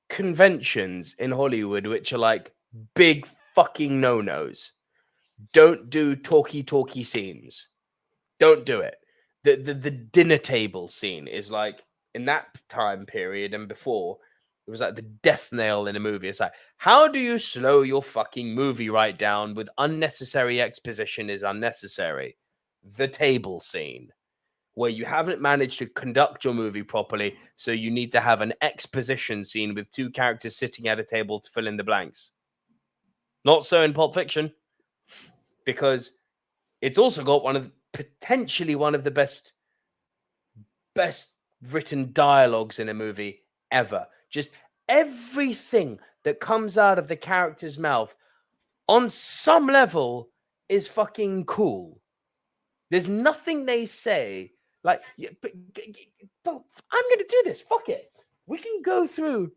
conventions in Hollywood which are like big fucking no-nos. Don't do talky scenes. Don't do it. The dinner table scene is like, in that time period and before, it was like the death nail in a movie. It's like, how do you slow your fucking movie right down with unnecessary exposition is unnecessary? The table scene, where you haven't managed to conduct your movie properly, so you need to have an exposition scene with two characters sitting at a table to fill in the blanks. Not so in Pulp Fiction, because it's also got potentially one of the best written dialogues in a movie ever. Just everything that comes out of the character's mouth on some level is fucking cool. There's nothing they say like, but I'm going to do this. Fuck it. We can go through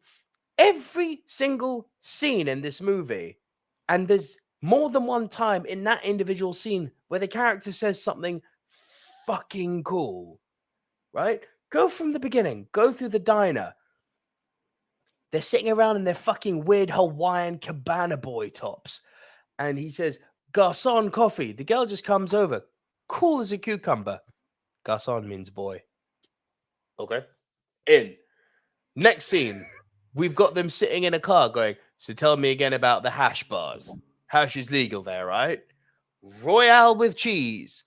every single scene in this movie, and there's more than one time in that individual scene where the character says something fucking cool, right? Go from the beginning. Go through the diner. They're sitting around in their fucking weird Hawaiian cabana boy tops. And he says, Garçon coffee. The girl just comes over. Cool as a cucumber. Garçon means boy. Okay. In. Next scene. We've got them sitting in a car going, so tell me again about the hash bars. Hash is legal there, right? Royale with cheese.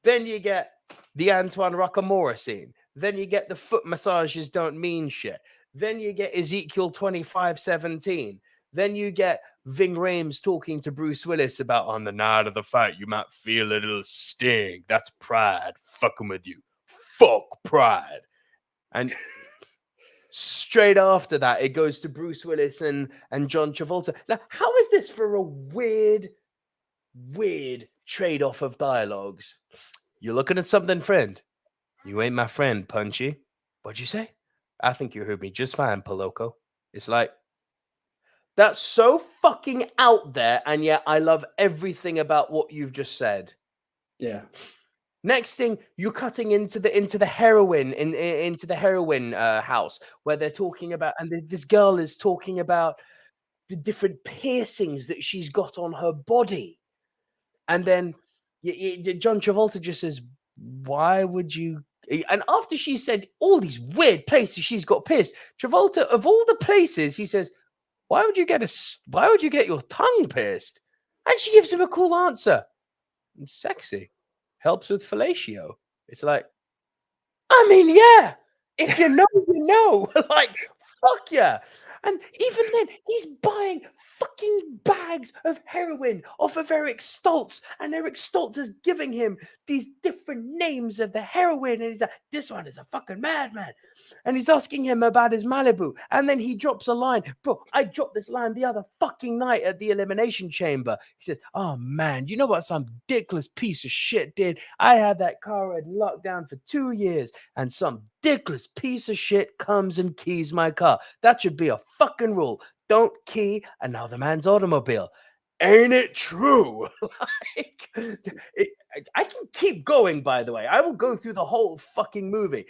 Then you get the Antoine Rockamora scene. Then you get the foot massages don't mean shit. Then you get Ezekiel 25:17. Then you get Ving Rhames talking to Bruce Willis about on the night of the fight, you might feel a little sting. That's pride fucking with you. Fuck pride. And straight after that, it goes to Bruce Willis and John Travolta. Now, how is this for a weird trade-off of dialogues? You're looking at something, friend. You ain't my friend, Punchy. What'd you say? I think you heard me just fine, Paloco. It's like, that's so fucking out there, and yet I love everything about what you've just said. Yeah. Next thing, you're cutting into the heroin into the heroin house where they're talking about, and this girl is talking about the different piercings that she's got on her body, and then John Travolta just says, "Why would you?" And after she said all these weird places she's got pierced, Travolta, of all the places, he says, Why would you get your tongue pierced?" And she gives him a cool answer. Sexy. Helps with fellatio. It's like, I mean, yeah. If you know, you know. Like, fuck yeah. And even then, he's buying fucking bags of heroin off of Eric Stoltz. And Eric Stoltz is giving him these different names of the heroin. And he's like, this one is a fucking madman. And he's asking him about his Malibu. And then he drops a line. Bro, I dropped this line the other fucking night at the Elimination Chamber. He says, oh man, you know what some dickless piece of shit did? I had that car in lockdown for 2 years. And some dickless piece of shit comes and keys my car. That should be a fucking rule. Don't key another man's automobile. Ain't it true? I can keep going, by the way. I will go through the whole fucking movie.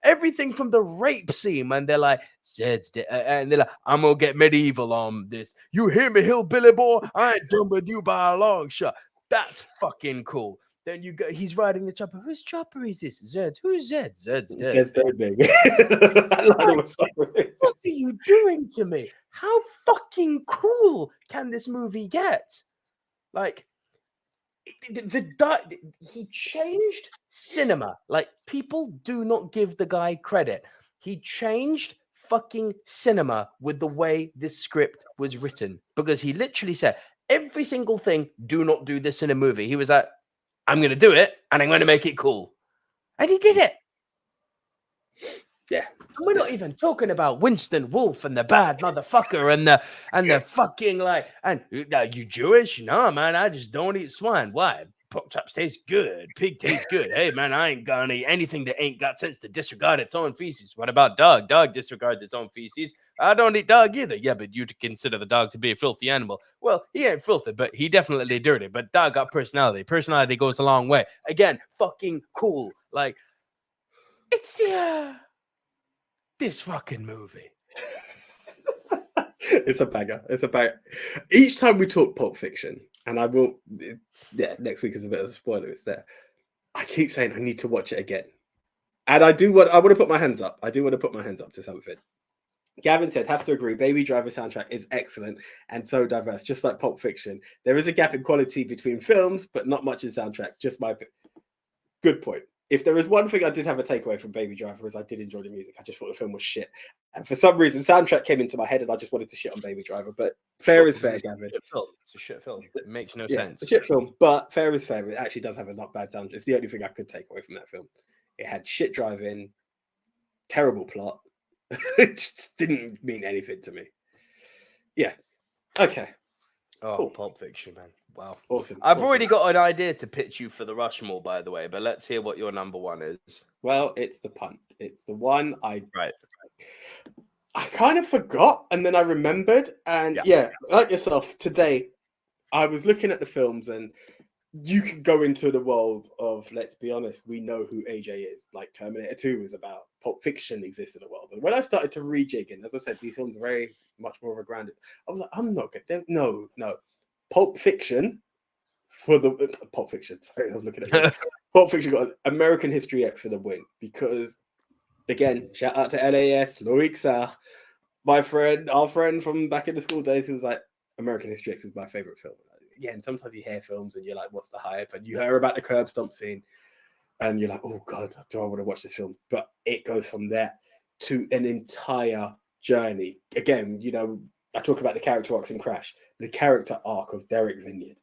Everything from the rape scene, and they're like, and they're like, I'm gonna get medieval on this. You hear me, hillbilly boy? I ain't done with you by a long shot. That's fucking cool. Then he's riding the chopper. Whose chopper is this? Zed's. Who's Zed? Zed's dead. Zed's dead, baby. What are you doing to me? How fucking cool can this movie get? Like, he changed cinema. Like, people do not give the guy credit. He changed fucking cinema with the way this script was written, because he literally said every single thing, do not do this in a movie. He was like, I'm going to do it, and I'm going to make it cool. And he did it. Yeah. And we're not even talking about Winston Wolfe and the bad motherfucker and the fucking like, and you Jewish? No, man, I just don't eat swine. Why? Pork chops taste good. Pig tastes good. Hey, man, I ain't gonna eat anything that ain't got sense to disregard its own feces. What about dog? Dog disregards its own feces. I don't eat dog either. Yeah, but you consider the dog to be a filthy animal. Well, he ain't filthy, but he definitely dirty. But dog got personality. Personality goes a long way. Again, fucking cool. Like, it's this fucking movie. It's a banger. It's a banger. Each time we talk Pulp Fiction, and I will, next week is a bit of a spoiler. It's there. I keep saying I need to watch it again, and I want to put my hands up. I do want to put my hands up to something. Gavin said, have to agree, Baby Driver soundtrack is excellent and so diverse, just like Pulp Fiction. There is a gap in quality between films, but not much in soundtrack. Just my good point. If there is one thing I did have a takeaway from Baby Driver, is I did enjoy the music. I just thought the film was shit. And for some reason, soundtrack came into my head and I just wanted to shit on Baby Driver. But fair is fair, Gavin. It's a shit film. It makes no sense. It's a shit film, but fair is fair. It actually does have a not bad soundtrack. It's the only thing I could take away from that film. It had shit driving, terrible plot. It just didn't mean anything to me. Yeah. Okay. Oh, cool. Pulp Fiction, man. Wow. Awesome. I've already got an idea to pitch you for the Rushmore, by the way, but let's hear what your number one is. Well, it's the punt. It's the one I I kind of forgot, and then I remembered. And yeah, like yourself, today I was looking at the films, and you can go into the world of, let's be honest, we know who AJ is. Like Terminator 2 is about. Pulp Fiction exists in the world. And when I started to rejig, and as I said, these films are very much more of a grounded, I was like, I'm not good. No. Pulp Fiction for the Pulp Fiction. Sorry, I'm looking at you. Pulp Fiction got American History X for the win, because again, shout out to LAS, Loic Sarr, our friend from back in the school days, who was like, American History X is my favorite film. Yeah, and sometimes you hear films and you're like, what's the hype? And you hear about the curb stomp scene and you're like, oh God, do I want to watch this film? But it goes from there to an entire journey. Again, you know, I talk about the character arcs in Crash. The character arc of Derek Vineyard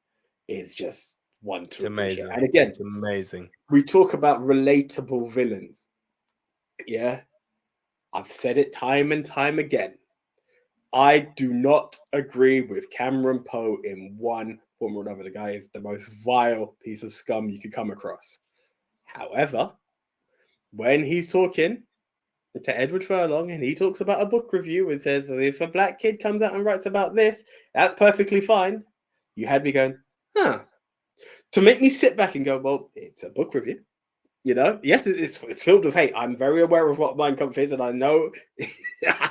is just one to appreciate. Amazing. And again, it's amazing. We talk about relatable villains. Yeah. I've said it time and time again. I do not agree with Cameron Poe in one form or another. The guy is the most vile piece of scum you could come across. However, when he's talking to Edward Furlong and he talks about a book review and says, if a black kid comes out and writes about this, that's perfectly fine. You had me going, huh. To make me sit back and go, well, it's a book review. You know, yes, it's filled with hate. I'm very aware of what Mein Kampf is, and I know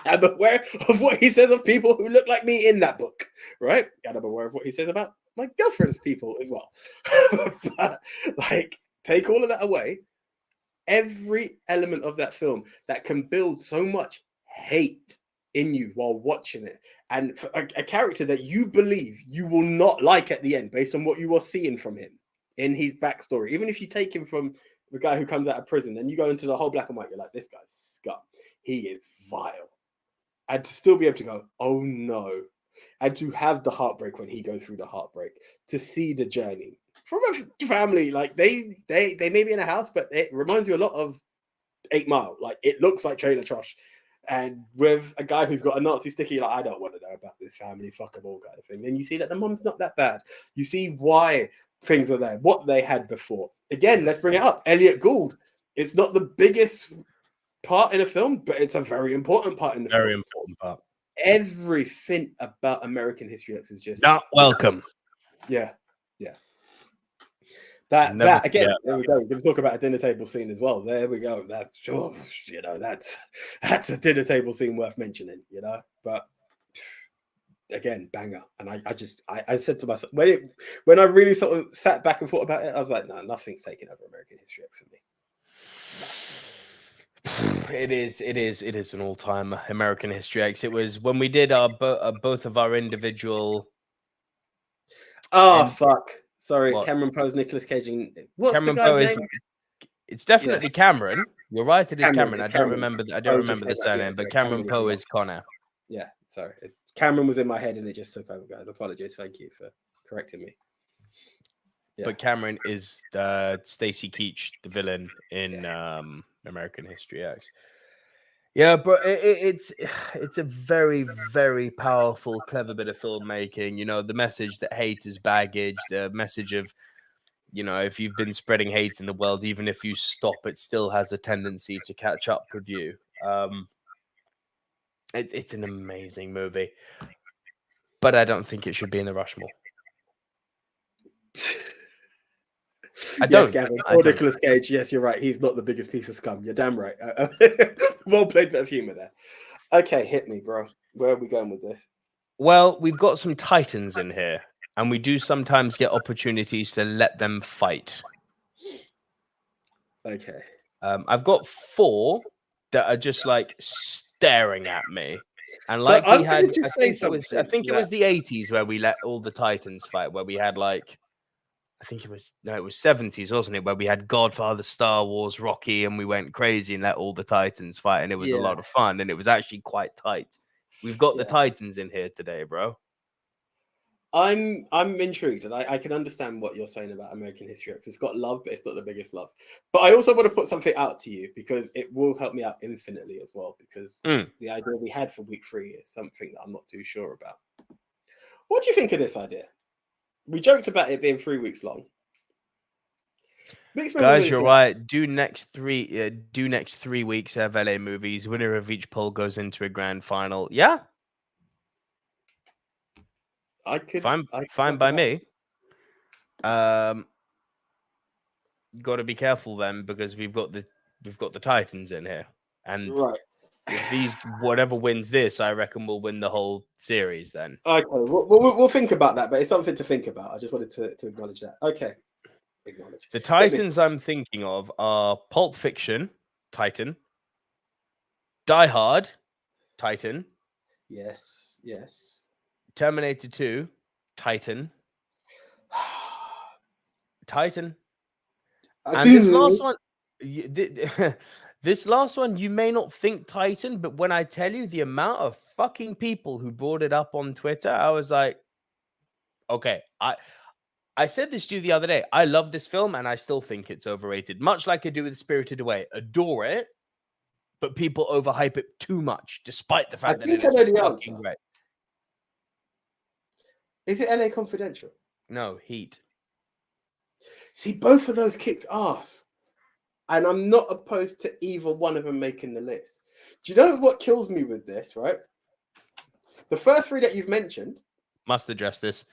I'm aware of what he says of people who look like me in that book, right? And I'm aware of what he says about my girlfriend's people as well. But, like, take all of that away. Every element of that film that can build so much hate in you while watching it, and for a character that you believe you will not like at the end based on what you are seeing from him in his backstory, even if you take him from the guy who comes out of prison and you go into the whole black and white, you're like, this guy's scum. He is vile. And to still be able to go, oh no. And to have the heartbreak when he goes through the heartbreak, to see the journey from a family, like they may be in a house, but it reminds you a lot of 8 Mile. Like, it looks like trailer trash. And with a guy who's got a Nazi sticker, you're like, I don't want to know about this family, fuck them all kind of thing. And you see that the mom's not that bad. You see why things are there, what they had before. Again, let's bring it up. Elliot Gould. It's not the biggest part in a film, but it's a very important part in the film. Very important part. Everything about American History X is just not welcome. Yeah. That again, there we go. We can talk about a dinner table scene as well. There we go. That's that's a dinner table scene worth mentioning, you know. But again, banger. And I said to myself when I really sort of sat back and thought about it, I was like, no, nothing's taking over American History X for me. It is an all-time American History X. It was when we did our both of our individual. Fuck. Sorry, what? Cameron Poe's Nicolas Cage. What's Cameron Poe is. It's definitely Cameron. You're right. It is Cameron. I don't remember the surname, but Cameron Poe is Connor. Yeah, sorry. Cameron was in my head and it just took over, guys. Apologies. Thank you for correcting me. Yeah. But Cameron is Stacy Keach, the villain in American History X. Yeah, but it's a very, very powerful, clever bit of filmmaking. You know, the message that hate is baggage, the message of, you know, if you've been spreading hate in the world, even if you stop, it still has a tendency to catch up with you. It's an amazing movie, but I don't think it should be in the Rushmore. Yes, Gavin. Or Nicolas Cage. Yes, you're right. He's not the biggest piece of scum. You're damn right. Well played, bit of humor there. Okay, hit me, bro. Where are we going with this? Well, we've got some Titans in here, and we do sometimes get opportunities to let them fight. Okay. I've got 4 that are just like staring at me. And like so we had, I think it was the 80s where we let all the Titans fight, where we had like, it was 70s, wasn't it? Where we had Godfather, Star Wars, Rocky, and we went crazy and let all the Titans fight. And it was a lot of fun. And it was actually quite tight. We've got the Titans in here today, bro. I'm intrigued, and I can understand what you're saying about American History X. It's got love, but it's not the biggest love. But I also want to put something out to you because it will help me out infinitely as well. Because the idea we had for week 3 is something that I'm not too sure about. What do you think of this idea? We joked about it being 3 weeks long. Guys, you're right. Do next 3 weeks of LA movies. Winner of each poll goes into a grand final. Yeah. Fine by me. Got to be careful then because we've got the Titans in here, and whatever wins this, I reckon will win the whole series. Then we'll think about that, but it's something to think about. I just wanted to acknowledge that. Okay, acknowledge the Titans I'm thinking of are Pulp Fiction, Titan, Die Hard, Titan. Yes. Terminator 2, Titan. And this last one, you may not think Titan, but when I tell you the amount of fucking people who brought it up on Twitter, I was like, okay, I said this to you the other day. I love this film and I still think it's overrated, much like I do with Spirited Away. Adore it, but people overhype it too much, despite the fact that think it is I know the fucking answer. great. Is it LA Confidential? No, Heat. See, both of those kicked ass. And I'm not opposed to either one of them making the list. Do you know what kills me with this, right? The first three that you've mentioned. Must address this.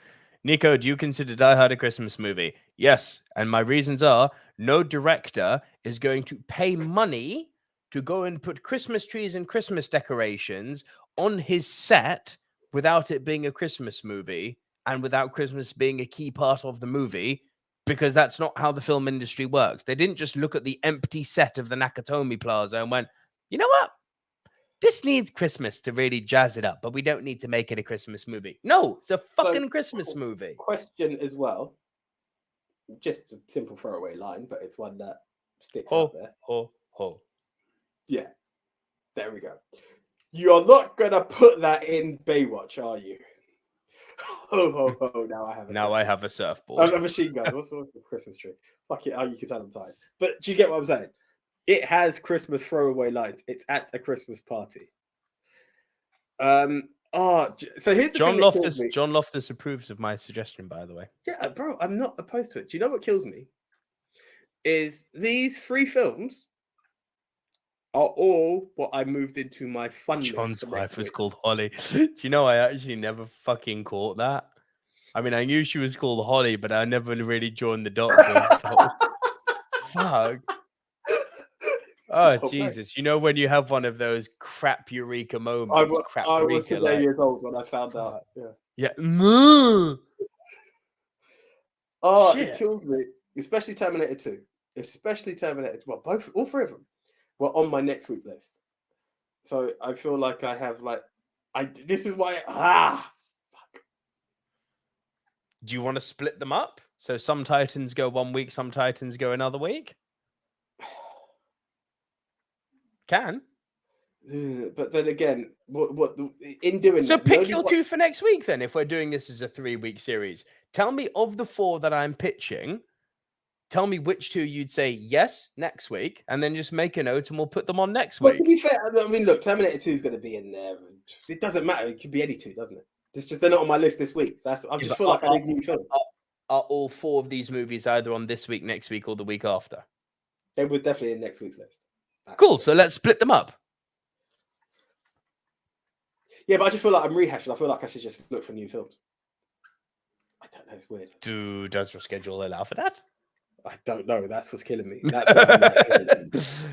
Nico, do you consider Die Hard a Christmas movie? Yes. And my reasons are no director is going to pay money to go and put Christmas trees and Christmas decorations on his set without it being a Christmas movie and without Christmas being a key part of the movie, because that's not how the film industry works. They didn't just look at the empty set of the Nakatomi Plaza and went, you know what? This needs Christmas to really jazz it up, but we don't need to make it a Christmas movie. No, it's a fucking Christmas movie. Question as well. Just a simple throwaway line, but it's one that sticks out there. Ho. Yeah. There we go. You're not going to put that in Baywatch, are you? Ho. Now I have a surfboard. A machine gun. What's the Christmas tree? Fuck it. Oh, you can tell I'm tired. But do you get what I'm saying? It has Christmas throwaway lines. It's at a Christmas party. So here's the John Loftus approves of my suggestion, by the way. Yeah, bro, I'm not opposed to it. Do you know what kills me? Is these three films are all what I moved into my fun list. John's wife was called Holly. Do you know I actually never fucking caught that? I mean, I knew she was called Holly, but I never really joined the dots. Fuck. Oh, Jesus. Man. You know when you have one of those crap eureka moments? I was 8 years old when I found out. Yeah. Shit. It kills me. Especially Terminator 2. Well, all three of them were on my next week list. So I feel like I have this is why fuck. Do you want to split them up? So some Titans go 1 week, some Titans go another week? Can. But then again, what in doing so that, pick your two for next week then, if we're doing this as a 3-week series. Tell me of the 4 that I'm pitching, tell me which 2 you'd say yes next week, and then just make a note and we'll put them on next week. To be fair, I mean, look, Terminator 2 is going to be in there. It doesn't matter. It could be any 2, doesn't it? It's just they're not on my list this week. So I just feel like I need new films. Are all 4 of these movies either on this week, next week, or the week after? They were definitely in next week's list. Cool. So let's split them up. Yeah, but I just feel like I'm rehashing. I feel like I should just look for new films. I don't know. It's weird. Does your schedule allow for that? I don't know. That's what's killing me. That's what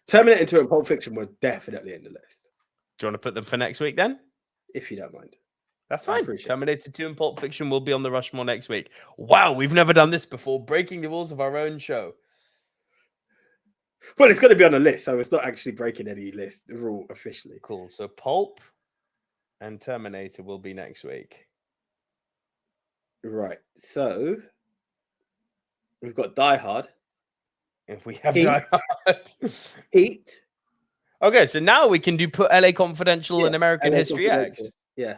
Terminator 2 and Pulp Fiction were definitely in the list. Do you want to put them for next week then? If you don't mind. That's fine. Terminator 2 and Pulp Fiction will be on the Rushmore next week. Wow, we've never done this before. Breaking the rules of our own show. Well, it's going to be on a list, so it's not actually breaking any list rule officially. Cool. So Pulp and Terminator will be next week. Right. So we've got Die Hard. If we have Die Hard. Heat. Okay, so now we can put LA Confidential and American History X. Yeah.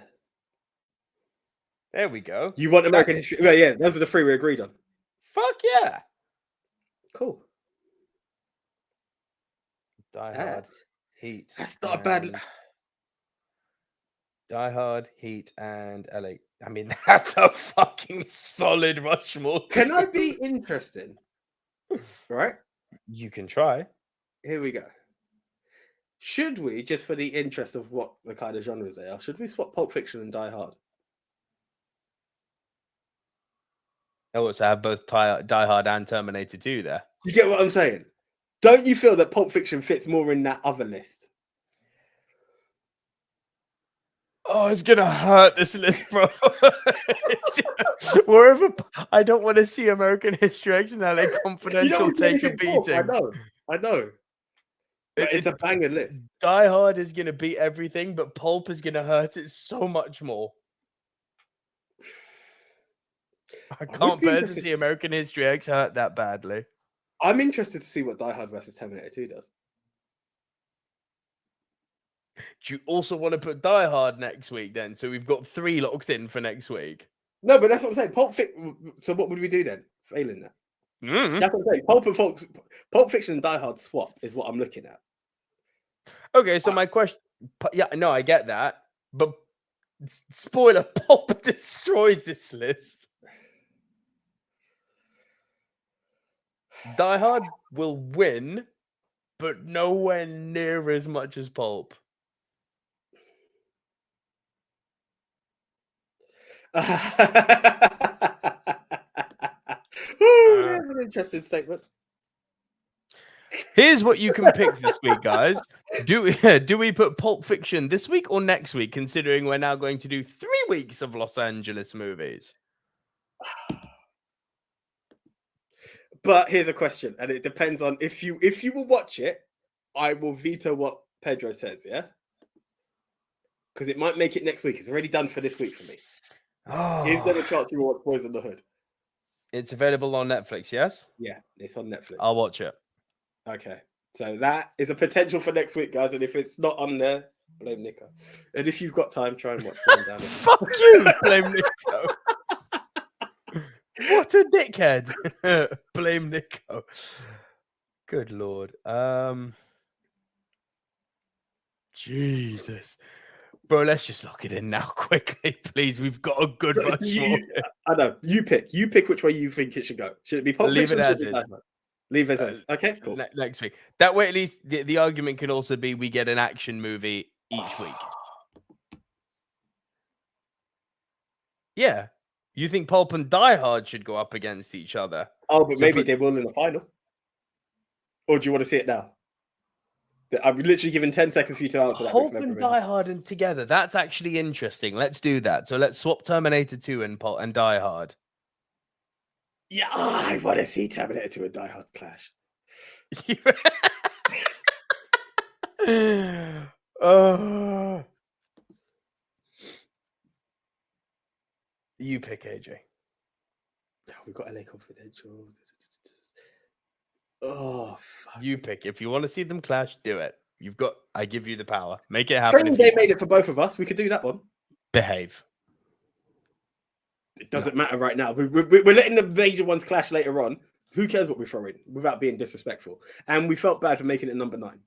There we go. You want American History? Well, yeah, those are the 3 we agreed on. Fuck yeah. Cool. Die Hard, Heat. That's not a bad. Die Hard, Heat, and LA. I mean, that's a fucking solid Rushmore. Can I be interesting? Right? You can try. Here we go. Should we, just for the interest of what the kind of genres they are, should we swap Pulp Fiction and Die Hard? Oh, so I have both Die Hard and Terminator 2 there. You get what I'm saying? Don't you feel that Pulp Fiction fits more in that other list? Oh, it's gonna hurt this list, bro. Wherever I don't want to see American History X and LA Confidential take a beating. I know. It's a banger list. Die Hard is gonna beat everything, but Pulp is gonna hurt it so much more. I can't bear to see American History X hurt that badly. I'm interested to see what Die Hard versus Terminator 2 does. Do you also want to put Die Hard next week then? So we've got 3 locked in for next week. No, but that's what I'm saying. Pulp Fiction. So what would we do then? Failing that. That's what I'm saying. Pulp Fiction and Die Hard swap is what I'm looking at. Okay, so my question, yeah, no, I get that, but spoiler, Pulp destroys this list. Die Hard will win, but nowhere near as much as Pulp. Ooh, that's an interesting statement. Here's what you can pick this week, guys. Do we put Pulp Fiction this week or next week, considering we're now going to do 3 weeks of Los Angeles movies? But here's a question, and it depends on if you will watch it, I will veto what Pedro says, yeah? Because it might make it next week. It's already done for this week for me. Is there a chance you will watch Boys in the Hood? It's available on Netflix, yes? Yeah, it's on Netflix. I'll watch it. Okay. So that is a potential for next week, guys. And if it's not on there, blame Nico. And if you've got time, try and watch Down There. Fuck you, blame Nico. What a dickhead. Blame Nico. Good Lord. Jesus. Bro, let's just lock it in now quickly, please. We've got a good bunch more. I know. You pick which way you think it should go. Should it be Pulp Leave Fiction? it as is. Leave it as is. Okay, cool. Next week. That way, at least the argument can also be we get an action movie each week. Yeah. You think Pulp and Die Hard should go up against each other? Oh, but maybe they will in the final. Or do you want to see it now? I've literally given 10 seconds for you to answer that. Pulp and Die Hard and together. That's actually interesting. Let's do that. So let's swap Terminator 2 and Die Hard. Yeah, I want to see Terminator 2 and Die Hard clash. Oh. You pick, AJ. Oh, we've got LA Confidential. Oh, fuck. You pick. If you want to see them clash, do it. I give you the power. Make it happen. Training Day made it for both of us. We could do that one. Behave. It doesn't matter right now. We're letting the major ones clash later on. Who cares what we throw in without being disrespectful? And we felt bad for making it number 9.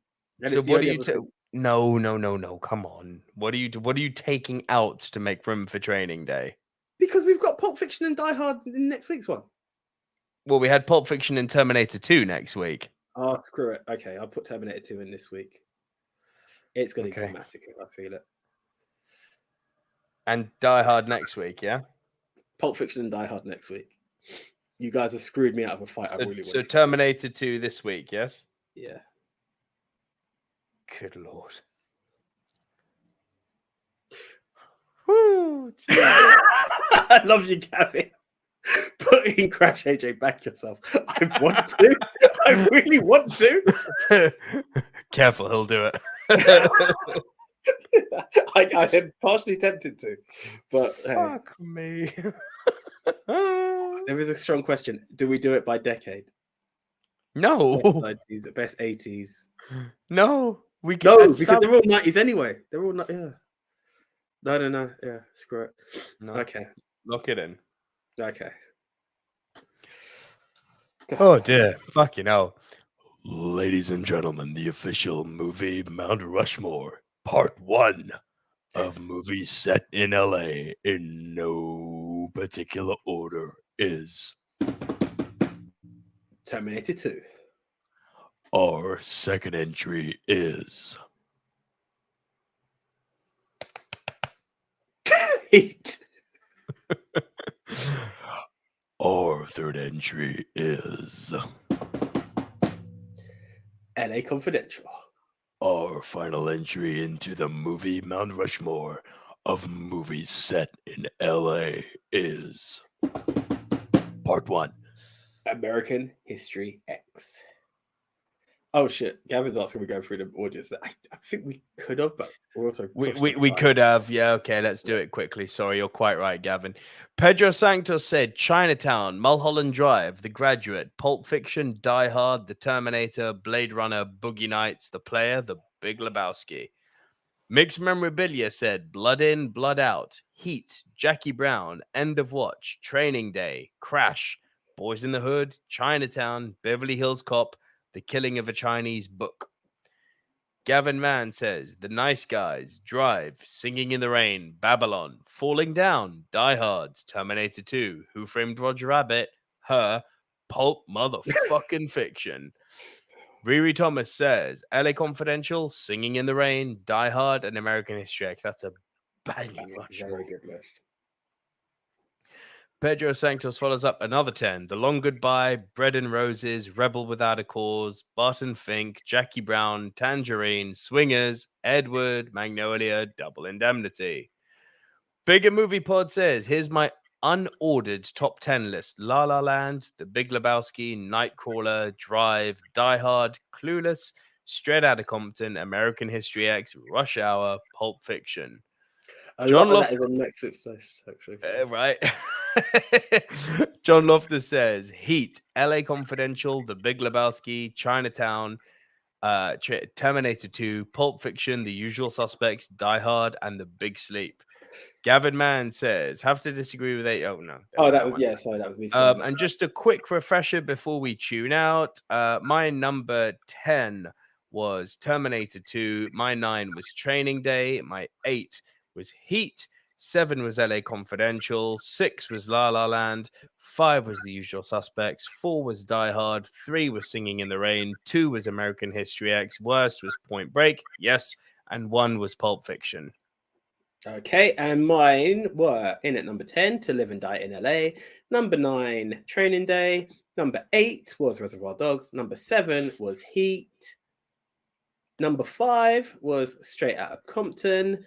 So what do you No. Come on. What are you taking out to make room for Training Day? Because we've got Pulp Fiction and Die Hard in next week's one. Well, we had Pulp Fiction and Terminator 2 next week. Oh, screw it. Okay, I'll put Terminator 2 in this week. It's going to be a massacre. I feel it. And Die Hard next week, yeah? Pulp Fiction and Die Hard next week. You guys have screwed me out of a fight. I really want. So Terminator 2 this week, yes? Yeah. Good Lord. Woo! I love you, Gavin. Put in Crash AJ back yourself. I want to. I really want to. Careful, he'll do it. I am partially tempted to, but fuck me. There is a strong question. Do we do it by decade? No. Best 80s. No. We can. No, because they're all 90s anyway. They're all not. Yeah. No. Yeah. Screw it. No. Okay. Lock it in. Okay. Oh dear. Fucking hell. Ladies and gentlemen, the official movie Mount Rushmore, part 1 of movies set in LA in no particular order is Terminator 2. Our second entry is Heat. Our third entry is LA Confidential. Our final entry into the movie Mount Rushmore of movies set in LA is part 1. American History X. Oh shit! Gavin's asking we go through the audience. I think we could have, but we're also we could have. Yeah, okay, let's do it quickly. Sorry, you're quite right, Gavin. Pedro Santos said Chinatown, Mulholland Drive, The Graduate, Pulp Fiction, Die Hard, The Terminator, Blade Runner, Boogie Nights, The Player, The Big Lebowski. Mixed Memorabilia said Blood In, Blood Out, Heat, Jackie Brown, End of Watch, Training Day, Crash, Boys in the Hood, Chinatown, Beverly Hills Cop, The Killing of a Chinese Book. Gavin Mann says, The Nice Guys, Drive, Singing in the Rain, Babylon, Falling Down, Die Hard, Terminator 2, Who Framed Roger Rabbit, Her, Pulp Motherfucking Fiction. Riri Thomas says, LA Confidential, Singing in the Rain, Die Hard, and American History X. That's a banging Rushmore. Very good list. Pedro Sanctos follows up another 10. The Long Goodbye, Bread and Roses, Rebel Without a Cause, Barton Fink, Jackie Brown, Tangerine, Swingers, Edward, Magnolia, Double Indemnity. Bigger Movie Pod says, here's my unordered top 10 list. La La Land, The Big Lebowski, Nightcrawler, Drive, Die Hard, Clueless, Straight Outta Compton, American History X, Rush Hour, Pulp Fiction. John lot of that is on Netflix list, actually. Right. John Loftus says, Heat, LA Confidential, The Big Lebowski, Chinatown, Terminator 2, Pulp Fiction, The Usual Suspects, Die Hard, and The Big Sleep. Gavin Mann says, have to disagree with 8. Oh, no. That was me. And just a quick refresher before we tune out. My number 10 was Terminator 2. My 9 was Training Day. My 8 was Heat. 7 was LA Confidential. 6 was La La Land. 5 was The Usual Suspects. 4 was Die Hard. 3 was Singing in the Rain. 2 was American History X. Worst was Point Break. Yes. And 1 was Pulp Fiction. Okay, and mine were in at number 10, To Live and Die in LA. Number 9, Training Day. Number 8 was Reservoir Dogs. Number 7 was Heat. Number 5 was Straight Outta Compton.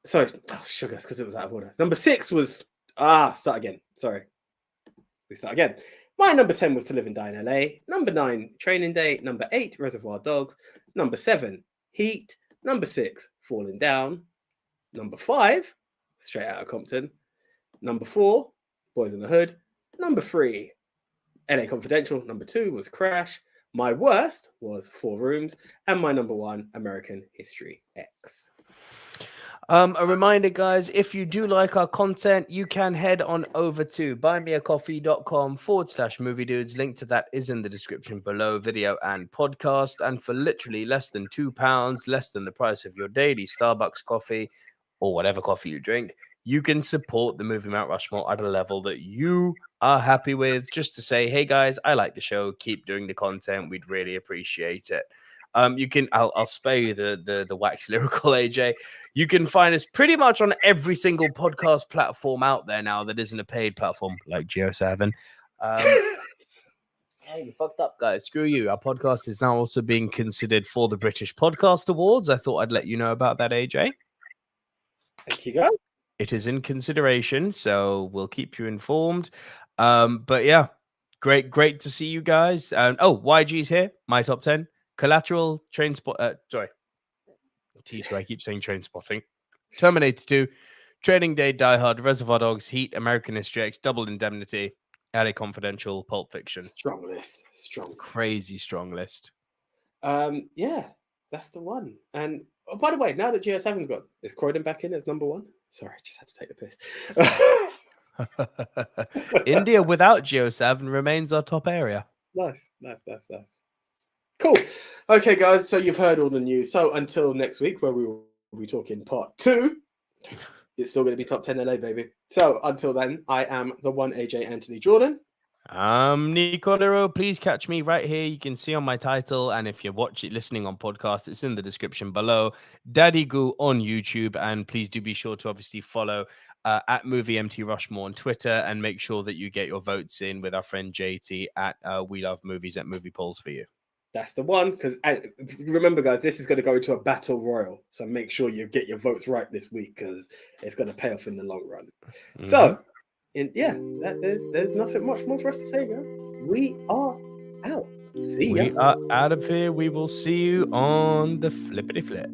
Sorry, sugars, because it was out of order. Number 6 was start again. Sorry, we start again. My number 10 was To Live and Die in LA. Number 9, Training Day. Number 8, Reservoir Dogs. Number 7, Heat. Number 6, Falling Down. Number 5, Straight Outta Compton. Number 4, Boys in the Hood. Number 3, LA Confidential. Number 2 was Crash. My worst was 4 Rooms, and my number 1, American History X. A reminder, guys, if you do like our content, you can head on over to buymeacoffee.com/movie dudes. Link to that is in the description below, video and podcast. And for literally less than £2, less than the price of your daily Starbucks coffee or whatever coffee you drink, you can support the Movie Mount Rushmore at a level that you are happy with. Just to say, hey guys, I like the show. Keep doing the content. We'd really appreciate it. You can, I'll spare you the wax lyrical, AJ. You can find us pretty much on every single podcast platform out there now that isn't a paid platform, like Geo7. Hey, you fucked up, guys. Screw you. Our podcast is now also being considered for the British Podcast Awards. I thought I'd let you know about that, AJ. Thank you, guys. It is in consideration, so we'll keep you informed. But yeah, great to see you guys. YG's here. My top 10. Collateral, sorry. I keep saying Train Spotting. Terminator 2, Training Day, Die Hard, Reservoir Dogs, Heat, American History X, Double Indemnity, LA Confidential, Pulp Fiction. Strong list. Crazy strong list. Yeah, that's the one. And by the way, now that GS7's got, is Croydon back in as number 1? Sorry, I just had to take the piss. India without Geo7 remains our top area. Nice. Cool. Okay, guys, so you've heard all the news. So until next week, where we will be talking part 2, it's still going to be top 10 LA, baby. So until then, I am the one AJ Anthony Jordan. I'm Nico Lurot. Please catch me right here. You can see on my title, and if you're listening on podcast, it's in the description below. Daddy Goo on YouTube, and please do be sure to obviously follow at Movie MT Rushmore on Twitter, and make sure that you get your votes in with our friend JT at We Love Movies at Movie Polls for you. That's the one, because remember, guys, this is going to go into a battle royal. So make sure you get your votes right this week, because it's going to pay off in the long run. Mm-hmm. So, there's nothing much more for us to say, guys. We are out. See ya. We are out of here. We will see you on the flippity flip.